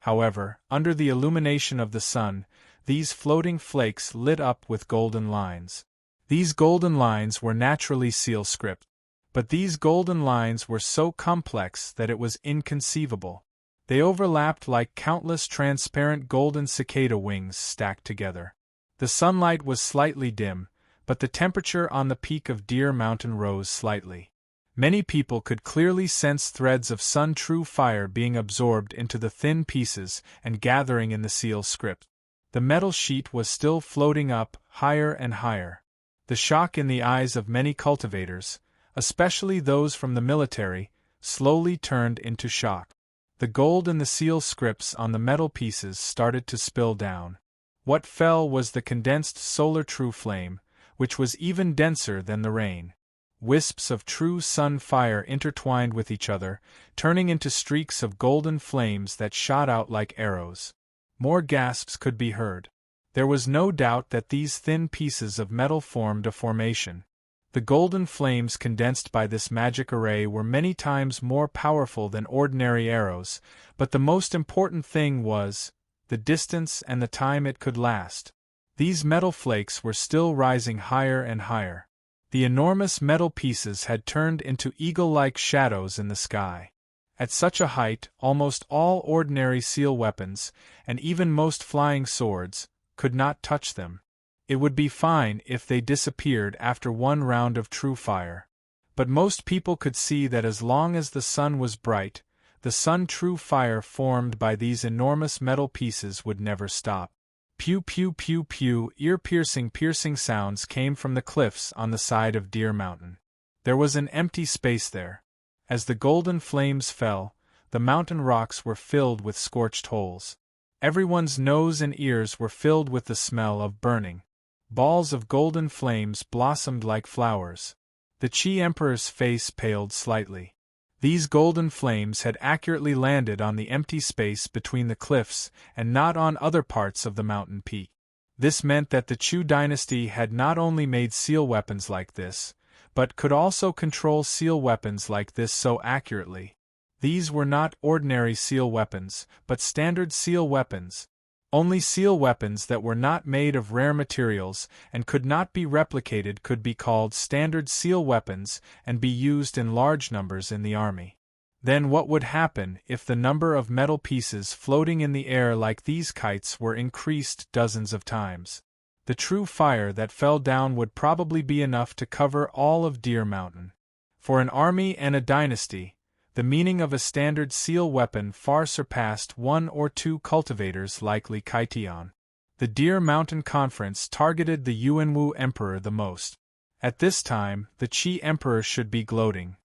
However, under the illumination of the sun, these floating flakes lit up with golden lines. These golden lines were naturally seal script. But these golden lines were so complex that it was inconceivable. They overlapped like countless transparent golden cicada wings stacked together. The sunlight was slightly dim, but the temperature on the peak of Deer Mountain rose slightly. Many people could clearly sense threads of sun-true fire being absorbed into the thin pieces and gathering in the seal script. The metal sheet was still floating up, higher and higher. The shock in the eyes of many cultivators, especially those from the military, slowly turned into shock. The gold in the seal scripts on the metal pieces started to spill down. What fell was the condensed solar true flame, which was even denser than the rain. Wisps of true sun fire intertwined with each other, turning into streaks of golden flames that shot out like arrows. More gasps could be heard. There was no doubt that these thin pieces of metal formed a formation. The golden flames condensed by this magic array were many times more powerful than ordinary arrows, but the most important thing was the distance and the time it could last. These metal flakes were still rising higher and higher. The enormous metal pieces had turned into eagle-like shadows in the sky. At such a height, almost all ordinary seal weapons, and even most flying swords, could not touch them. It would be fine if they disappeared after one round of true fire. But most people could see that as long as the sun was bright, the sun-true fire formed by these enormous metal pieces would never stop. Pew pew pew pew, ear-piercing sounds came from the cliffs on the side of Deer Mountain. There was an empty space there. As the golden flames fell, the mountain rocks were filled with scorched holes. Everyone's nose and ears were filled with the smell of burning. Balls of golden flames blossomed like flowers. The Qi Emperor's face paled slightly. These golden flames had accurately landed on the empty space between the cliffs and not on other parts of the mountain peak. This meant that the Chu dynasty had not only made seal weapons like this, but could also control seal weapons like this so accurately. These were not ordinary seal weapons, but standard seal weapons. Only seal weapons that were not made of rare materials and could not be replicated could be called standard seal weapons and be used in large numbers in the army. Then what would happen if the number of metal pieces floating in the air like these kites were increased dozens of times? The true fire that fell down would probably be enough to cover all of Deer Mountain. For an army and a dynasty, the meaning of a standard seal weapon far surpassed one or two cultivators like Li Kaitian. The Deer Mountain Conference targeted the Yuanwu Emperor the most. At this time, the Qi Emperor should be gloating.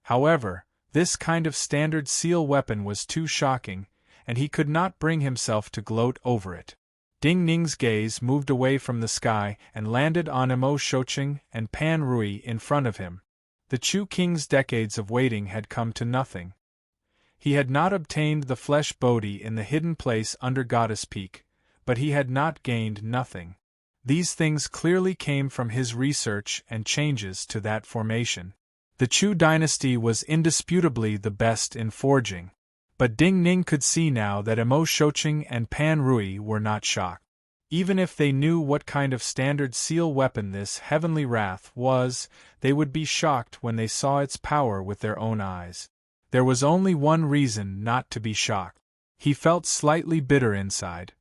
However, this kind of standard seal weapon was too shocking, and he could not bring himself to gloat over it. Ding Ning's gaze moved away from the sky and landed on Mo Shoqing and Pan Rui in front of him. The Chu king's decades of waiting had come to nothing. He had not obtained the flesh Bodhi in the hidden place under Goddess Peak, but he had not gained nothing. These things clearly came from his research and changes to that formation. The Chu dynasty was indisputably the best in forging. But Ding Ning could see now that Mo Shoqing and Pan Rui were not shocked. Even if they knew what kind of standard seal weapon this heavenly wrath was, they would be shocked when they saw its power with their own eyes. There was only one reason not to be shocked. He felt slightly bitter inside.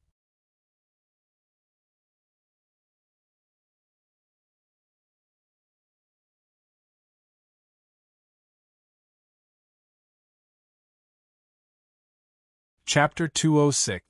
Chapter 206.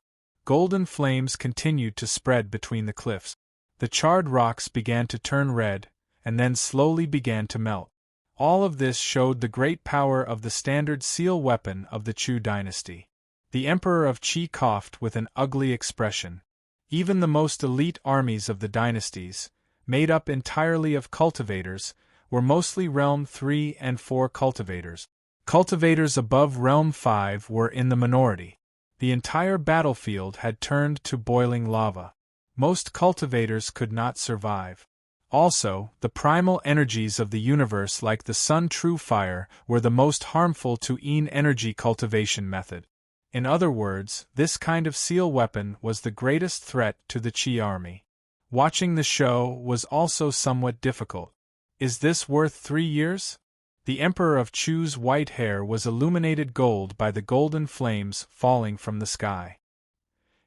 Golden flames continued to spread between the cliffs. The charred rocks began to turn red, and then slowly began to melt. All of this showed the great power of the standard seal weapon of the Chu dynasty. The Emperor of Qi coughed with an ugly expression. Even the most elite armies of the dynasties, made up entirely of cultivators, were mostly Realm 3 and 4 cultivators. Cultivators above Realm 5 were in the minority. The entire battlefield had turned to boiling lava. Most cultivators could not survive. Also, the primal energies of the universe like the sun true fire were the most harmful to Yin energy cultivation method. In other words, this kind of seal weapon was the greatest threat to the Qi army. Watching the show was also somewhat difficult. Is this worth 3 years? The Emperor of Chu's white hair was illuminated gold by the golden flames falling from the sky.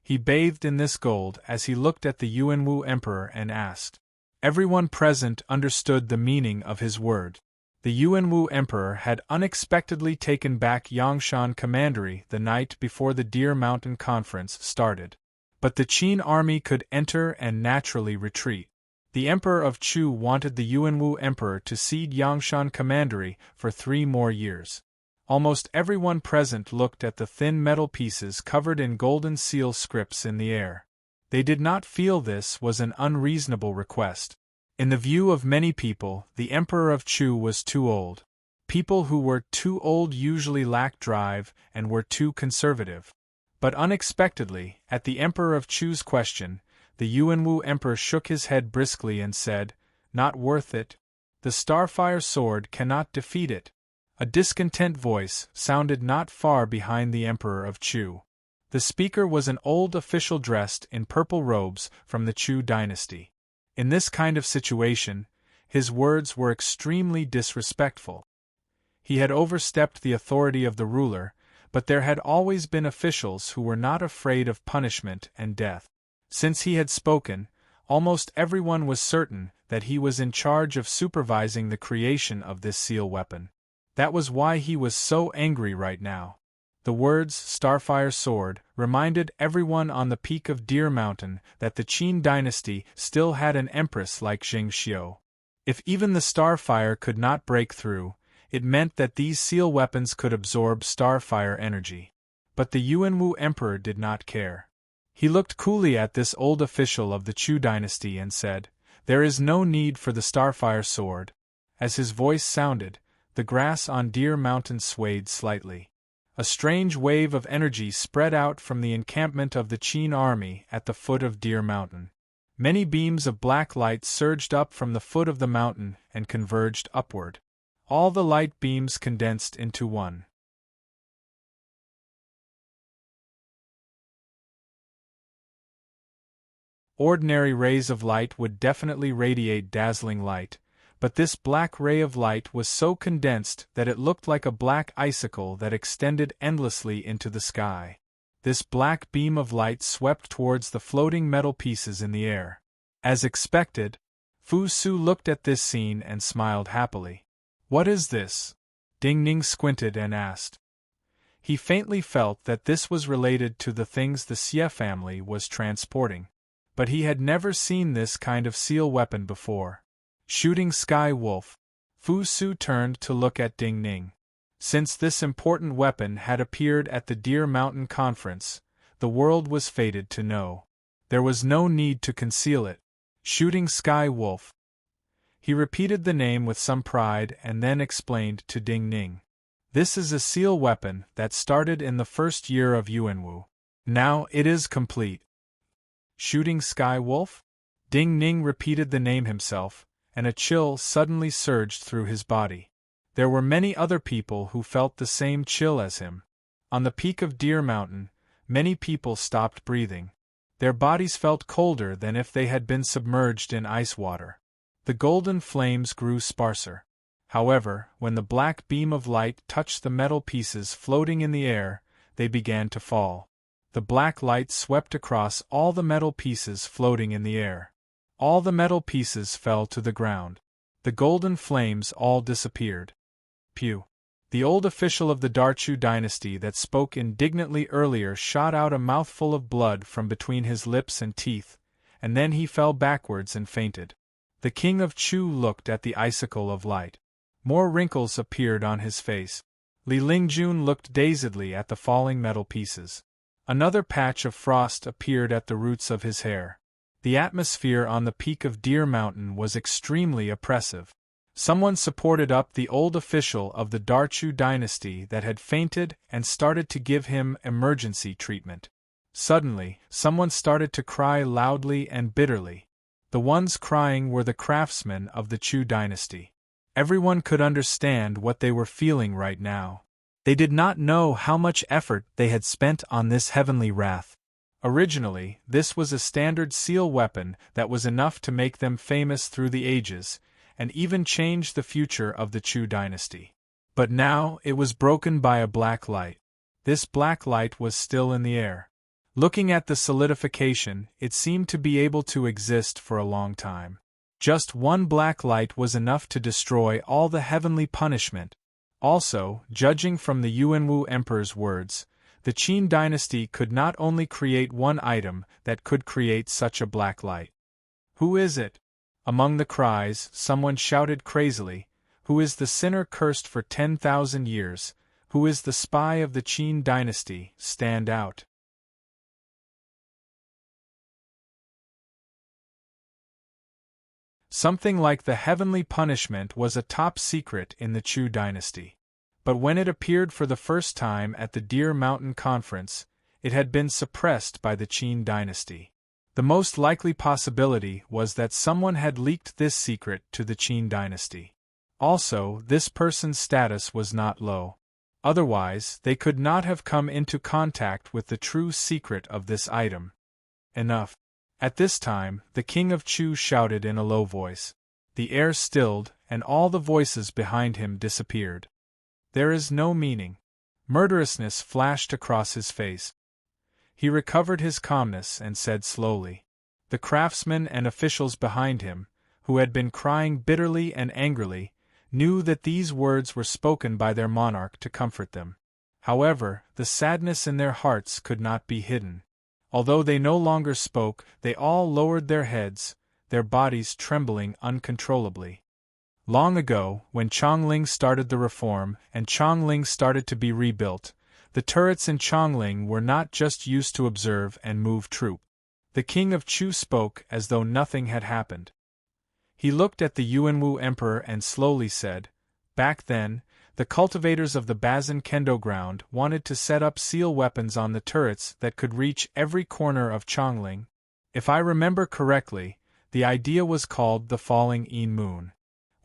He bathed in this gold as he looked at the Yuanwu Emperor and asked. Everyone present understood the meaning of his word. The Yuanwu Emperor had unexpectedly taken back Yangshan Commandery the night before the Deer Mountain Conference started. But the Qin army could enter and naturally retreat. The Emperor of Chu wanted the Yuanwu Emperor to cede Yangshan Commandery for 3 more years. Almost everyone present looked at the thin metal pieces covered in golden seal scripts in the air. They did not feel this was an unreasonable request. In the view of many people, the Emperor of Chu was too old. People who were too old usually lacked drive and were too conservative. But unexpectedly, at the Emperor of Chu's question, the Yuanwu Emperor shook his head briskly and said, "Not worth it. The Starfire sword cannot defeat it." A discontent voice sounded not far behind the Emperor of Chu. The speaker was an old official dressed in purple robes from the Chu dynasty. In this kind of situation, his words were extremely disrespectful. He had overstepped the authority of the ruler, but there had always been officials who were not afraid of punishment and death. Since he had spoken, almost everyone was certain that he was in charge of supervising the creation of this seal weapon. That was why he was so angry right now. The words Starfire Sword reminded everyone on the peak of Deer Mountain that the Qin dynasty still had an empress like Jing Xiu. If even the Starfire could not break through, it meant that these seal weapons could absorb Starfire energy. But the Yuanwu Emperor did not care. He looked coolly at this old official of the Chu dynasty and said, "There is no need for the Starfire sword." As his voice sounded, the grass on Deer Mountain swayed slightly. A strange wave of energy spread out from the encampment of the Qin army at the foot of Deer Mountain. Many beams of black light surged up from the foot of the mountain and converged upward. All the light beams condensed into one. Ordinary rays of light would definitely radiate dazzling light, but this black ray of light was so condensed that it looked like a black icicle that extended endlessly into the sky. This black beam of light swept towards the floating metal pieces in the air. As expected, Fu Su looked at this scene and smiled happily. "What is this?" Ding Ning squinted and asked. He faintly felt that this was related to the things the Xie family was transporting. But he had never seen this kind of seal weapon before. Shooting Sky Wolf. Fu Su turned to look at Ding Ning. Since this important weapon had appeared at the Deer Mountain Conference, the world was fated to know. There was no need to conceal it. Shooting Sky Wolf. He repeated the name with some pride and then explained to Ding Ning. This is a seal weapon that started in the first year of Yuanwu. Now it is complete. Shooting Sky Wolf? Ding Ning repeated the name himself, and a chill suddenly surged through his body. There were many other people who felt the same chill as him. On the peak of Deer Mountain, many people stopped breathing. Their bodies felt colder than if they had been submerged in ice water. The golden flames grew sparser. However, when the black beam of light touched the metal pieces floating in the air, they began to fall. The black light swept across all the metal pieces floating in the air. All the metal pieces fell to the ground. The golden flames all disappeared. Pew! The old official of the Darchu dynasty that spoke indignantly earlier shot out a mouthful of blood from between his lips and teeth, and then he fell backwards and fainted. The king of Chu looked at the icicle of light. More wrinkles appeared on his face. Li Lingjun looked dazedly at the falling metal pieces. Another patch of frost appeared at the roots of his hair. The atmosphere on the peak of Deer Mountain was extremely oppressive. Someone supported up the old official of the Darchu dynasty that had fainted and started to give him emergency treatment. Suddenly, someone started to cry loudly and bitterly. The ones crying were the craftsmen of the Chu dynasty. Everyone could understand what they were feeling right now. They did not know how much effort they had spent on this heavenly wrath. Originally, this was a standard seal weapon that was enough to make them famous through the ages, and even change the future of the Chu dynasty. But now it was broken by a black light. This black light was still in the air. Looking at the solidification, it seemed to be able to exist for a long time. Just one black light was enough to destroy all the heavenly punishment. Also, judging from the Yuanwu emperor's words, the Qin dynasty could not only create one item that could create such a black light. Who is it? Among the cries, someone shouted crazily, "Who is the sinner cursed for 10,000 years? Who is the spy of the Qin dynasty? Stand out." Something like the heavenly punishment was a top secret in the Chu dynasty. But when it appeared for the first time at the Deer Mountain Conference, it had been suppressed by the Qin dynasty. The most likely possibility was that someone had leaked this secret to the Qin dynasty. Also, this person's status was not low. Otherwise, they could not have come into contact with the true secret of this item. Enough. At this time, the king of Chu shouted in a low voice. The air stilled, and all the voices behind him disappeared. There is no meaning. Murderousness flashed across his face. He recovered his calmness and said slowly. The craftsmen and officials behind him, who had been crying bitterly and angrily, knew that these words were spoken by their monarch to comfort them. However, the sadness in their hearts could not be hidden. Although they no longer spoke, they all lowered their heads, their bodies trembling uncontrollably. Long ago, when Chongling started the reform and Chongling started to be rebuilt, the turrets in Chongling were not just used to observe and move troop. The king of Chu spoke as though nothing had happened. He looked at the Yuanwu emperor and slowly said, "Back then, the cultivators of the Bazin Kendo ground wanted to set up seal weapons on the turrets that could reach every corner of Chongling. If I remember correctly, the idea was called the Falling In Moon.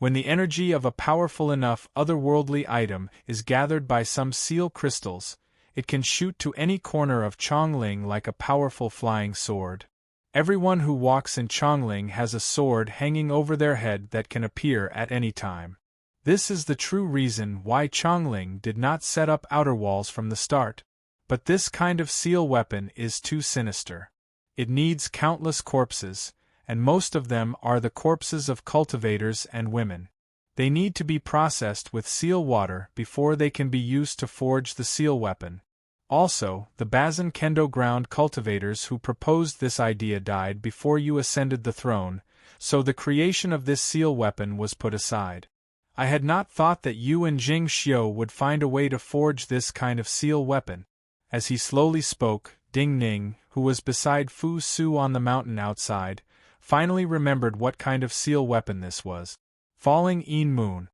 When the energy of a powerful enough otherworldly item is gathered by some seal crystals, it can shoot to any corner of Chongling like a powerful flying sword. Everyone who walks in Chongling has a sword hanging over their head that can appear at any time. This is the true reason why Chongling did not set up outer walls from the start. But this kind of seal weapon is too sinister. It needs countless corpses, and most of them are the corpses of cultivators and women. They need to be processed with seal water before they can be used to forge the seal weapon. Also, the Bazin Kendo ground cultivators who proposed this idea died before you ascended the throne, so the creation of this seal weapon was put aside. I had not thought that you and Jing Xiu would find a way to forge this kind of seal weapon." As he slowly spoke, Ding Ning, who was beside Fu Su on the mountain outside, finally remembered what kind of seal weapon this was. Falling In Moon.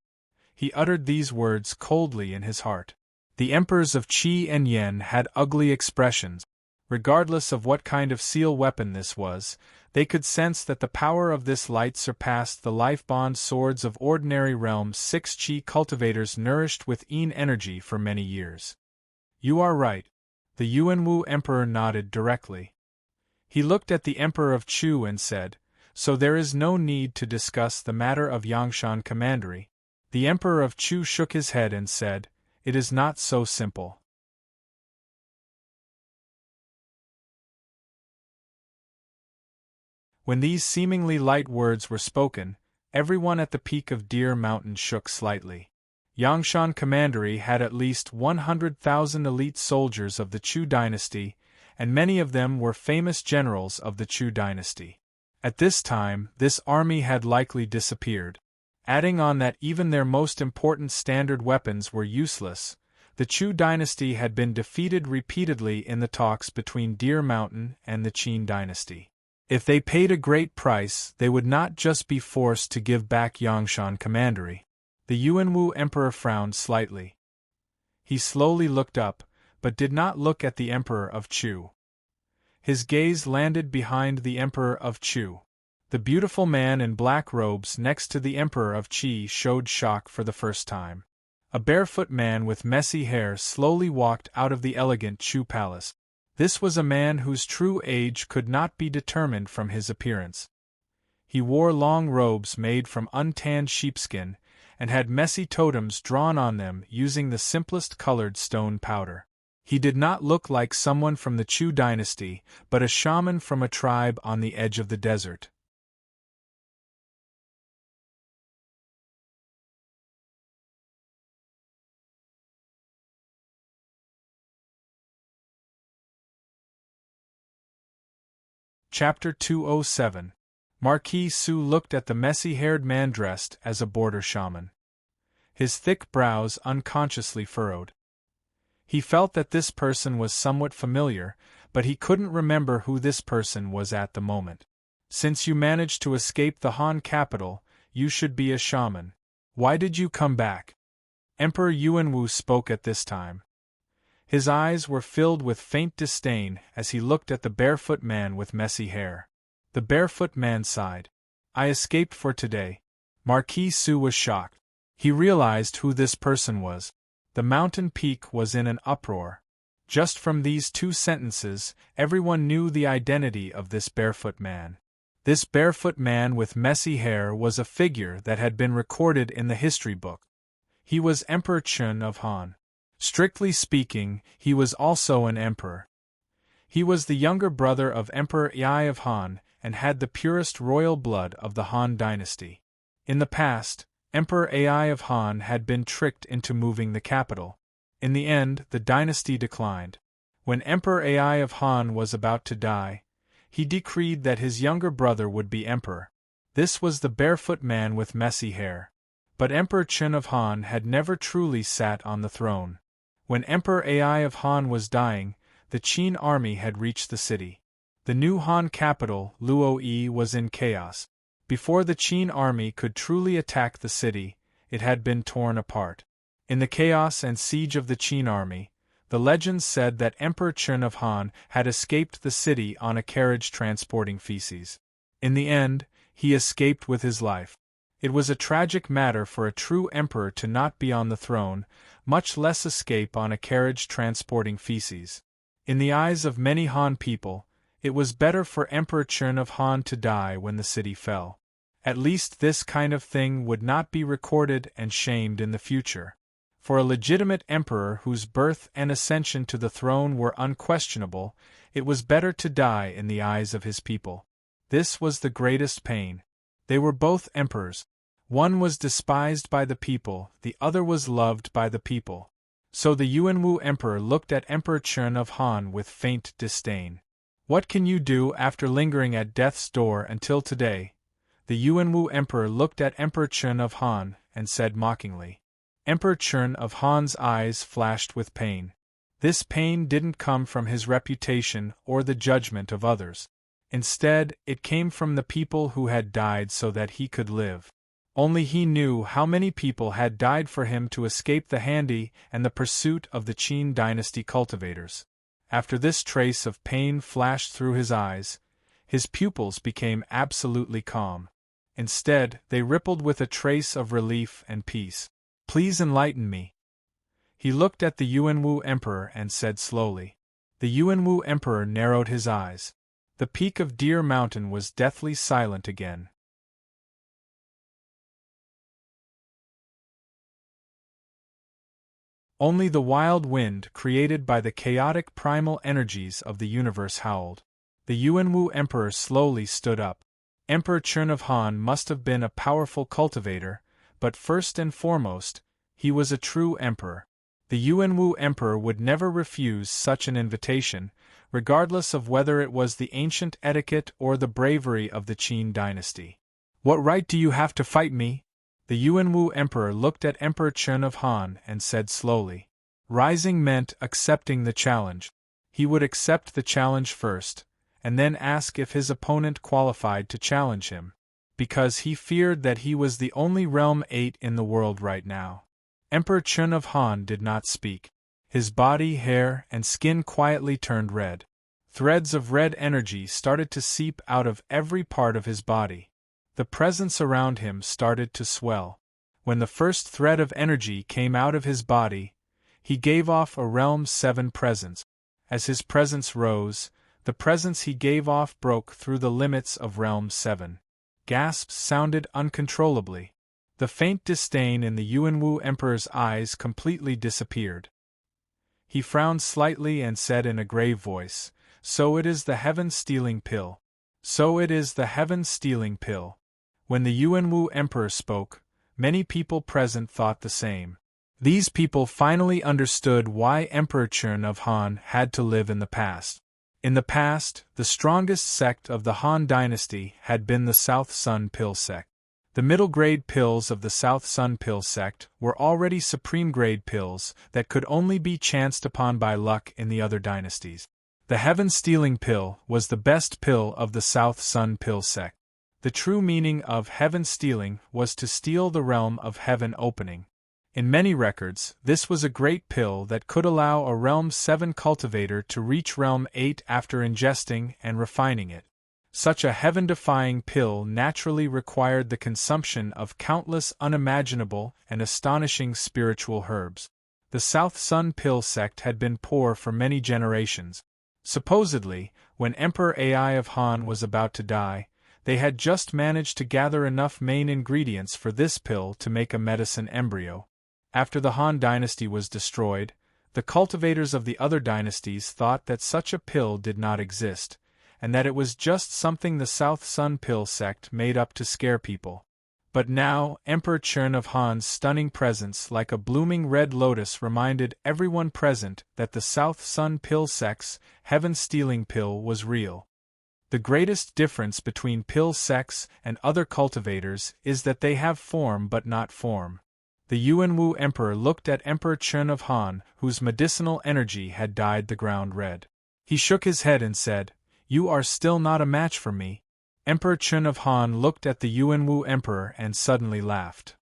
He uttered these words coldly in his heart. The emperors of Qi and Yen had ugly expressions. Regardless of what kind of seal weapon this was, they could sense that the power of this light surpassed the life-bond swords of ordinary realms 6 Qi cultivators nourished with Yin energy for many years. You are right. The Yuanwu emperor nodded directly. He looked at the Emperor of Chu and said, "So there is no need to discuss the matter of Yangshan Commandery." The Emperor of Chu shook his head and said, "It is not so simple." When these seemingly light words were spoken, everyone at the peak of Deer Mountain shook slightly. Yangshan Commandery had at least 100,000 elite soldiers of the Chu dynasty, and many of them were famous generals of the Chu dynasty. At this time, this army had likely disappeared. Adding on that even their most important standard weapons were useless, the Chu dynasty had been defeated repeatedly in the talks between Deer Mountain and the Qin dynasty. If they paid a great price, they would not just be forced to give back Yangshan Commandery. The Yuanwu Emperor frowned slightly. He slowly looked up, but did not look at the Emperor of Chu. His gaze landed behind the Emperor of Chu. The beautiful man in black robes next to the Emperor of Qi showed shock for the first time. A barefoot man with messy hair slowly walked out of the elegant Chu palace. This was a man whose true age could not be determined from his appearance. He wore long robes made from untanned sheepskin, and had messy totems drawn on them using the simplest colored stone powder. He did not look like someone from the Chu dynasty, but a shaman from a tribe on the edge of the desert. Chapter 207. Marquis Su looked at the messy-haired man dressed as a border shaman. His thick brows unconsciously furrowed. He felt that this person was somewhat familiar, but he couldn't remember who this person was at the moment. "Since you managed to escape the Han capital, you should be a shaman. Why did you come back?" Emperor Yuanwu spoke at this time. His eyes were filled with faint disdain as he looked at the barefoot man with messy hair. The barefoot man sighed. "I escaped for today." Marquis Su was shocked. He realized who this person was. The mountain peak was in an uproar. Just from these two sentences, everyone knew the identity of this barefoot man. This barefoot man with messy hair was a figure that had been recorded in the history book. He was Emperor Chun of Han. Strictly speaking, he was also an emperor. He was the younger brother of Emperor Yi of Han, and had the purest royal blood of the Han dynasty. In the past, Emperor Ai of Han had been tricked into moving the capital. In the end, the dynasty declined. When Emperor Ai of Han was about to die, he decreed that his younger brother would be emperor. This was the barefoot man with messy hair. But Emperor Chun of Han had never truly sat on the throne. When Emperor Ai of Han was dying, the Qin army had reached the city. The new Han capital, Luoyi, was in chaos. Before the Qin army could truly attack the city, it had been torn apart. In the chaos and siege of the Qin army, the legends said that Emperor Chun of Han had escaped the city on a carriage transporting feces. In the end, he escaped with his life. It was a tragic matter for a true emperor to not be on the throne, much less escape on a carriage transporting feces. In the eyes of many Han people, it was better for Emperor Chun of Han to die when the city fell. At least this kind of thing would not be recorded and shamed in the future. For a legitimate emperor whose birth and ascension to the throne were unquestionable, it was better to die in the eyes of his people. This was the greatest pain. They were both emperors. One was despised by the people, the other was loved by the people. So the Yuanwu emperor looked at Emperor Chun of Han with faint disdain. "What can you do after lingering at death's door until today?" The Yuanwu emperor looked at Emperor Chun of Han and said mockingly. Emperor Chun of Han's eyes flashed with pain. This pain didn't come from his reputation or the judgment of others. Instead, it came from the people who had died so that he could live. Only he knew how many people had died for him to escape the Handi and the pursuit of the Qin dynasty cultivators. After this trace of pain flashed through his eyes, his pupils became absolutely calm. Instead, they rippled with a trace of relief and peace. "Please enlighten me." He looked at the Yuanwu emperor and said slowly. The Yuanwu emperor narrowed his eyes. The peak of Deer Mountain was deathly silent again. Only the wild wind created by the chaotic primal energies of the universe howled. The Yuanwu Emperor slowly stood up. Emperor Chern of Han must have been a powerful cultivator, but first and foremost, he was a true emperor. The Yuanwu Emperor would never refuse such an invitation, regardless of whether it was the ancient etiquette or the bravery of the Qin dynasty. "What right do you have to fight me?" The Yuanwu Emperor looked at Emperor Chern of Han and said slowly. Rising meant accepting the challenge. He would accept the challenge first, and then ask if his opponent qualified to challenge him, because he feared that he was the only Realm 8 in the world right now. Emperor Chern of Han did not speak. His body, hair, and skin quietly turned red. Threads of red energy started to seep out of every part of his body. The presence around him started to swell. When the first thread of energy came out of his body, he gave off a Realm 7 presence. As his presence rose, the presence he gave off broke through the limits of Realm 7. Gasps sounded uncontrollably. The faint disdain in the Yuanwu Emperor's eyes completely disappeared. He frowned slightly and said in a grave voice, "So it is the heaven-stealing pill. So it is the heaven-stealing pill." When the Yuanwu Emperor spoke, many people present thought the same. These people finally understood why Emperor Chern of Han had to live in the past. In the past, the strongest sect of the Han dynasty had been the South Sun Pill sect. The middle-grade pills of the South Sun Pill sect were already supreme-grade pills that could only be chanced upon by luck in the other dynasties. The heaven-stealing pill was the best pill of the South Sun Pill sect. The true meaning of heaven-stealing was to steal the realm of heaven opening. In many records, this was a great pill that could allow a Realm 7 cultivator to reach Realm 8 after ingesting and refining it. Such a heaven-defying pill naturally required the consumption of countless unimaginable and astonishing spiritual herbs. The South Sun Pill sect had been poor for many generations. Supposedly, when Emperor Ai of Han was about to die, they had just managed to gather enough main ingredients for this pill to make a medicine embryo. After the Han dynasty was destroyed, the cultivators of the other dynasties thought that such a pill did not exist, and that it was just something the South Sun Pill sect made up to scare people. But now, Emperor Chern of Han's stunning presence like a blooming red lotus reminded everyone present that the South Sun Pill sect's heaven-stealing pill was real. The greatest difference between pill sects and other cultivators is that they have form but not form. The Yuanwu Emperor looked at Emperor Chern of Han, whose medicinal energy had dyed the ground red. He shook his head and said, "You are still not a match for me." Emperor Chern of Han looked at the Yuanwu Emperor and suddenly laughed.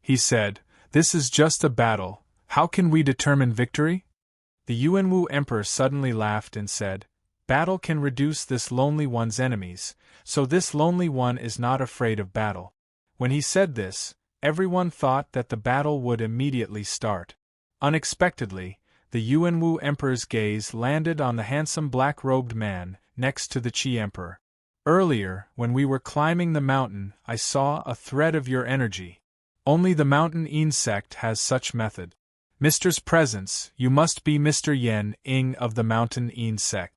He said, "This is just a battle. How can we determine victory?" The Yuanwu Emperor suddenly laughed and said, "Battle can reduce this lonely one's enemies, so this lonely one is not afraid of battle." When he said this, everyone thought that the battle would immediately start. Unexpectedly, the Yuanwu Emperor's gaze landed on the handsome black-robed man next to the Qi Emperor. "Earlier, when we were climbing the mountain, I saw a thread of your energy. Only the Mountain insect has such method. Mr.'s presence, you must be Mr. Yen Ing of the Mountain insect."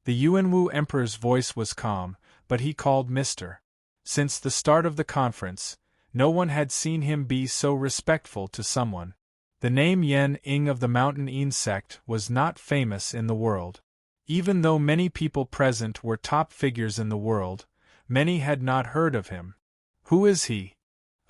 The Yuanwu Emperor's voice was calm, but he called Mr. Since the start of the conference, no one had seen him be so respectful to someone. The name Yen Ing of the Mountain insect was not famous in the world. Even though many people present were top figures in the world, many had not heard of him. "Who is he?"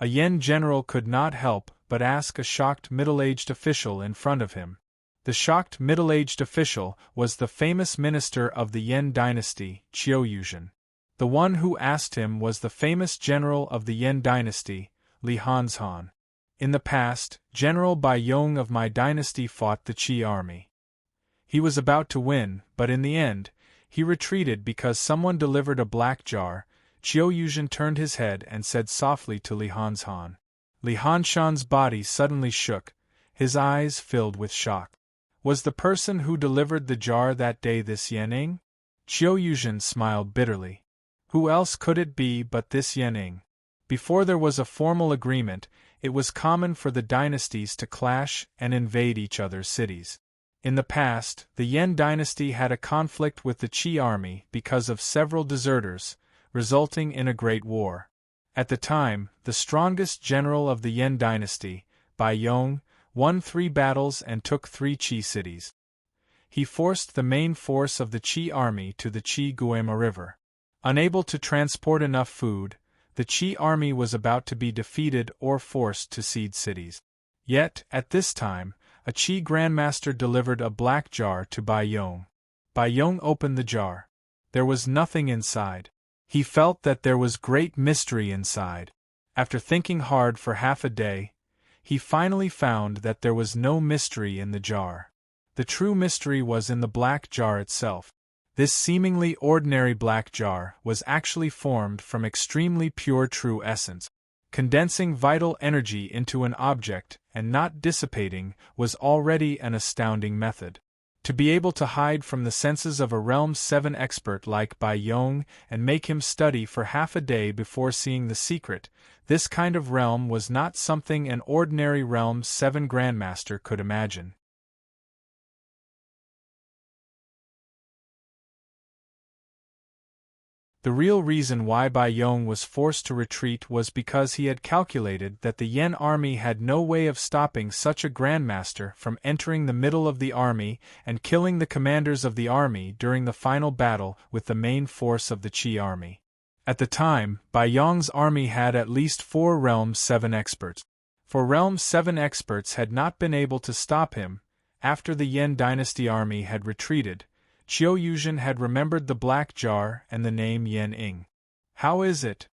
A Yen general could not help but ask a shocked middle-aged official in front of him. The shocked middle-aged official was the famous minister of the Yen dynasty, Qiuyuzhen. The one who asked him was the famous general of the Yen dynasty, Li Hanzhan. In the past, General Bai Yong of my dynasty fought the Qi army. He was about to win, but in the end, he retreated because someone delivered a black jar. Qiuyuzhen turned his head and said softly to Li Hanzhan. Li Hanzhan's body suddenly shook, his eyes filled with shock. Was the person who delivered the jar that day this Yan Ying? Qiu Yuzhen smiled bitterly. Who else could it be but this Yan Ying? Before there was a formal agreement, it was common for the dynasties to clash and invade each other's cities. In the past, the Yan dynasty had a conflict with the Qi army because of several deserters, resulting in a great war. At the time, the strongest general of the Yan dynasty, Bai Yong, won 3 battles and took 3 Qi cities. He forced the main force of the Qi army to the Qi Guema River. Unable to transport enough food, the Qi army was about to be defeated or forced to cede cities. Yet, at this time, a Qi grandmaster delivered a black jar to Bai Yong. Bai Yong opened the jar. There was nothing inside. He felt that there was great mystery inside. After thinking hard for half a day, he finally found that there was no mystery in the jar. The true mystery was in the black jar itself. This seemingly ordinary black jar was actually formed from extremely pure true essence. Condensing vital energy into an object and not dissipating was already an astounding method. To be able to hide from the senses of a Realm 7 expert like Bai Yong and make him study for half a day before seeing the secret, this kind of realm was not something an ordinary Realm 7 Grandmaster could imagine. The real reason why Bai Yong was forced to retreat was because he had calculated that the Yan army had no way of stopping such a grandmaster from entering the middle of the army and killing the commanders of the army during the final battle with the main force of the Qi army. At the time, Bai Yong's army had at least 4 Realm 7 experts. For Realm 7 experts had not been able to stop him. After the Yan dynasty army had retreated, Qiu Yuzhen had remembered the black jar and the name Yan Ying. How is it?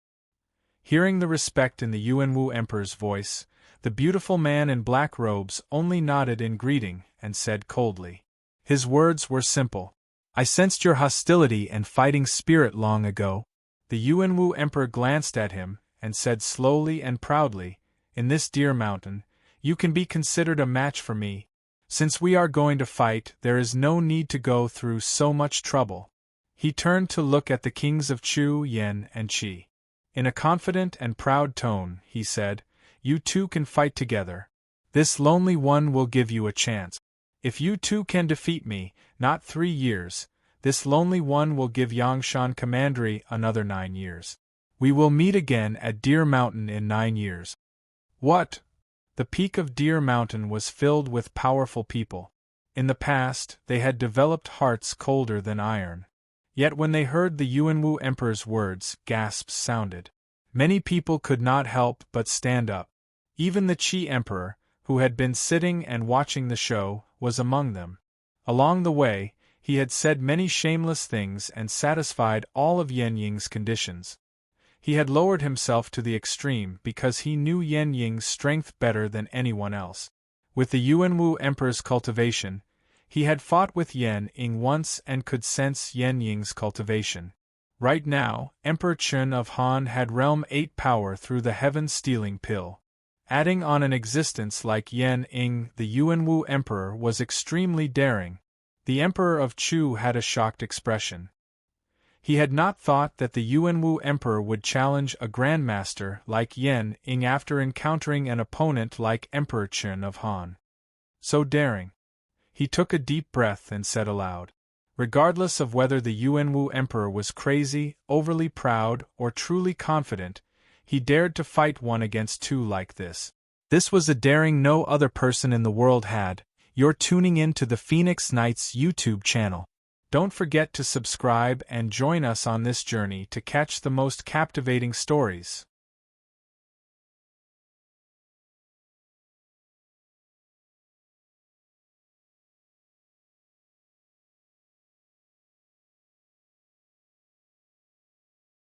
Hearing the respect in the Yuanwu Emperor's voice, the beautiful man in black robes only nodded in greeting and said coldly. His words were simple. I sensed your hostility and fighting spirit long ago. The Yuanwu Emperor glanced at him and said slowly and proudly, in this dear mountain, you can be considered a match for me. Since we are going to fight, there is no need to go through so much trouble. He turned to look at the kings of Chu, Yan, and Qi. In a confident and proud tone, he said, you two can fight together. This lonely one will give you a chance. If you two can defeat me, not 3 years, this lonely one will give Yangshan Commandery another 9 years. We will meet again at Deer Mountain in 9 years. What? The peak of Deer Mountain was filled with powerful people. In the past, they had developed hearts colder than iron. Yet when they heard the Yuanwu Emperor's words, gasps sounded. Many people could not help but stand up. Even the Qi Emperor, who had been sitting and watching the show, was among them. Along the way, he had said many shameless things and satisfied all of Yan Ying's conditions. He had lowered himself to the extreme because he knew Yan Ying's strength better than anyone else. With the Yuanwu Emperor's cultivation, he had fought with Yan Ying once and could sense Yan Ying's cultivation. Right now, Emperor Chen of Han had Realm 8 power through the heaven-stealing pill. Adding on an existence like Yan Ying, the Yuanwu Emperor was extremely daring. The Emperor of Chu had a shocked expression. He had not thought that the Yuanwu Emperor would challenge a grandmaster like Yan Ying after encountering an opponent like Emperor Chen of Han. So daring. He took a deep breath and said aloud. Regardless of whether the Yuanwu Emperor was crazy, overly proud, or truly confident, he dared to fight 1 against 2 like this. This was a daring no other person in the world had. You're tuning in to the Phoenix Knights YouTube channel. Don't forget to subscribe and join us on this journey to catch the most captivating stories.